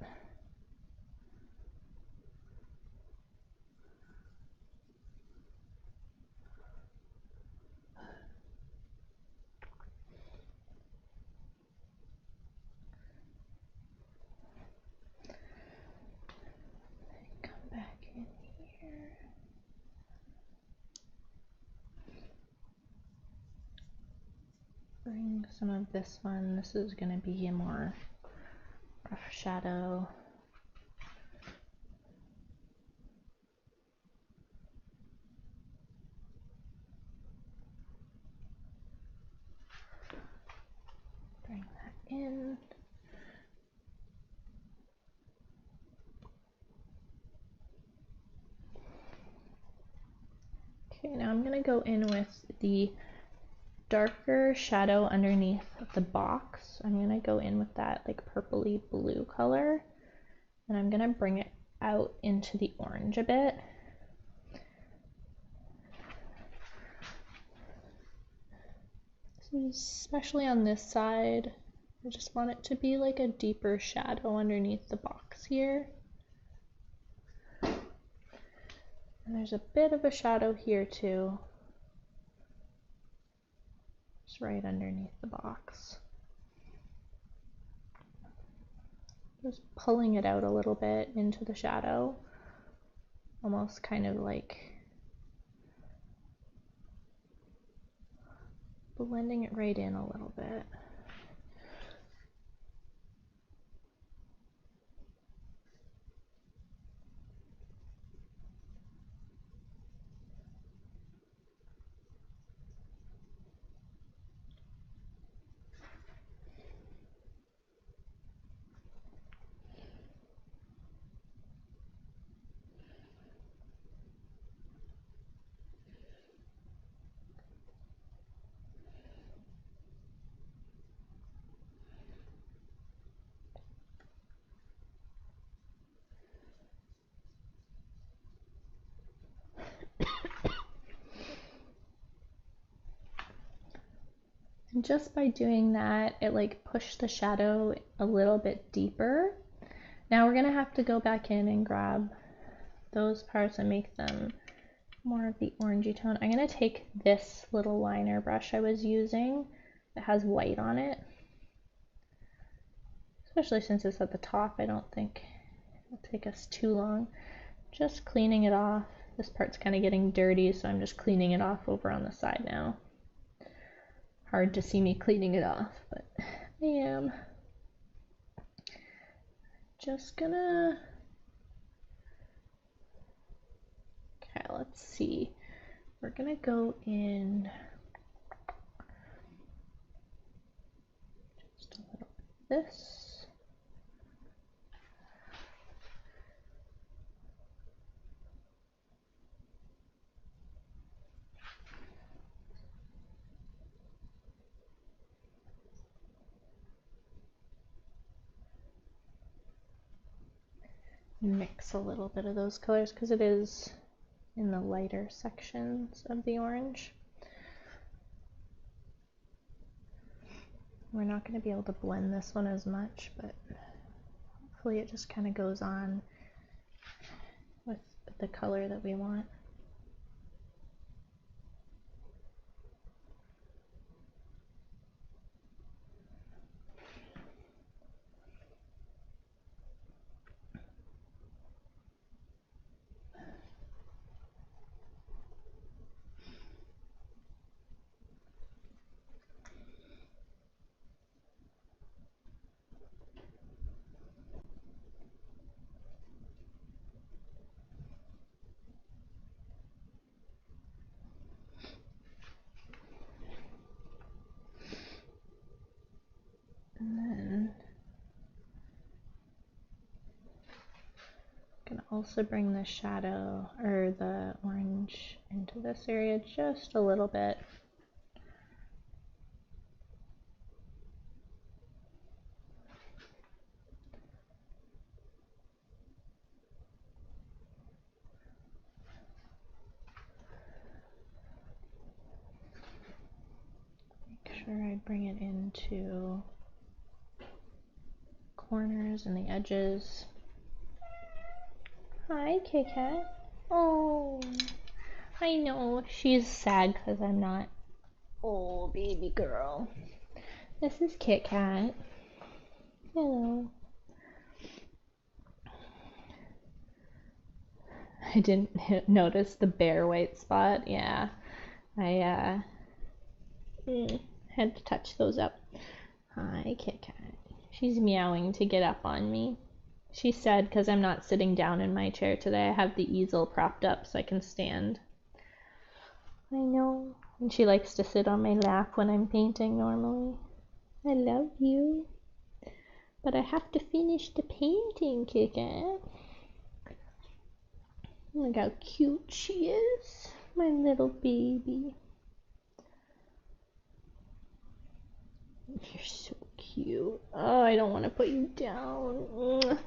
Come back in here. Bring some of this one. This is going to be a more rough shadow. Okay, now I'm going to go in with the darker shadow underneath the box. I'm going to go in with that like purpley blue color, and I'm going to bring it out into the orange a bit. Especially on this side, I just want it to be like a deeper shadow underneath the box here. And there's a bit of a shadow here too, just right underneath the box. Just pulling it out a little bit into the shadow, almost kind of like blending it right in a little bit. And just by doing that, it like pushed the shadow a little bit deeper. Now we're gonna have to go back in and grab those parts and make them more of the orangey tone. I'm gonna take this little liner brush I was using that has white on it. Especially since it's at the top, I don't think it'll take us too long. Just cleaning it off. This part's kind of getting dirty, so I'm just cleaning it off over on the side now. Hard to see me cleaning it off, but I am. Just gonna... Okay, let's see. We're gonna go in just a little bit of this. Mix a little bit of those colors because it is in the lighter sections of the orange. We're not going to be able to blend this one as much, but hopefully it just kind of goes on with the color that we want. And then I'm gonna also bring the shadow or the orange into this area just a little bit. Make sure I bring it into corners and the edges. Hi, Kit Kat. Oh, I know she's sad because I'm not. Oh, baby girl. This is Kit Kat. Hello. I didn't notice the bare white spot. Yeah, I had to touch those up. Hi, Kit Kat. She's meowing to get up on me. She's sad because I'm not sitting down in my chair today. I have the easel propped up so I can stand. I know. And she likes to sit on my lap when I'm painting normally. I love you. But I have to finish the painting, Kit Kat. Look how cute she is. My little baby. You're so cute. Oh, I don't want to put you down.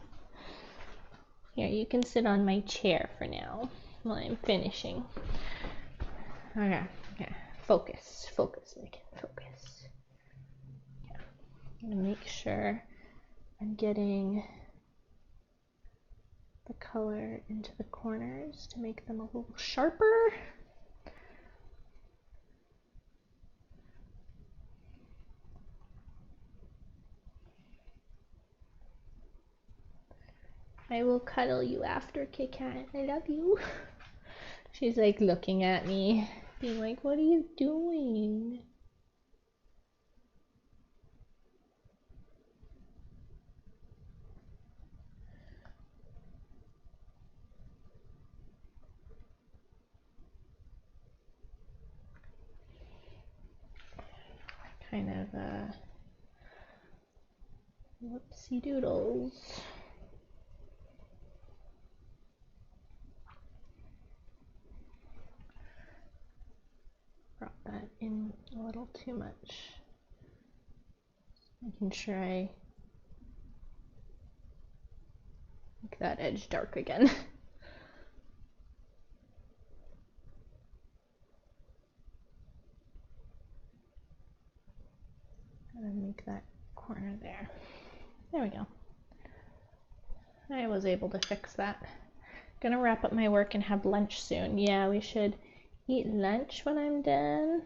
Here, you can sit on my chair for now while I'm finishing. Okay, okay. Focus, focus, Megan, focus. Yeah. I'm gonna make sure I'm getting the color into the corners to make them a little sharper. I will cuddle you after, Kit Kat. I love you. She's like looking at me, being like, what are you doing? Kind of whoopsie doodles. Brought that in a little too much. Making sure I make that edge dark again. And make that corner there. There we go. I was able to fix that. Gonna wrap up my work and have lunch soon. Yeah, we should eat lunch when I'm done.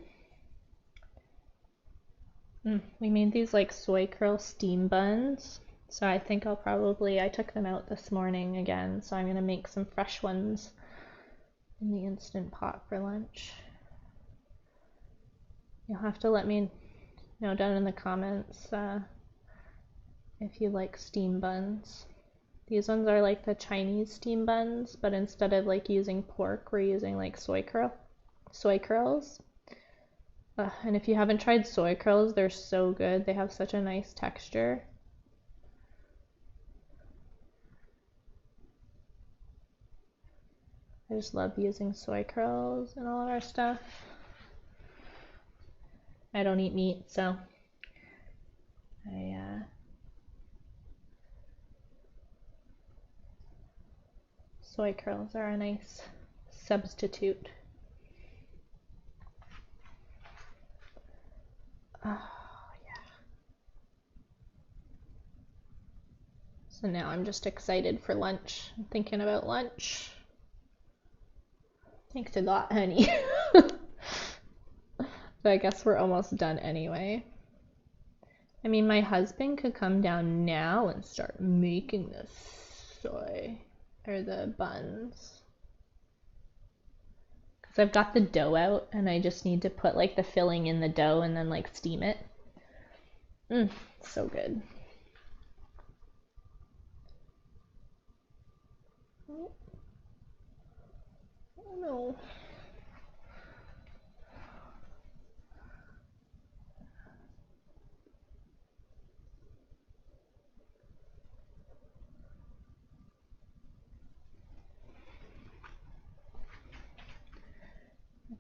We made these like soy curl steam buns. So I think I took them out this morning again, so I'm gonna make some fresh ones in the Instant Pot for lunch. You'll have to let me know down in the comments if you like steam buns. These ones are like the Chinese steam buns, but instead of like using pork, we're using like soy curls. And if you haven't tried soy curls, they're so good. They have such a nice texture. I just love using soy curls in all of our stuff. I don't eat meat, so soy curls are a nice substitute. Oh, yeah. So now I'm just excited for lunch. I'm thinking about lunch. Thanks a lot, honey. But I guess we're almost done anyway. I mean, my husband could come down now and start making the buns. Because I've got the dough out and I just need to put like the filling in the dough and then like steam it. So good. Oh no.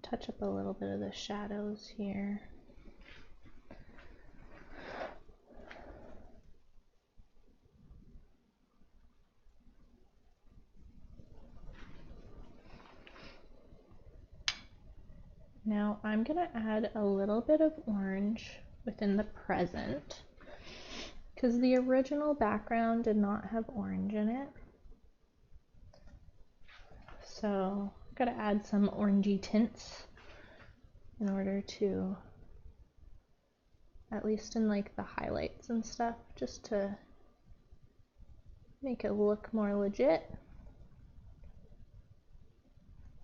Touch up a little bit of the shadows here. Now I'm gonna add a little bit of orange within the present because the original background did not have orange in it. So I'm gonna add some orangey tints in order to, at least in like the highlights and stuff, just to make it look more legit.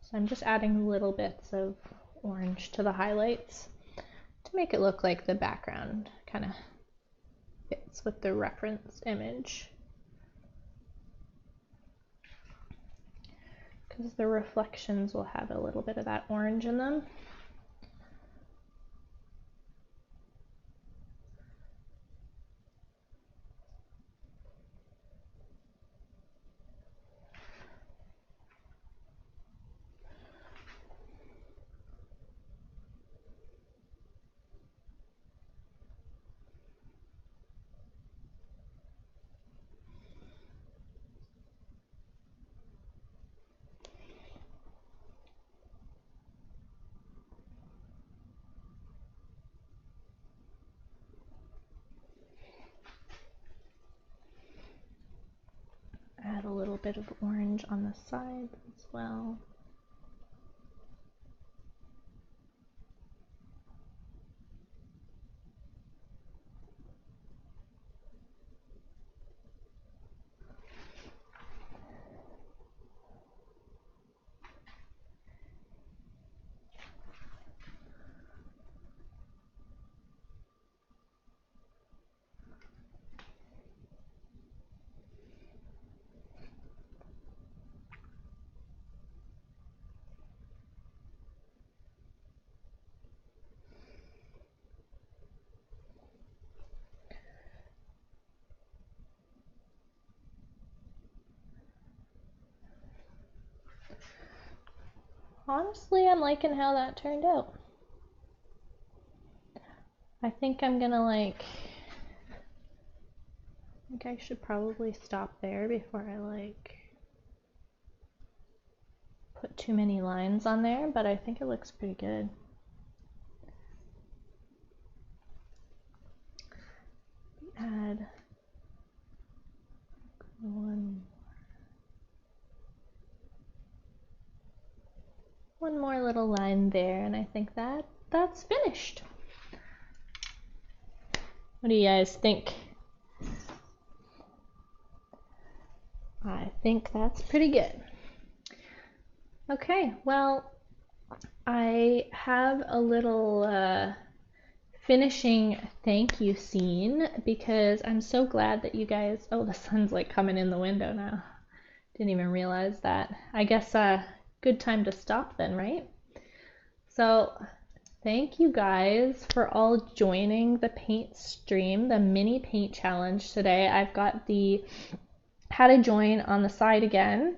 So I'm just adding little bits of orange to the highlights to make it look like the background kind of fits with the reference image. Because the reflections will have a little bit of that orange in them. bit of orange on the sides as well. Honestly, I'm liking how that turned out. I think I'm gonna I think I should probably stop there before I put too many lines on there, but I think it looks pretty good. Add one more little line there, and I think that's finished. What do you guys think? I think that's pretty good. Okay, well, I have a little finishing thank you scene because I'm so glad that you guys, oh, the sun's like coming in the window now. Didn't even realize that. I guess good time to stop then, right? So thank you guys for all joining the paint stream, the mini paint challenge today. I've got the how to join on the side again,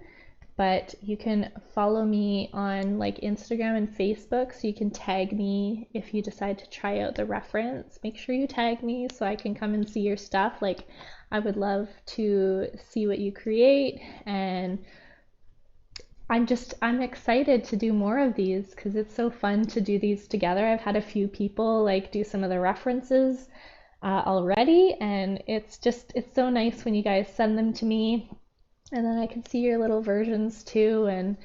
but you can follow me on Instagram and Facebook, so you can tag me if you decide to try out the reference. Make sure you tag me so I can come and see your stuff. I would love to see what you create, and I'm excited to do more of these because it's so fun to do these together. I've had a few people do some of the references already, and it's so nice when you guys send them to me, and then I can see your little versions too, and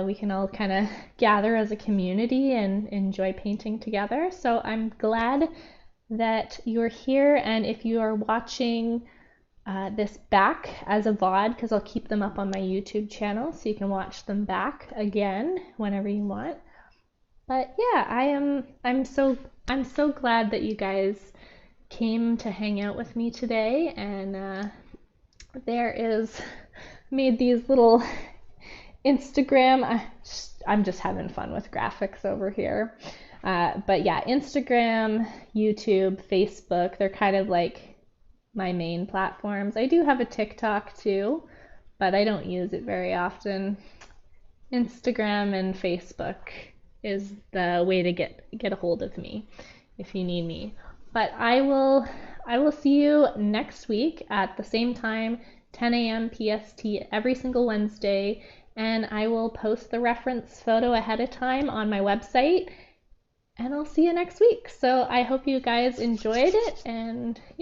we can all kind of gather as a community and enjoy painting together. So I'm glad that you're here, and if you are watching this back as a VOD, because I'll keep them up on my YouTube channel so you can watch them back again whenever you want. But yeah, I'm so glad that you guys came to hang out with me today, and there is made these little Instagram. I'm just having fun with graphics over here. But yeah, Instagram, YouTube, Facebook, they're kind of my main platforms. I do have a TikTok too, but I don't use it very often. Instagram and Facebook is the way to get a hold of me if you need me. But I will see you next week at the same time, 10 a.m. PST every single Wednesday, and I will post the reference photo ahead of time on my website, and I'll see you next week. So I hope you guys enjoyed it, and yeah.